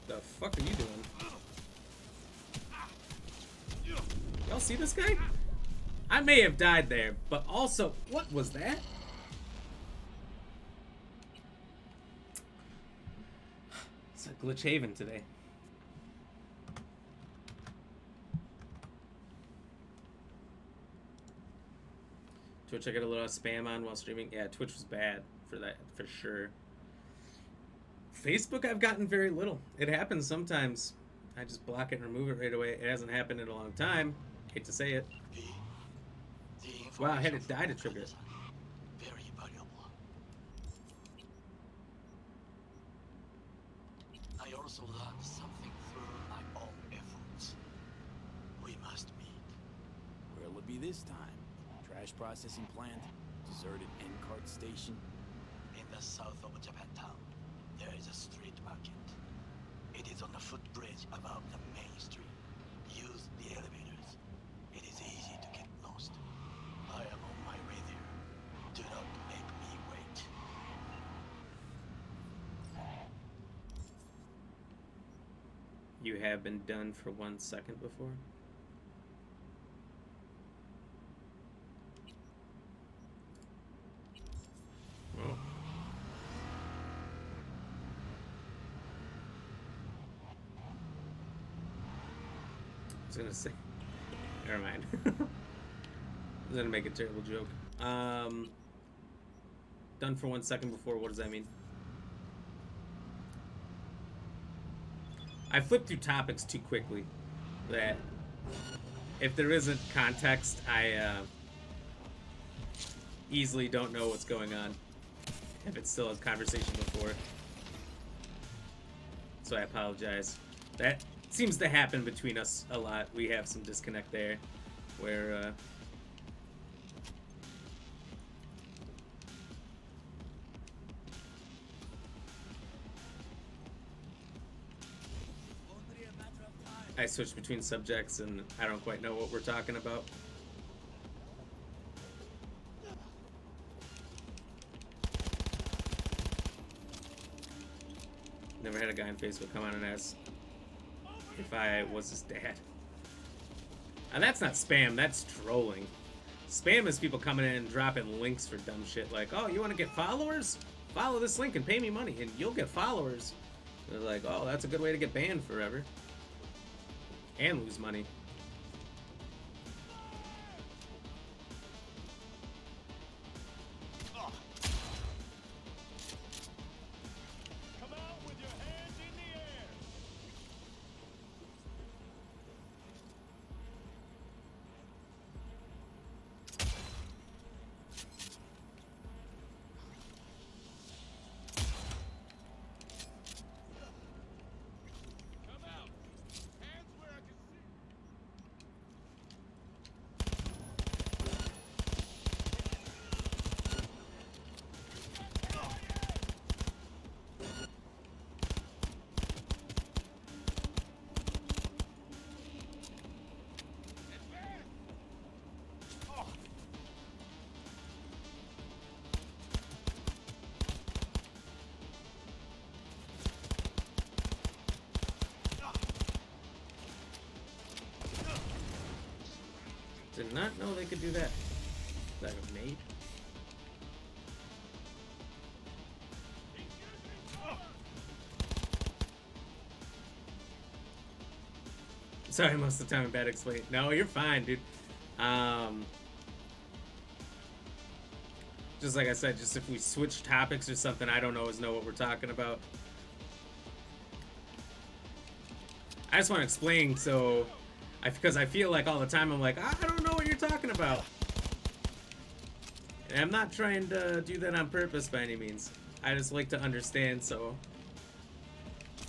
The fuck are you doing? Y'all see this guy? I may have died there, but also, what was that? It's a Glitch Haven today. Twitch, I get a little spam on while streaming. Yeah, Twitch was bad for that, for sure. Facebook, I've gotten very little. It happens sometimes. I just block it and remove it right away. It hasn't happened in a long time. Hate to say it. Wow, I had to die to trigger it. Very valuable. I also learned something through my own efforts. We must meet. Where'll it be this time? Trash processing plant? Deserted N-cart station? In the south of Japantown, there is a street market. It is on the footbridge above the main street. Use the elevators. It is easy to get lost. I am on my way there. Do not make me wait. You have been done for 1 second before? Oh. was gonna say. Never mind. I was gonna make a terrible joke. Done for 1 second before. What does that mean? I flipped through topics too quickly. That if there isn't context, I easily don't know what's going on. If it's still a conversation before. So I apologize. That seems to happen between us a lot. We have some disconnect there where I switch between subjects and I don't quite know what we're talking about. Never had a guy on Facebook come on and ask if I was his dad. And that's not spam, that's trolling. Spam is people coming in and dropping links for dumb shit like, oh, you want to get followers? Follow this link and pay me money and you'll get followers. They're like, oh, that's a good way to get banned forever. And lose money. Did not know they could do that. Is that a nade? Sorry, most of the time I'm bad explaining. No, you're fine, dude. Just like I said, just if we switch topics or something, I don't always know what we're talking about. I just want to explain, so because I feel like all the time I'm like, I don't know what you're talking about. And I'm not trying to do that on purpose by any means. I just like to understand so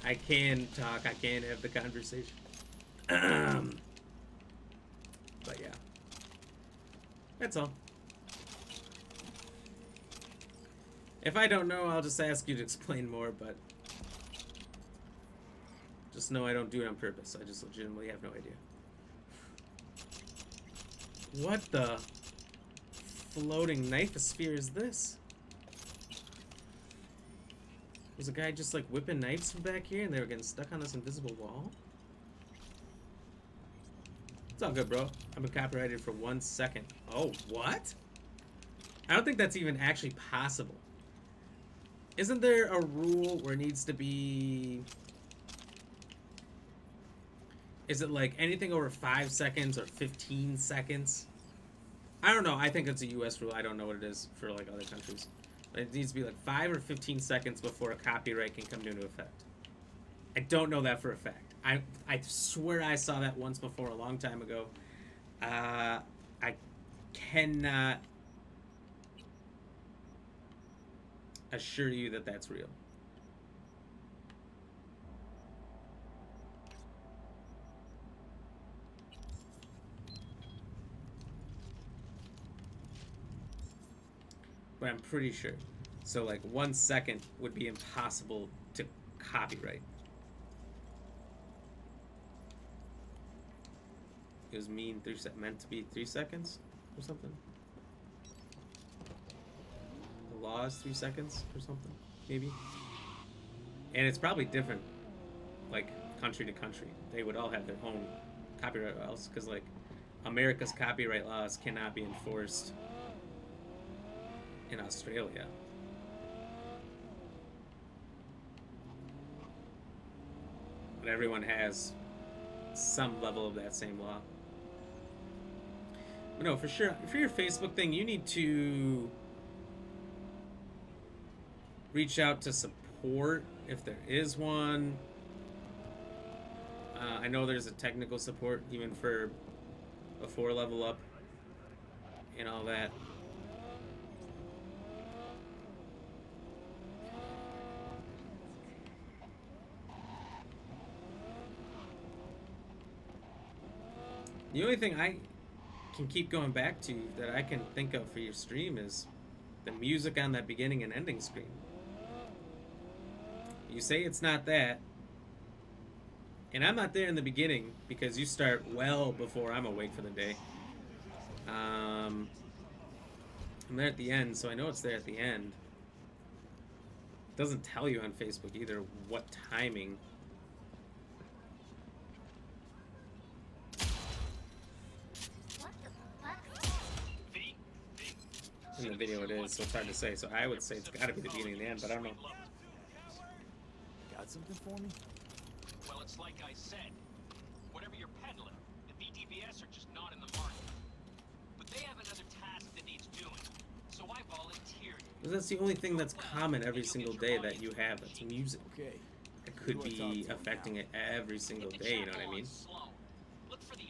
I can talk, I can have the conversation. But yeah. That's all. If I don't know, I'll just ask you to explain more, but just know I don't do it on purpose. I just legitimately have no idea. What the floating knife-sphere is this? Was a guy just like whipping knives from back here and they were getting stuck on this invisible wall? It's all good, bro. I've been copyrighted for 1 second. Oh, what? I don't think that's even actually possible. Isn't there a rule where it needs to be... Is it like anything over 5 seconds or 15 seconds? I don't know. I think it's a US rule. I don't know what it is for like other countries. But it needs to be like 5 or 15 seconds before a copyright can come into effect. I don't know that for a fact. I swear I saw that once before a long time ago. I cannot assure you that that's real. But I'm pretty sure. So like 1 second would be impossible to copyright. It was meant to be 3 seconds or something. The law is 3 seconds or something, maybe. And it's probably different, like country to country. They would all have their own copyright laws, because like America's copyright laws cannot be enforced in Australia. But everyone has some level of that same law. But no, for sure, for your Facebook thing, you need to reach out to support if there is one. I know there's a technical support even for a 4 level up and all that. The only thing I can keep going back to that I can think of for your stream is the music on that beginning and ending screen. You say it's not that, and I'm not there in the beginning because you start well before I'm awake for the day. I'm there at the end, so I know it's there at the end. It doesn't tell you on Facebook either what timing. In the video it is, so it's hard to say. So I would say it's got to be the beginning and the end, but I don't know. Got something for me? Well, it's like I said. Whatever you're peddling, the BTBS are just not in the market. But they have another task that needs doing, so I volunteered. Because that's the only thing that's common every single day that you have. That's music. Okay. It could be affecting it every single day, you know what I mean? Look for the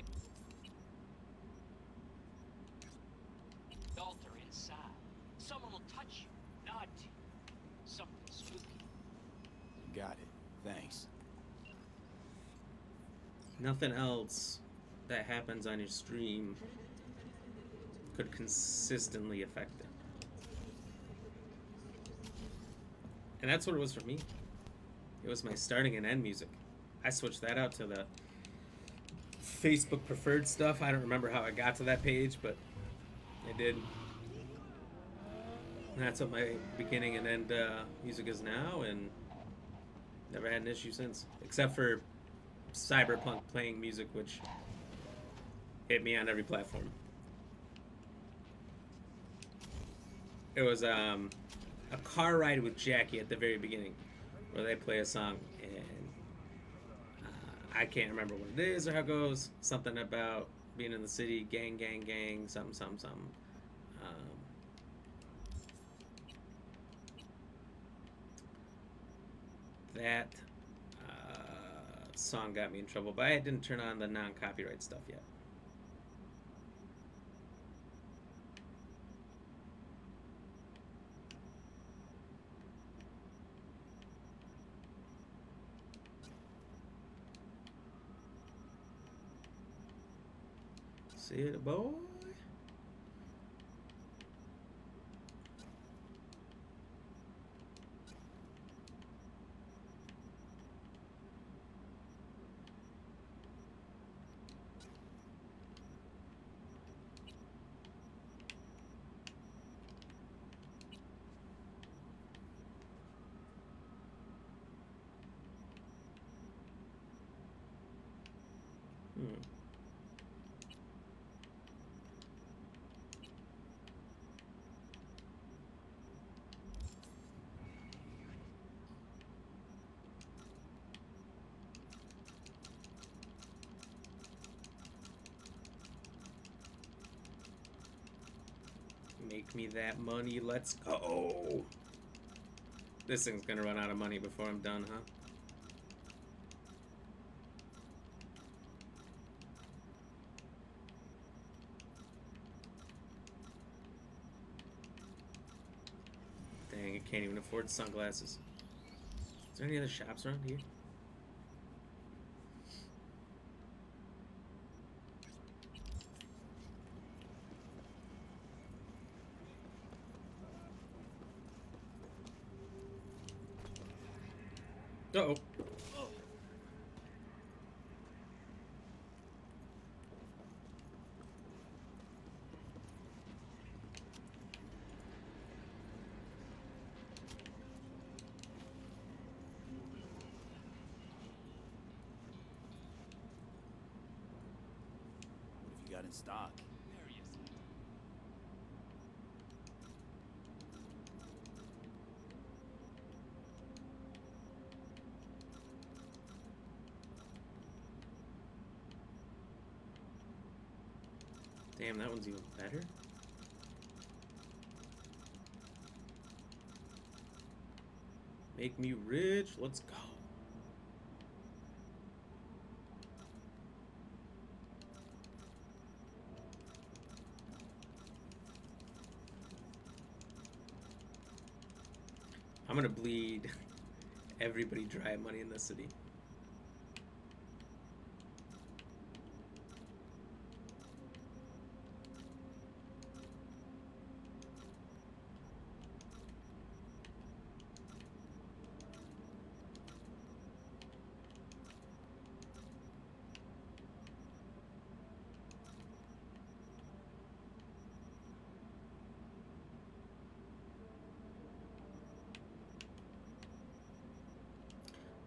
altar inside. Someone will touch you, nod to you. Something spooky. Got it. Thanks. Nothing else that happens on your stream could consistently affect it. And that's what it was for me. It was my starting and end music. I switched that out to the Facebook preferred stuff. I don't remember how I got to that page, but I did. And that's what my beginning and end music is now, and never had an issue since. Except for Cyberpunk playing music, which hit me on every platform. It was a car ride with Jackie at the very beginning, where they play a song, and I can't remember what it is or how it goes. Something about being in the city, gang, gang, gang, something, something, something. That song got me in trouble, but I didn't turn on the non-copyright stuff yet. See it, boy? Make me that money, let's go. This thing's gonna run out of money before I'm done, huh? Dang, I can't even afford sunglasses. Is there any other shops around here? Uh-oh. What have you got in stock? Damn, that one's even better. Make me rich. Let's go. I'm gonna bleed everybody dry money in this city.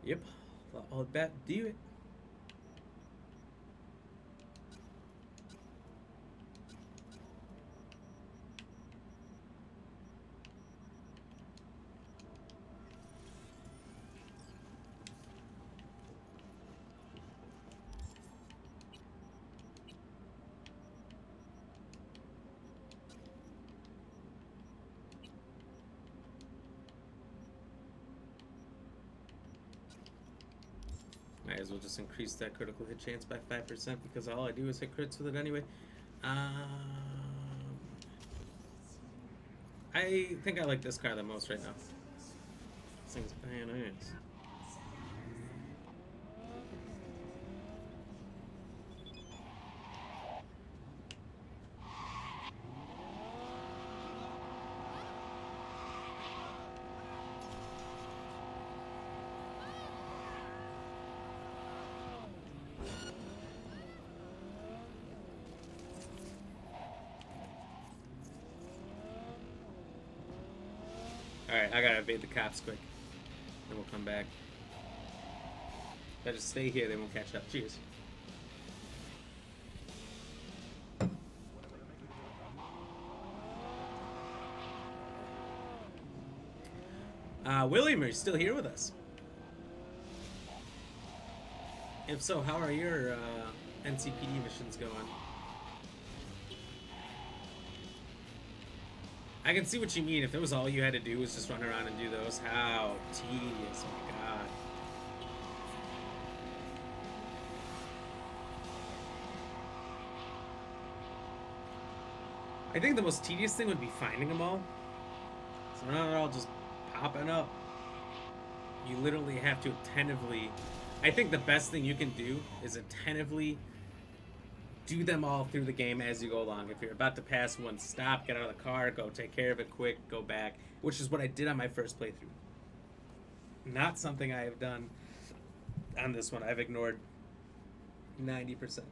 Yep, all that do it. Might as well just increase that critical hit chance by 5% because all I do is hit crits with it anyway. I think I like this car the most right now. This thing's badass. Alright, I gotta evade the cops quick. Then we'll come back. If I just stay here, they won't catch up. Cheers. William, are you still here with us? If so, how are your NCPD missions going? I can see what you mean. If it was all you had to do was just run around and do those, how tedious, oh my god. I think the most tedious thing would be finding them all. So now they're all just popping up. You literally have to attentively... I think the best thing you can do is attentively do them all through the game as you go along. If you're about to pass one, stop, get out of the car, go take care of it quick, go back, which is what I did on my first playthrough. Not something I have done on this one. I've ignored 90%.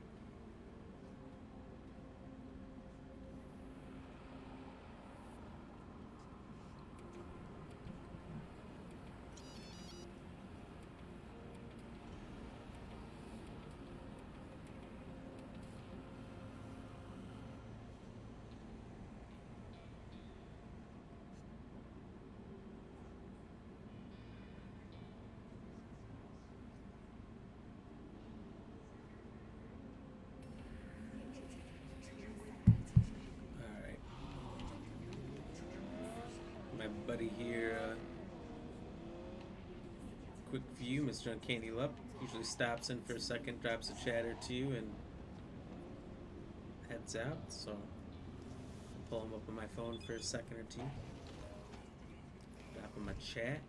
Buddy here, quick view, Mr. Uncanny Lup usually stops in for a second, drops a chat or two, and heads out. So I'll pull him up on my phone for a second or two, drop him a chat.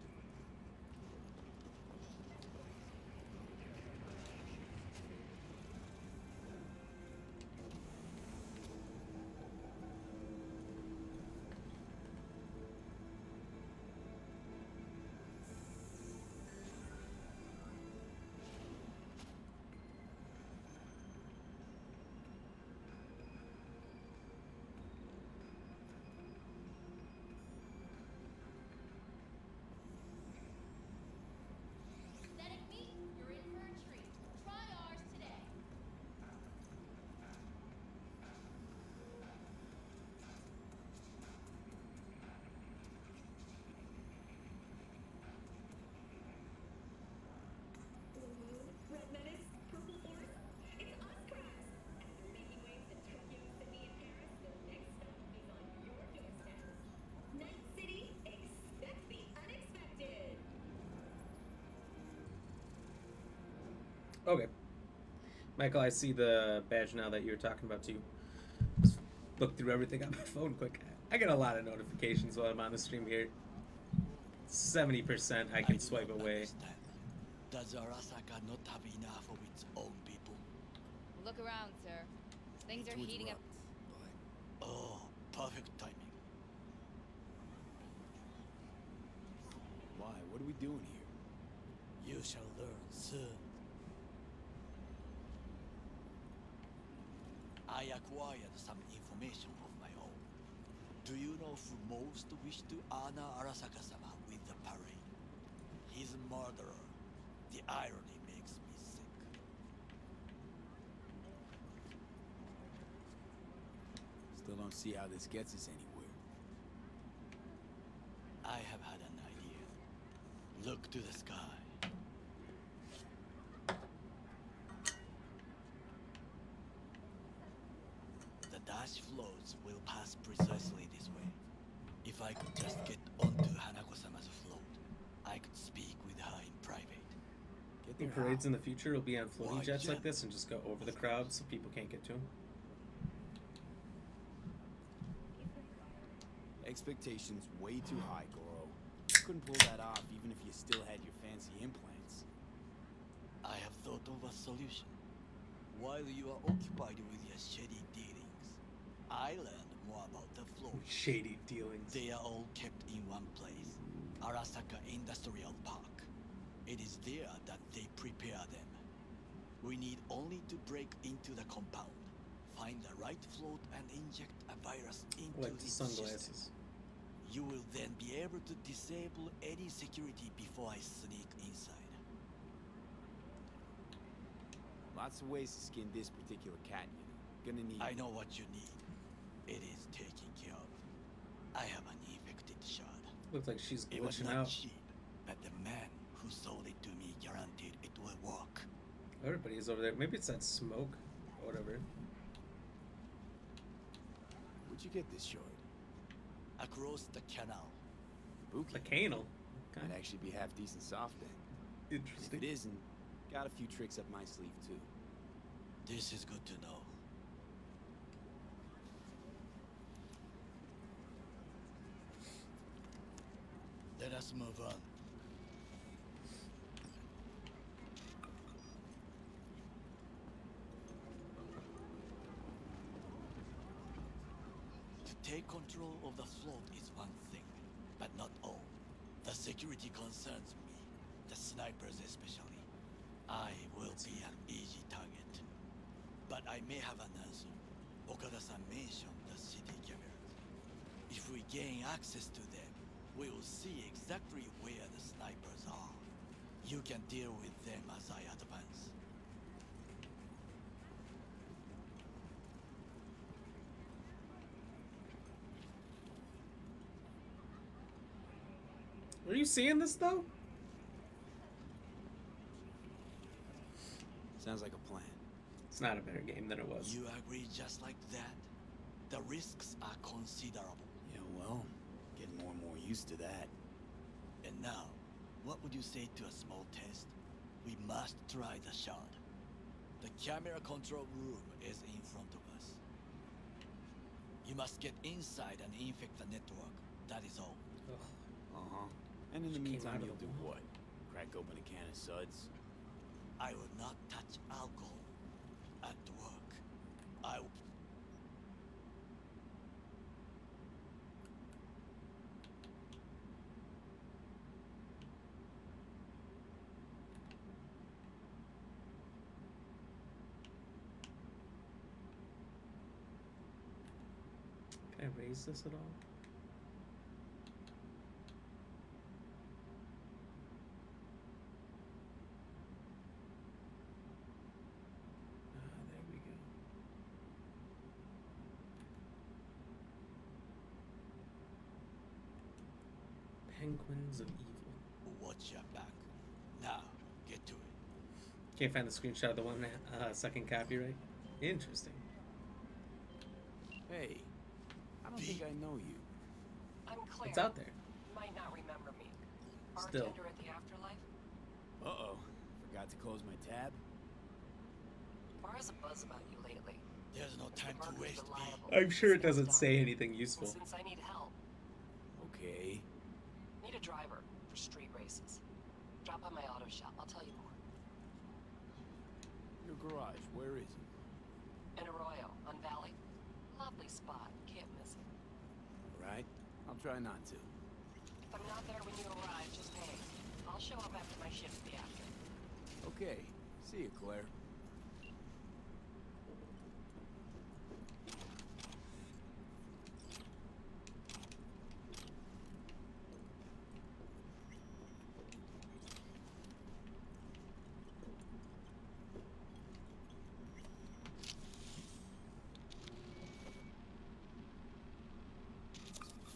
Okay. Michael, I see the badge now that you're talking about too. Just look through everything on my phone quick. I get a lot of notifications while I'm on the stream here. 70% I can swipe away. Does Arasaka not have enough of its own people? Look around, sir. Things are heating up. Oh, perfect timing. Why? What are we doing here? You shall learn soon. I acquired some information of my own. Do you know who most wished to honor Arasaka-sama with the parade? His murderer. The irony makes me sick. Still don't see how this gets us anywhere. I have had an idea. Look to the sky. The dash floats will pass precisely this way. If I could just get onto Hanako-sama's float, I could speak with her in private. In parades in the future will be on floating Why, jets like Jen? this and just go over the crowd so people can't get to them. Expectations way too high, Goro. Couldn't pull that off even if you still had your fancy implants. I have thought of a solution. While you are occupied with your shady dealings, I learned more about the float. Shady dealings. They are all kept in one place, Arasaka Industrial Park. It is there that they prepare them. We need only to break into the compound, find the right float and inject a virus into Like the its sunglasses. system. You will then be able to disable any security before I sneak inside. Lots of ways to skin this particular cat, you know. Gonna need... I know what you need. It is taken care of. I have an infected shard. Looks like she's It was glitching not out. cheap, but the man who sold it to me guaranteed it will work. Everybody's over there. Maybe it's that smoke or whatever. Where'd you get this shard? Across the canal. The canal. Might actually be half decent soft then. If Interesting. it isn't, got a few tricks up my sleeve too. This is good to know. Let us move on. To take control of the float is one thing, but not all. The security concerns me, the snipers especially. I will be an easy target. But I may have an answer. Okada-san mentioned the city cameras. If we gain access to them, we will see exactly where the snipers are. You can deal with them as I advance. Are you seeing this though? Sounds like a plan. It's not a better game than it was. You agree just like that? The risks are considerable. Yeah, well, getting more and more used to that. And now, what would you say to a small test? We must try the shard. The camera control room is in front of us. You must get inside and infect the network. That is all. Uh-huh. And in the Just came meantime, out of you'll the do wall. what? Crack open a can of suds? I will not touch alcohol at work. I will... Can I raise this at all? There we go. Penguins of Evil. Watch your back. Now, get to it. Can't find the screenshot of the 1 second copyright. Interesting. Hey, I don't think I know you. I'm Claire. It's out there. Might not remember me. Still. Bartender at the Afterlife? Uh-oh. Forgot to close my tab? bar has a buzz about you lately. There's no time to waste, me. I'm sure it doesn't say anything useful. And since I need help, Okay. need a driver for street races. Drop by my auto shop. I'll tell you more. Your garage, where is it? In Arroyo, on Valley. Lovely spot. Can't miss it. Alright, I'll try not to. If I'm not there when you arrive, just hang. I'll show up after my shift be after. Okay, see you, Claire.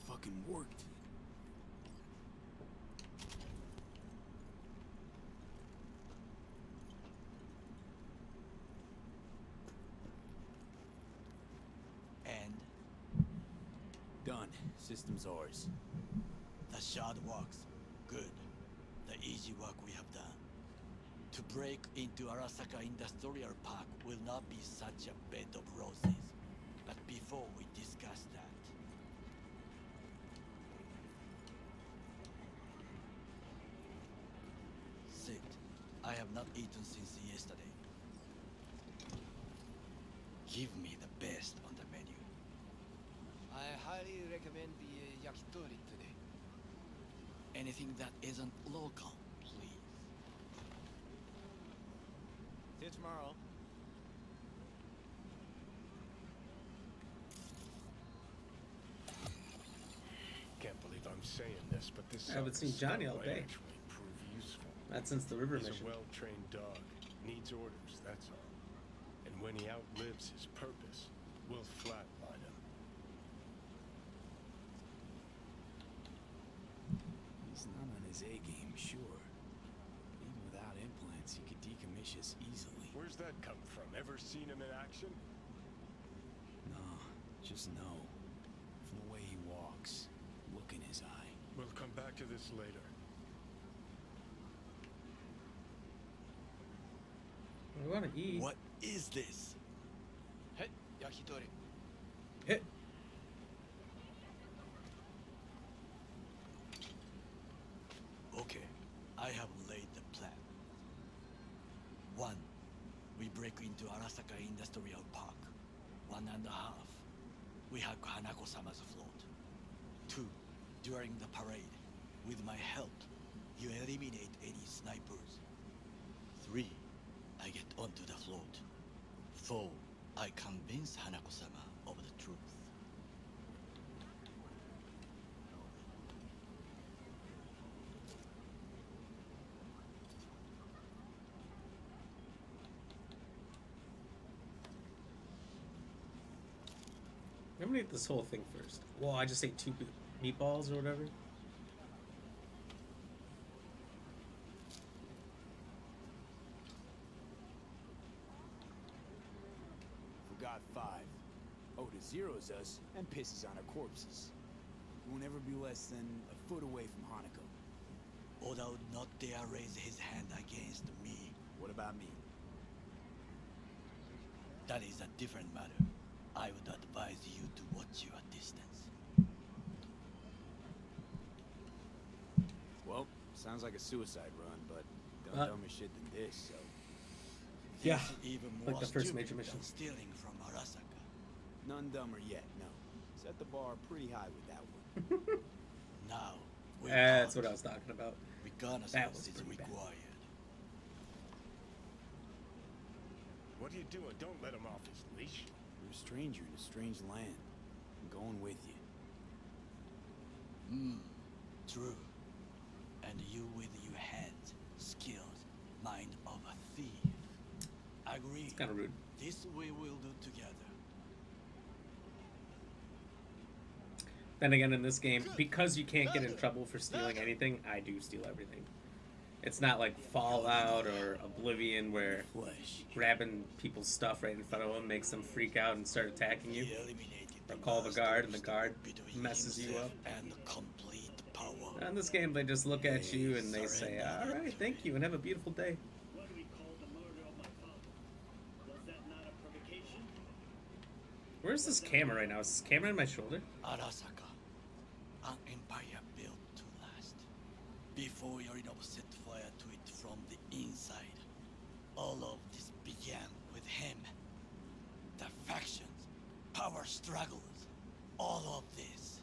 Fucking worked. And Done. System's ours. the shard works. Good. The easy work we have done. To break into Arasaka Industrial Park will not be such a bed of roses. But before we discuss that, sit. I have not eaten since yesterday. Give me the best on the menu. I highly recommend the yakitori today. Anything that isn't local, please. See you tomorrow. Can't believe I'm saying this, but this I haven't sucker's seen Johnny stuff all might day. actually prove useful. Not since the river He's mission. a well-trained dog. Needs orders, that's all. And when he outlives his purpose, we'll flatline him. He's not on his A game, sure. Even without implants, he could decommission us easily. Where's that come from? Ever seen him in action? No, just no. From the way he walks, look in his eye. We'll come back to this later. I want to eat. What is this? Hey, yakitori. Hit. Okay, I have laid the plan. 1. We break into Arasaka Industrial Park. 1.5. We hack Hanako-sama's float. 2. During the parade, with my help, you eliminate any snipers. 3. I get onto the float. 4. I convince Hanako-sama of the truth. I'm gonna eat this whole thing first. Well, I just ate 2 meatballs or whatever. Forgot 5. Oda zeros us and pisses on our corpses. We will never be less than a foot away from Hanako. Oda would not dare raise his hand against me. What about me? That is a different matter. I would advise you to watch your distance. Well, sounds like a suicide run, but done dumber shit than this, so... Yeah, This is even like more the first stupid major mission. than stealing from Arasaka. None dumber yet, no. Set the bar pretty high with that one. Now, we That's out. what I was talking about. Reconnaissance That was is pretty bad. required. What are you doing? Don't let him off his leash. You're a stranger in a strange land. I'm going with you. True. And you with your hands, skills, mind of a thief. Agree. It's kind of rude. This we will do together. Then again, in this game, because you can't get in trouble for stealing anything, I do steal everything. It's not like Fallout or Oblivion where grabbing people's stuff right in front of them makes them freak out and start attacking you. Or call the guard and the guard messes you up. And complete power. In this game, they just look at you and they say, "All right, thank you, and have a beautiful day." What do we call the murder of my father? Was that Where's this camera right now? Is this camera on my shoulder? Arasaka, an empire built to last. Before Yorinobu set fire to it from the inside, all of this began with him. The factions, power struggles, all of this.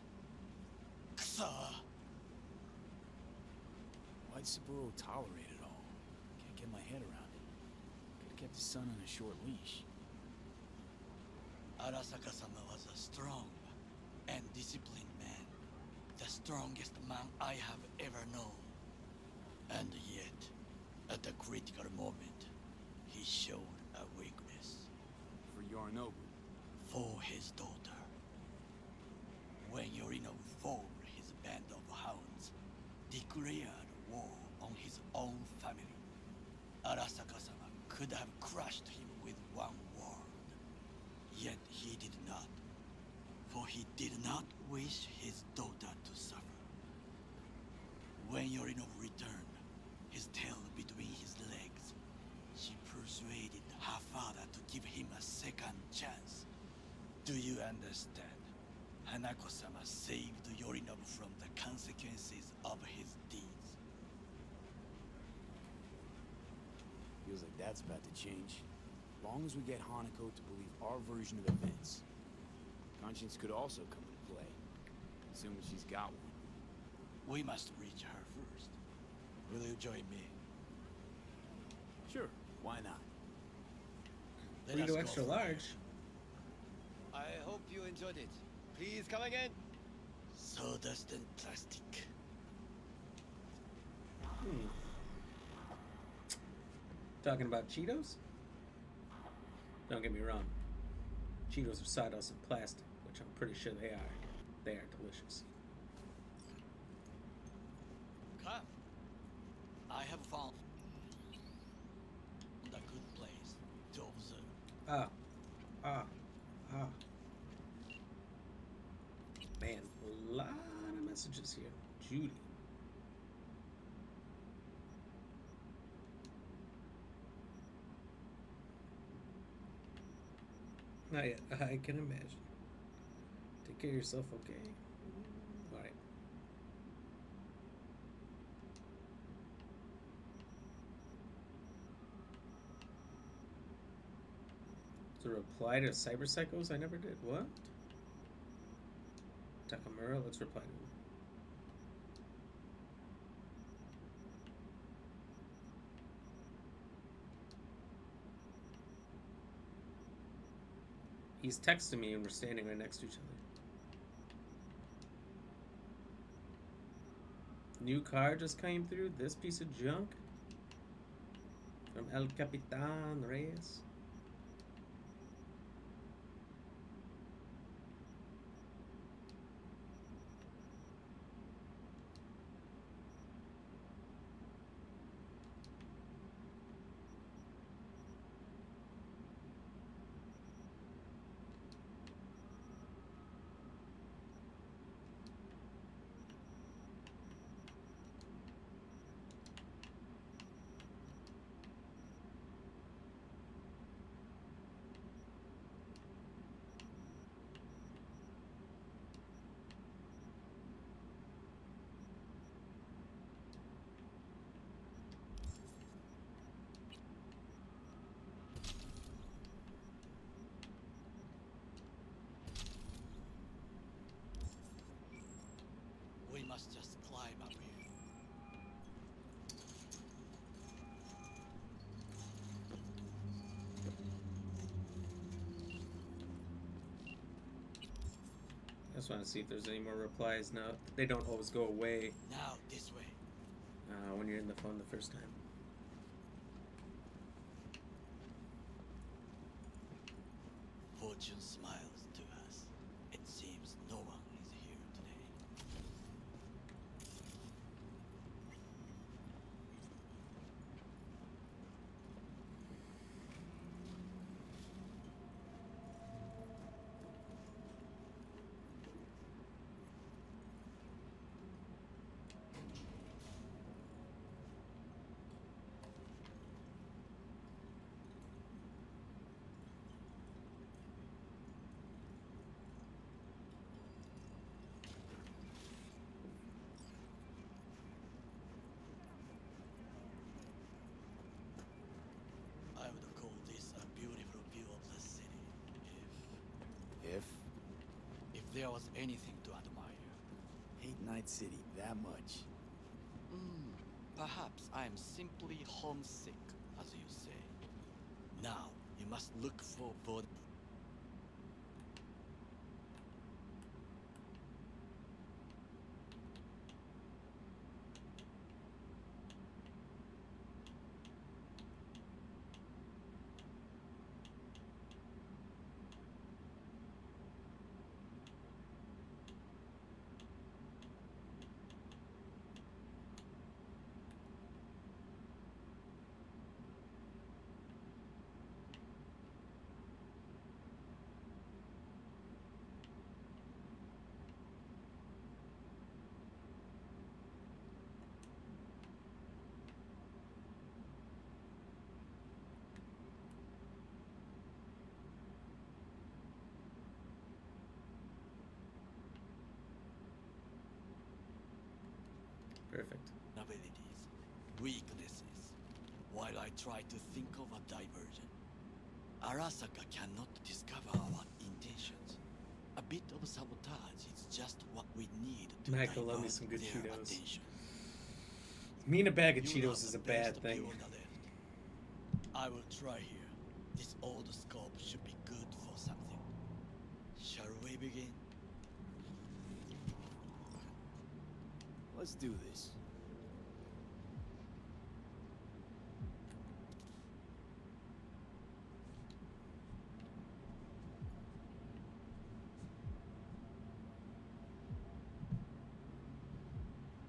Kusa! Why'd Saburo tolerate it all? Can't get my head around it. Could've kept his son on a short leash. Arasaka-sama was a strong and disciplined man. The strongest man I have ever known. And yet, at a critical moment, he showed a weakness. For Yorinobu? For his daughter. When Yorinobu formed his band of hounds, declared war on his own family, Arasaka-sama could have crushed him with one word. Yet he did not, for he did not wish his daughter to suffer. When Yorinobu returned, his tail between his legs, she persuaded her father to give him a second chance. Do you understand? Hanako-sama saved Yorinobu from the consequences of his deeds. Feels like that's about to change. Long as we get Hanako to believe our version of events. Conscience could also come into play, assuming she's got one. We must reach her first. Will you join me? Sure, why not? Burrito extra large. I hope you enjoyed it. Please come again. Sawdust and plastic. Talking about Cheetos? Don't get me wrong. Cheetos are sawdust and plastic, which I'm pretty sure they are. They are delicious. Come. I have found a good place to observe. Man, a lot of messages here. Judy. Not yet. I can imagine. Take care of yourself, okay? Alright. To reply to Cyber Psychos? I never did. What? Takamura? Let's reply to him. He's texting me and we're standing right next to each other. New car just came through. This piece of junk. From El Capitan Reyes. We must just climb up here. I just want to see if there's any more replies now. They don't always go away Now, this way. when you're in the phone the first time. Fortune smiles to us. It seems no one is here today. there was anything to admire. Hate Night City that much. Perhaps I am simply homesick, as you say. Now, you must look for Perfect. abilities, weaknesses, while I try to think of a diversion. Arasaka cannot discover our intentions. A bit of sabotage is just what we need to Michael, love me divert some good their Cheetos. attention. Me and a bag of You Cheetos have is the a bad best thing. view on the left. I will try here. This old scope should be good for something. Shall we begin? Let's do this.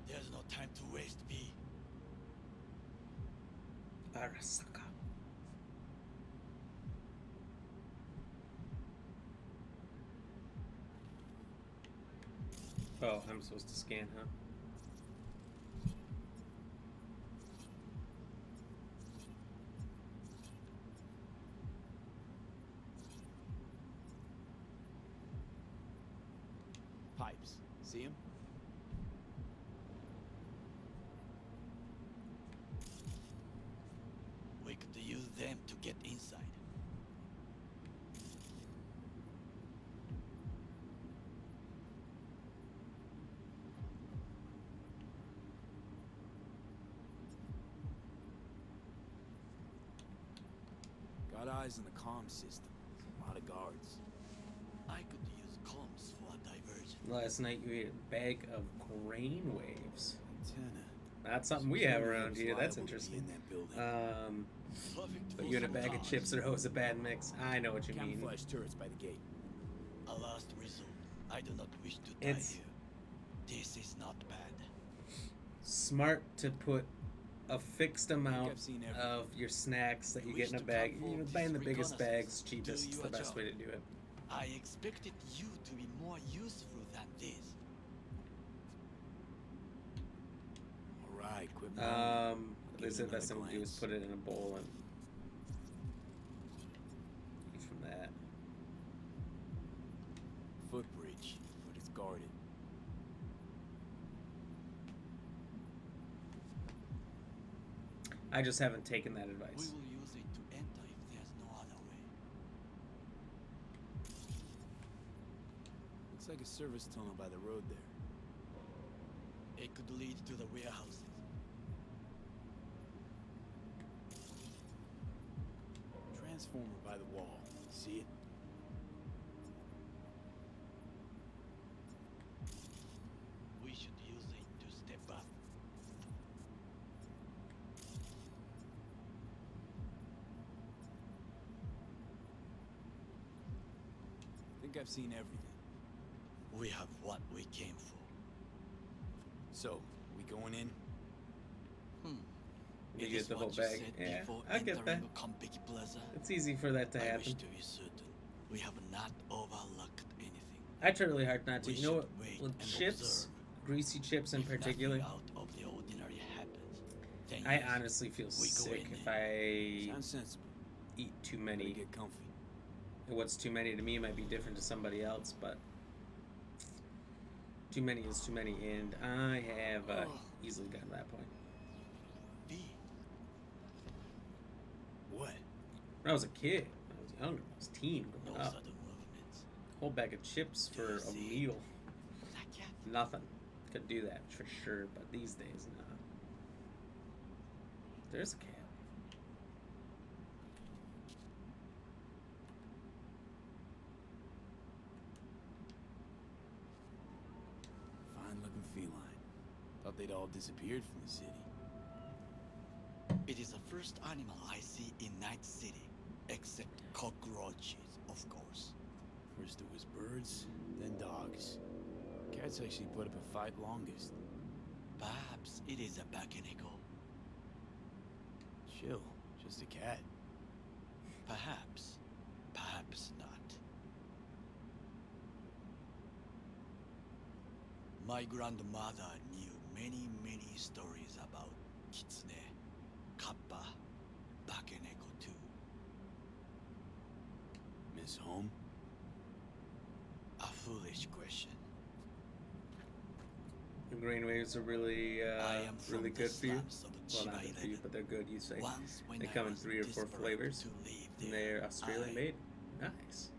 There's no time to waste, B. Arasaka. Oh, I'm supposed to scan, huh? Pipes. See him? We could use them to get inside. Got eyes on the comm system. A lot of guards. I could use comms for a diversion. Last night you ate a bag of grain waves. Antenna. That's something we have around here. That's interesting. In that building. But you and a bag of chips are always a bad mix. I know what you mean. Camouflage turrets by the gate. A last resort. I do not wish to die It's here. This is not bad. smart to put a fixed amount I've seen everything. of your snacks that you get in a Wish to bag. come You know, for buying the this biggest bags, reconnaissance. cheapest, Do is your the best job. way to do it. I expected you to be more useful than this. Alright, quit moving. They I'll give said it best thing another to do is glance. put it in a bowl and eat from that. Footbridge, but it's guarded. I just haven't taken that We advice. will use it to enter if there's no other way. Looks like a service tunnel by the road there. It could lead to the warehouses. Transformer by the wall. See it? We should use it to step up. Think I've seen everything. We have what we came for. So, we going in? You It get is the what whole you bag. said Yeah, before I get that. entering Konpeki Plaza. It's easy for that to I wish happen. to be certain we have not overlooked anything. I try really hard not to. We You know what? should wait With and chips, observe. greasy chips in If nothing particular, out of the ordinary happens, then I yes, honestly feel we go sick in if then. I Sounds sensible. eat too Better many. get comfy. What's too many to me might be different to somebody else, but too many is too many, and I have easily gotten to that point. B. What? When I was a kid, when I was younger, I was teen growing No up. sudden movements. Whole bag of chips for a meal. Nothing. Could do that for sure, but these days, nah. There's a cat. Fine looking feline. Thought they'd all disappeared from the city. It is the first animal I see in Night City, except cockroaches, of course. First it was birds, then dogs. Cats actually put up a fight longest. Perhaps it is a Bakeneko. Chill, just a cat. Perhaps. Perhaps not. My grandmother knew many, many stories about Kitsune, Kappa, Bakeneko too. Miss Home? A foolish question. The green waves are really, really good for you. Well, not good for you, but they're good, you say. They come in 3 or 4 flavors, and they're Australian made. Nice.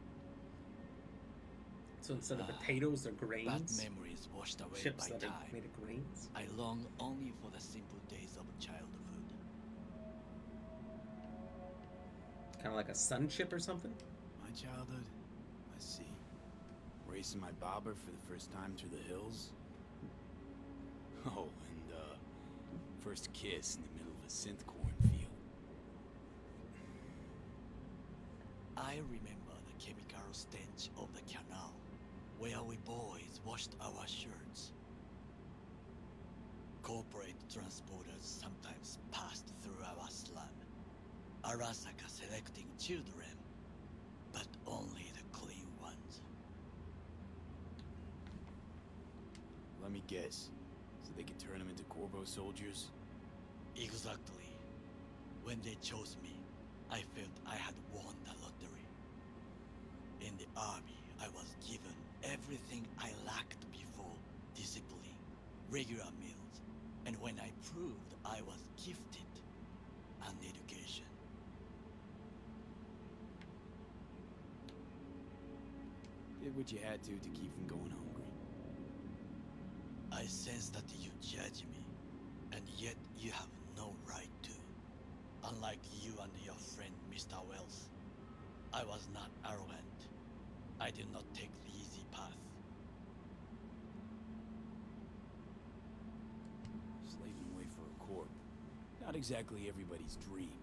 So instead of potatoes, they're grains. Bad memories washed away Chips by that are time. made of grains. I long only for the simple days of childhood. Kind of like a sun chip or something. My childhood? Let's see. Racing my bobber for the first time through the hills. Oh, and first kiss in the middle of a synth cornfield. I remember the chemical stench of the canal, where we boys washed our shirts. Corporate transporters sometimes passed through our slum, Arasaka selecting children, but only the clean ones. Let me guess. So they could turn them into Corvo soldiers? Exactly. When they chose me, I felt I had won the lottery. In the army, I was given everything I lacked before: discipline, regular meals, and when I proved I was gifted, an education. Did what you had to keep from going hungry. I sense that you judge me, and yet you have no right to. Unlike you and your friend Mr. Wells, I was not arrogant. I did not take the easy path. Slaving away for a corp. Not exactly everybody's dream.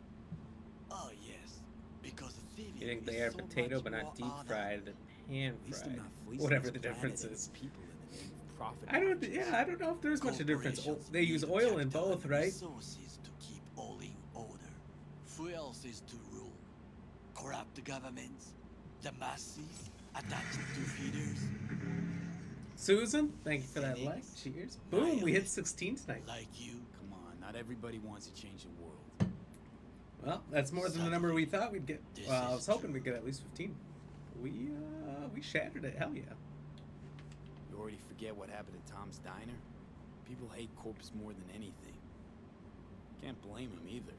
Oh yes, because thieving You think is they are so potato, much but more not deep honor. fried, and pan At least they're fried. not fleecing Whatever this the difference planet is. and people in the name of profit. I don't. Yeah, I don't know if there's much of a difference. They use oil in both, right? Resources to keep all in order. Who else is to rule? Corrupt governments, the masses attached to feeders. Susan, thank you for that like. Cheers. Boom, we hit 16 tonight. Like you. Come on, not everybody wants to change the world. Well, that's more than the number we thought we'd get. Well, I was hoping we'd get at least 15. We shattered it. Hell yeah. You already forget what happened at Tom's Diner? People hate corpse more than anything. Can't blame them either.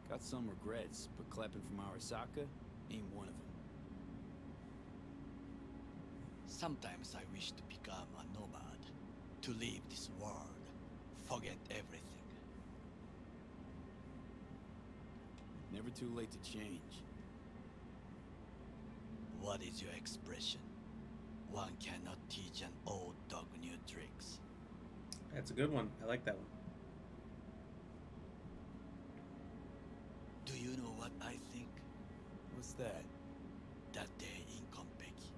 Got some regrets, but clapping from Arasaka ain't one of them. Sometimes I wish to become a nomad, to leave this world, forget everything. Never too late to change. What is your expression? One cannot teach an old dog new tricks. That's a good one. I like that one. Do you know what I think? What's that? That day in Konpeki,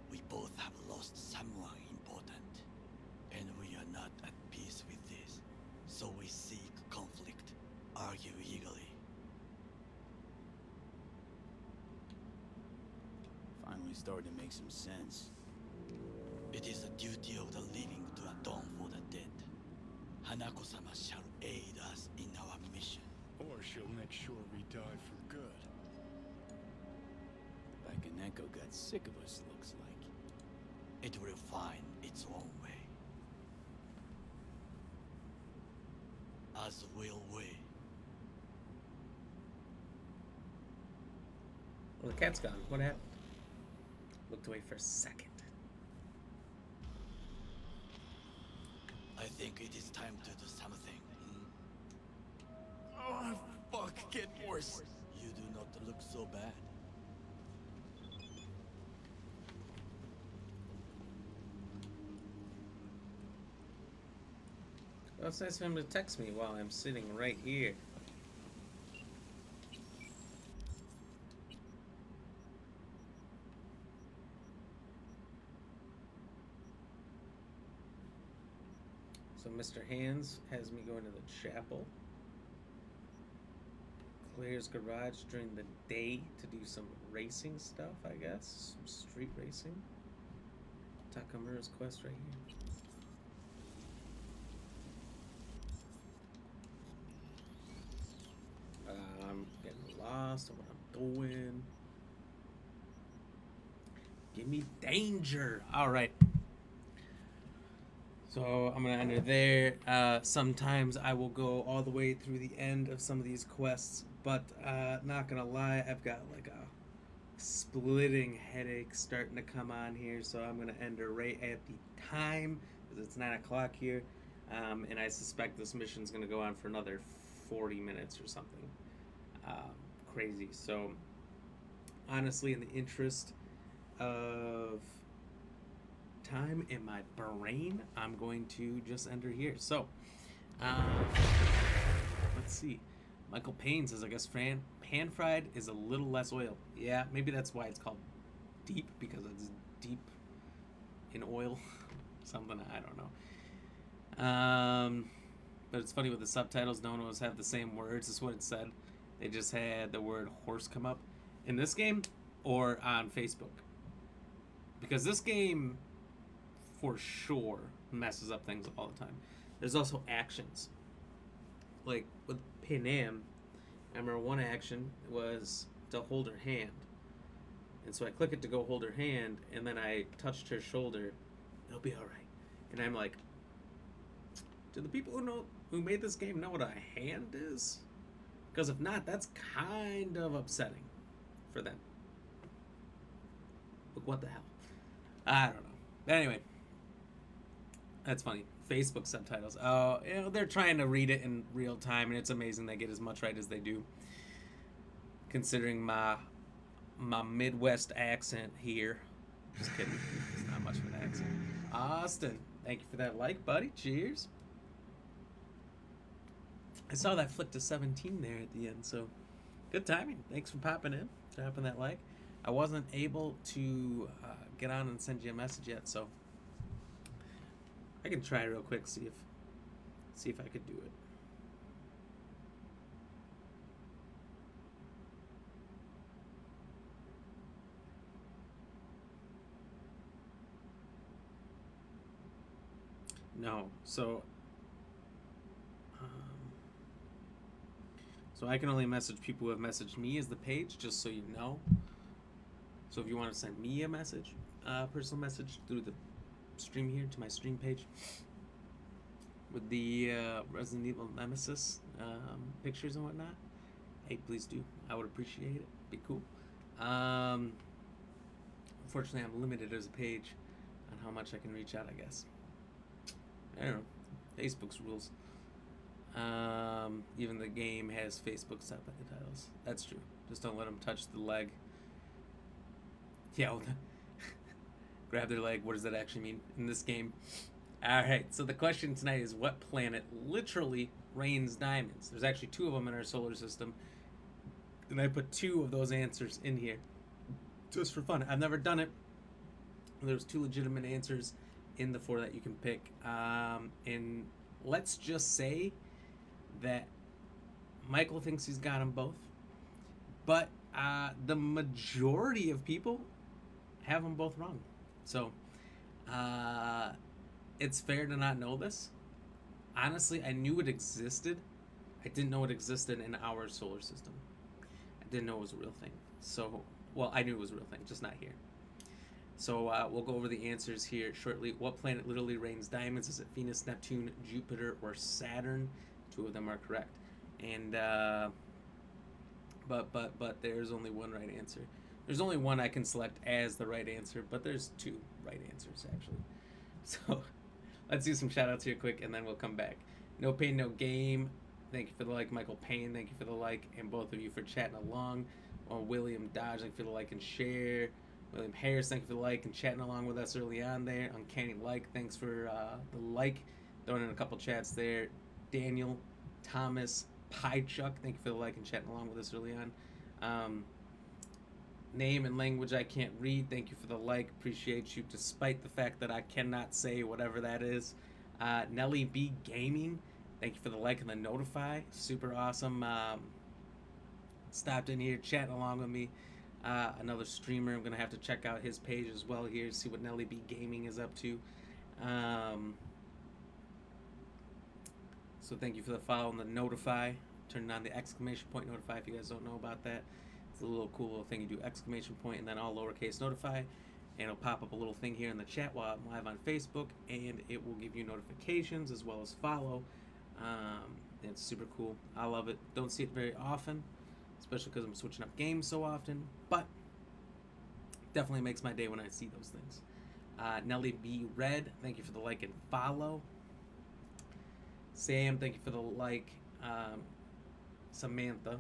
we both have lost someone important, and we are not at peace with this. So we seek conflict, argue eagerly. Finally starting to make some sense. It is the duty of the living to atone for the dead. Hanako-sama shall aid us in our mission. Or she'll make sure we die for good. Bakeneko got sick of us, looks like. It will find its own way. As will we. Well, the cat's gone. What happened? Looked away for a second. I think it is time to do something. Oh, fuck, get worse. You do not look so bad. Well, it's nice of him to text me while I'm sitting right here. So Mr. Hands has me going to the chapel. Clears garage during the day to do some racing stuff, I guess. Some street racing. Takamura's quest right here. I'm getting lost on what I'm doing. Give me danger. All right. So I'm gonna enter there. Sometimes I will go all the way through the end of some of these quests, but not gonna lie, I've got like a splitting headache starting to come on here, so I'm gonna enter right at the time because it's 9 o'clock here, and I suspect this mission's gonna go on for another 40 minutes or something crazy. So honestly, in the interest of time in my brain, I'm going to just enter here. So let's see. Michael Payne says, I guess pan fried is a little less oil. Yeah, maybe that's why it's called deep, because it's deep in oil. Something, I don't know. But it's funny with the subtitles, don't always have the same words as what it said. They just had the word horse come up in this game or on Facebook. Because this game for sure messes up things all the time. There's also actions. Like with Panam, I remember one action was to hold her hand. And so I click it to go hold her hand, and then I touched her shoulder. It'll be alright. And I'm like, do the people who made this game know what a hand is? Because if not, that's kind of upsetting for them. But what the hell? I don't know. But anyway, that's funny. Facebook subtitles. Oh, they're trying to read it in real time, and it's amazing they get as much right as they do. Considering my Midwest accent here. Just kidding. It's not much of an accent. Austin, thank you for that like, buddy. Cheers. I saw that flick to 17 there at the end, so good timing. Thanks for popping in, dropping that like. I wasn't able to get on and send you a message yet, so I can try real quick, see if I could do it. No, so I can only message people who have messaged me as the page, just so you know. So if you want to send me a message, personal message through the stream here to my stream page with the Resident Evil Nemesis pictures and whatnot, hey, please do. I would appreciate it. Be cool. Unfortunately, I'm limited as a page on how much I can reach out, I guess. I don't know. Facebook's rules. Even the game has Facebook subtitles. That's true. Just don't let them touch the leg. Yeah, well, grab their leg. What does that actually mean in this game? Alright, so the question tonight is, what planet literally rains diamonds? There's actually 2 of them in our solar system. And I put 2 of those answers in here just for fun. I've never done it. There's 2 legitimate answers in the 4 that you can pick. And let's just say that Michael thinks he's got them both. But the majority of people have them both wrong. So it's fair to not know this. Honestly, I knew it existed. I didn't know it existed in our solar system. I didn't know it was a real thing. So, well, I knew it was a real thing, just not here. So we'll go over the answers here shortly. What planet literally rains diamonds? Is it Venus, Neptune, Jupiter, or Saturn? 2 of them are correct. And but there's only one right answer. There's only one I can select as the right answer, but there's 2 right answers, actually. So, let's do some shout-outs here quick, and then we'll come back. No Pain, No Game. Thank you for the like. Michael Payne, thank you for the like. And both of you for chatting along. Or William Dodge, thank you for the like and share. William Harris, thank you for the like and chatting along with us early on there. Uncanny Like, thanks for the like. Throwing in a couple chats there. Daniel, Thomas, Pie Chuck, thank you for the like and chatting along with us early on. Name and language I can't read, thank you for the like. Appreciate you despite the fact that I cannot say whatever that is. Nelly B Gaming, thank you for the like and the notify. Super awesome. Stopped in here chatting along with me. Another streamer. I'm going to have to check out his page as well here, see what Nelly B Gaming is up to. So thank you for the follow and the notify. Turning on the exclamation point notify if you guys don't know about that. It's a little cool little thing. You do exclamation point and then all lowercase notify. And it'll pop up a little thing here in the chat while I'm live on Facebook. And it will give you notifications as well as follow. It's super cool. I love it. Don't see it very often, especially because I'm switching up games so often. But definitely makes my day when I see those things. Nelly B Red, thank you for the like and follow. Sam, thank you for the like. Samantha.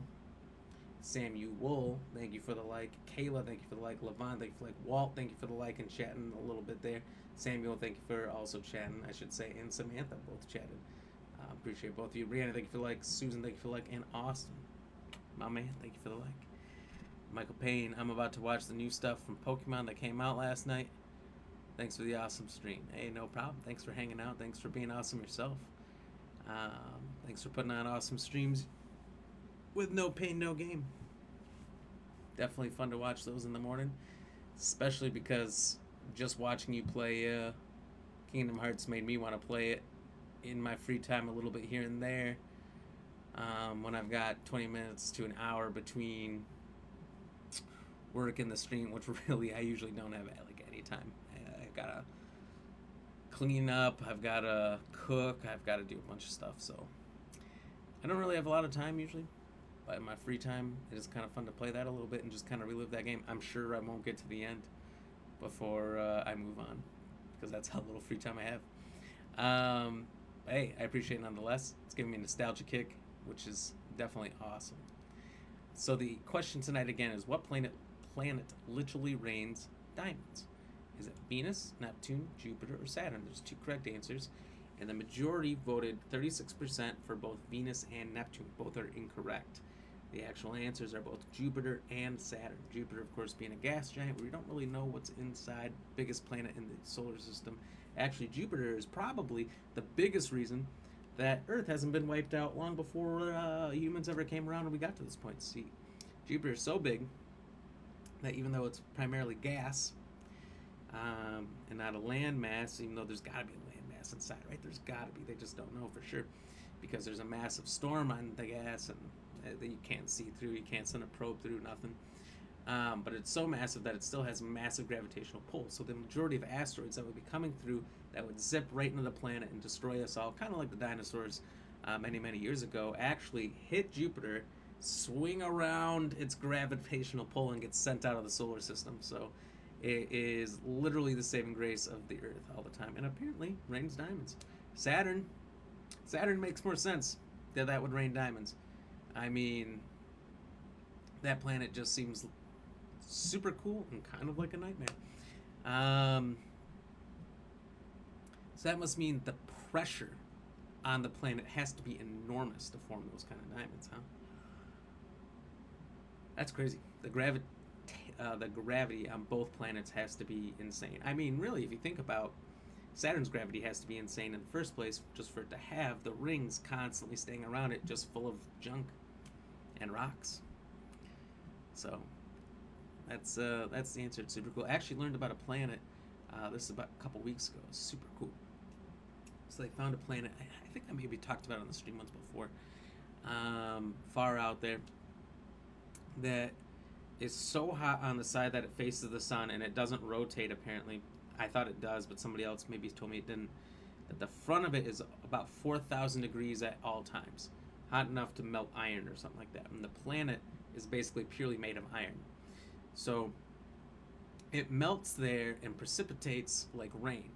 Samuel, thank you for the like. Kayla, thank you for the like. Levon, thank you for the like. Walt, thank you for the like and chatting a little bit there. Samuel, thank you for also chatting, I should say. And Samantha both chatted. Appreciate both of you. Brianna, thank you for the like. Susan, thank you for the like. And Austin, my man, thank you for the like. Michael Payne, I'm about to watch the new stuff from Pokemon that came out last night. Thanks for the awesome stream. Hey, no problem. Thanks for hanging out. Thanks for being awesome yourself. Thanks for putting on awesome streams with No Pain, No Game. Definitely fun to watch those in the morning, especially because just watching you play Kingdom Hearts made me want to play it in my free time a little bit here and there. When I've got 20 minutes to an hour between work and the stream, which really I usually don't have like any time. I gotta clean up, I've gotta cook, I've gotta do a bunch of stuff, so I don't really have a lot of time usually, but in my free time it is kind of fun to play that a little bit and just kind of relive that game. I'm sure I won't get to the end before I move on, because that's how little free time I have. Hey, I appreciate it nonetheless. It's giving me a nostalgia kick, which is definitely awesome. So the question tonight again is, what planet literally rains diamonds? Is it Venus, Neptune, Jupiter, or Saturn? There's 2 correct answers, and the majority voted 36% for both Venus and Neptune. Both are incorrect. The actual answers are both Jupiter and Saturn. Jupiter, of course, being a gas giant, we don't really know what's inside. Biggest planet in the solar system. Actually, Jupiter is probably the biggest reason that Earth hasn't been wiped out long before humans ever came around and we got to this point. See, Jupiter is so big that even though it's primarily gas and not a land mass, even though there's got to be a land mass inside, right? There's got to be. They just don't know for sure because there's a massive storm on the gas and that you can't see through. You can't send a probe through, nothing. But it's so massive that it still has massive gravitational pull. So the majority of asteroids that would be coming through that would zip right into the planet and destroy us all, kind of like the dinosaurs many, many years ago, actually hit Jupiter, swing around its gravitational pull, and get sent out of the solar system. So it is literally the saving grace of the Earth all the time, and apparently rains diamonds. Saturn makes more sense that would rain diamonds. I mean, that planet just seems super cool and kind of like a nightmare. So that must mean the pressure on the planet has to be enormous to form those kind of diamonds, huh? That's crazy. The gravity on both planets has to be insane. I mean, really, if you think about Saturn's gravity has to be insane in the first place, just for it to have the rings constantly staying around it, just full of junk and rocks. So that's the answer. It's super cool. I actually learned about a planet. This is about a couple weeks ago. It's super cool. So they found a planet. I think I maybe talked about it on the stream once before. Far out there, that is so hot on the side that it faces the sun and it doesn't rotate. Apparently, I thought it does, but somebody else maybe told me it didn't. That the front of it is about 4,000 degrees at all times, hot enough to melt iron or something like that. And the planet is basically purely made of iron. So it melts there and precipitates like rain.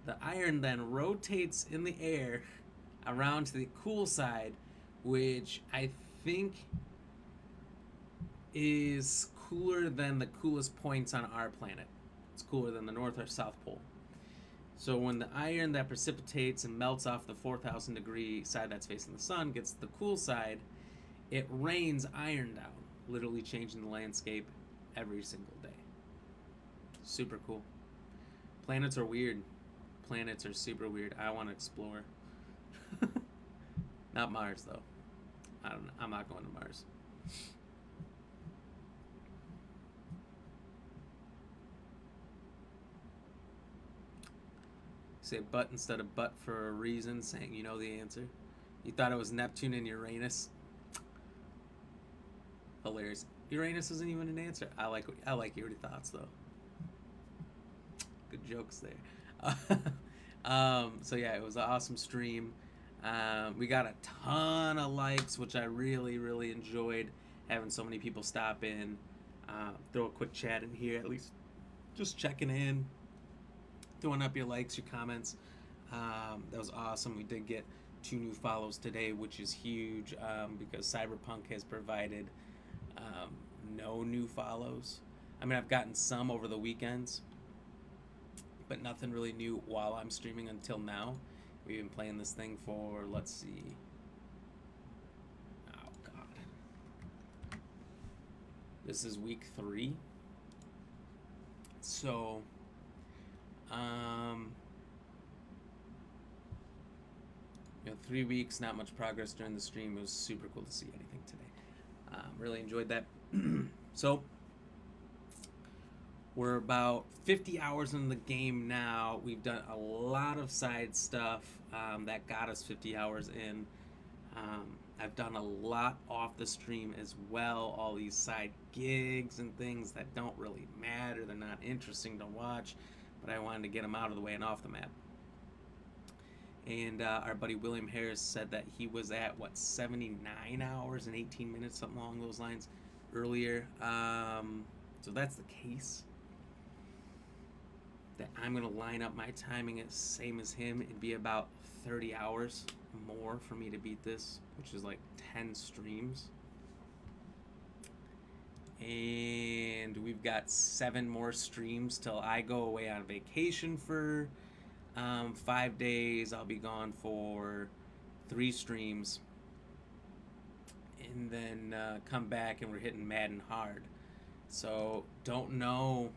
The iron then rotates in the air around to the cool side, which I think is cooler than the coolest points on our planet. It's cooler than the North or South Pole. So when the iron that precipitates and melts off the 4,000 degree side that's facing the sun gets to the cool side, it rains iron down, literally changing the landscape every single day. Super cool. Planets are weird. Planets are super weird. I want to explore. Not Mars, though. I'm not going to Mars. Say but instead of but for a reason, saying you know the answer. You thought it was Neptune and Uranus. Hilarious. Uranus isn't even an answer. I like your thoughts though. Good jokes there. So yeah, it was an awesome stream. We got a ton of likes, which I really, really enjoyed. Having so many people stop in, throw a quick chat in here, at least just checking in, throwing up your likes, your comments. That was awesome. We did get 2 new follows today, which is huge, because Cyberpunk has provided no new follows. I mean, I've gotten some over the weekends, but nothing really new while I'm streaming until now. We've been playing this thing for, let's see. Oh, God. This is week 3. So, 3 weeks, not much progress during the stream. It was super cool to see anything today. Really enjoyed that. So, we're about 50 hours in the game now. We've done a lot of side stuff that got us 50 hours in. I've done a lot off the stream as well. All these side gigs and things that don't really matter. They're not interesting to watch, but I wanted to get them out of the way and off the map. And our buddy William Harris said that he was at, 79 hours and 18 minutes, something along those lines, earlier. So that's the case. That I'm going to line up my timing as same as him. It'd be about 30 hours more for me to beat this, which is like 10 streams. And we've got 7 more streams till I go away on vacation for 5 days. I'll be gone for 3 streams. And then come back and we're hitting Madden hard. So don't know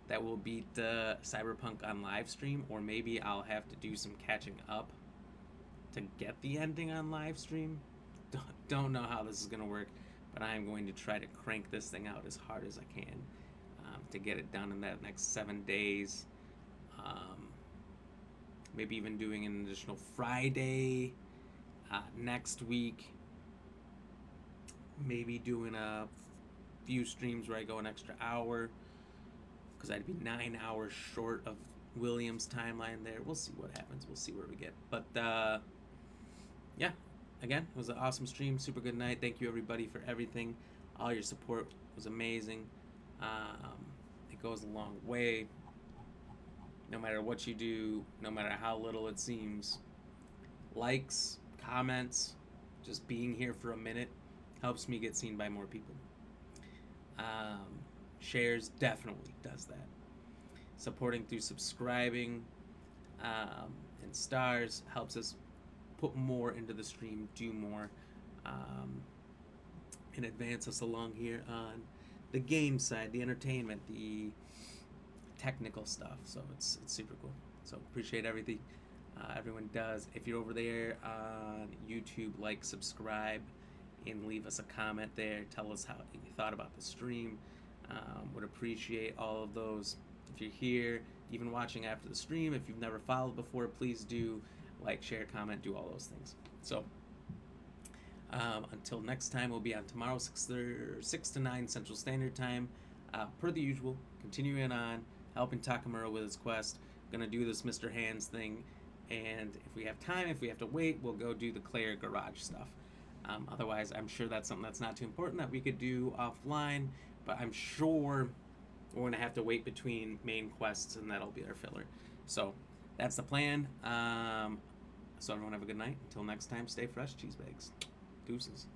that we'll beat Cyberpunk on live stream, or maybe I'll have to do some catching up to get the ending on live stream. Don't know how this is going to work, but I am going to try to crank this thing out as hard as I can to get it done in that next 7 days. Maybe even doing an additional Friday next week. Maybe doing a few streams where I go an extra hour, because I'd be 9 hours short of William's timeline there. We'll see what happens. We'll see where we get. But yeah, again, it was an awesome stream. Super good night. Thank you everybody for everything. All your support was amazing. It goes a long way. No matter what you do, no matter how little it seems, likes, comments, just being here for a minute helps me get seen by more people. Shares definitely does that. Supporting through subscribing and stars helps us put more into the stream, do more, and advance us along here on the game side, the entertainment, the technical stuff. So it's super cool. So appreciate everything everyone does. If you're over there on YouTube, like, subscribe, and leave us a comment there. Tell us how you thought about the stream. Would appreciate all of those. If you're here, even watching after the stream, if you've never followed before, please do like, share, comment, do all those things. So until next time, we'll be on tomorrow, 6 to 9 Central Standard Time. Per the usual, continuing on, helping Takamura with his quest. Gonna do this Mr. Hands thing, and if we have time, if we have to wait, we'll go do the Claire garage stuff. Otherwise, I'm sure that's something that's not too important that we could do offline, But I'm sure we're going to have to wait between main quests, and that'll be our filler. So that's the plan. So everyone have a good night. Until next time, stay fresh, cheese bags. Deuces.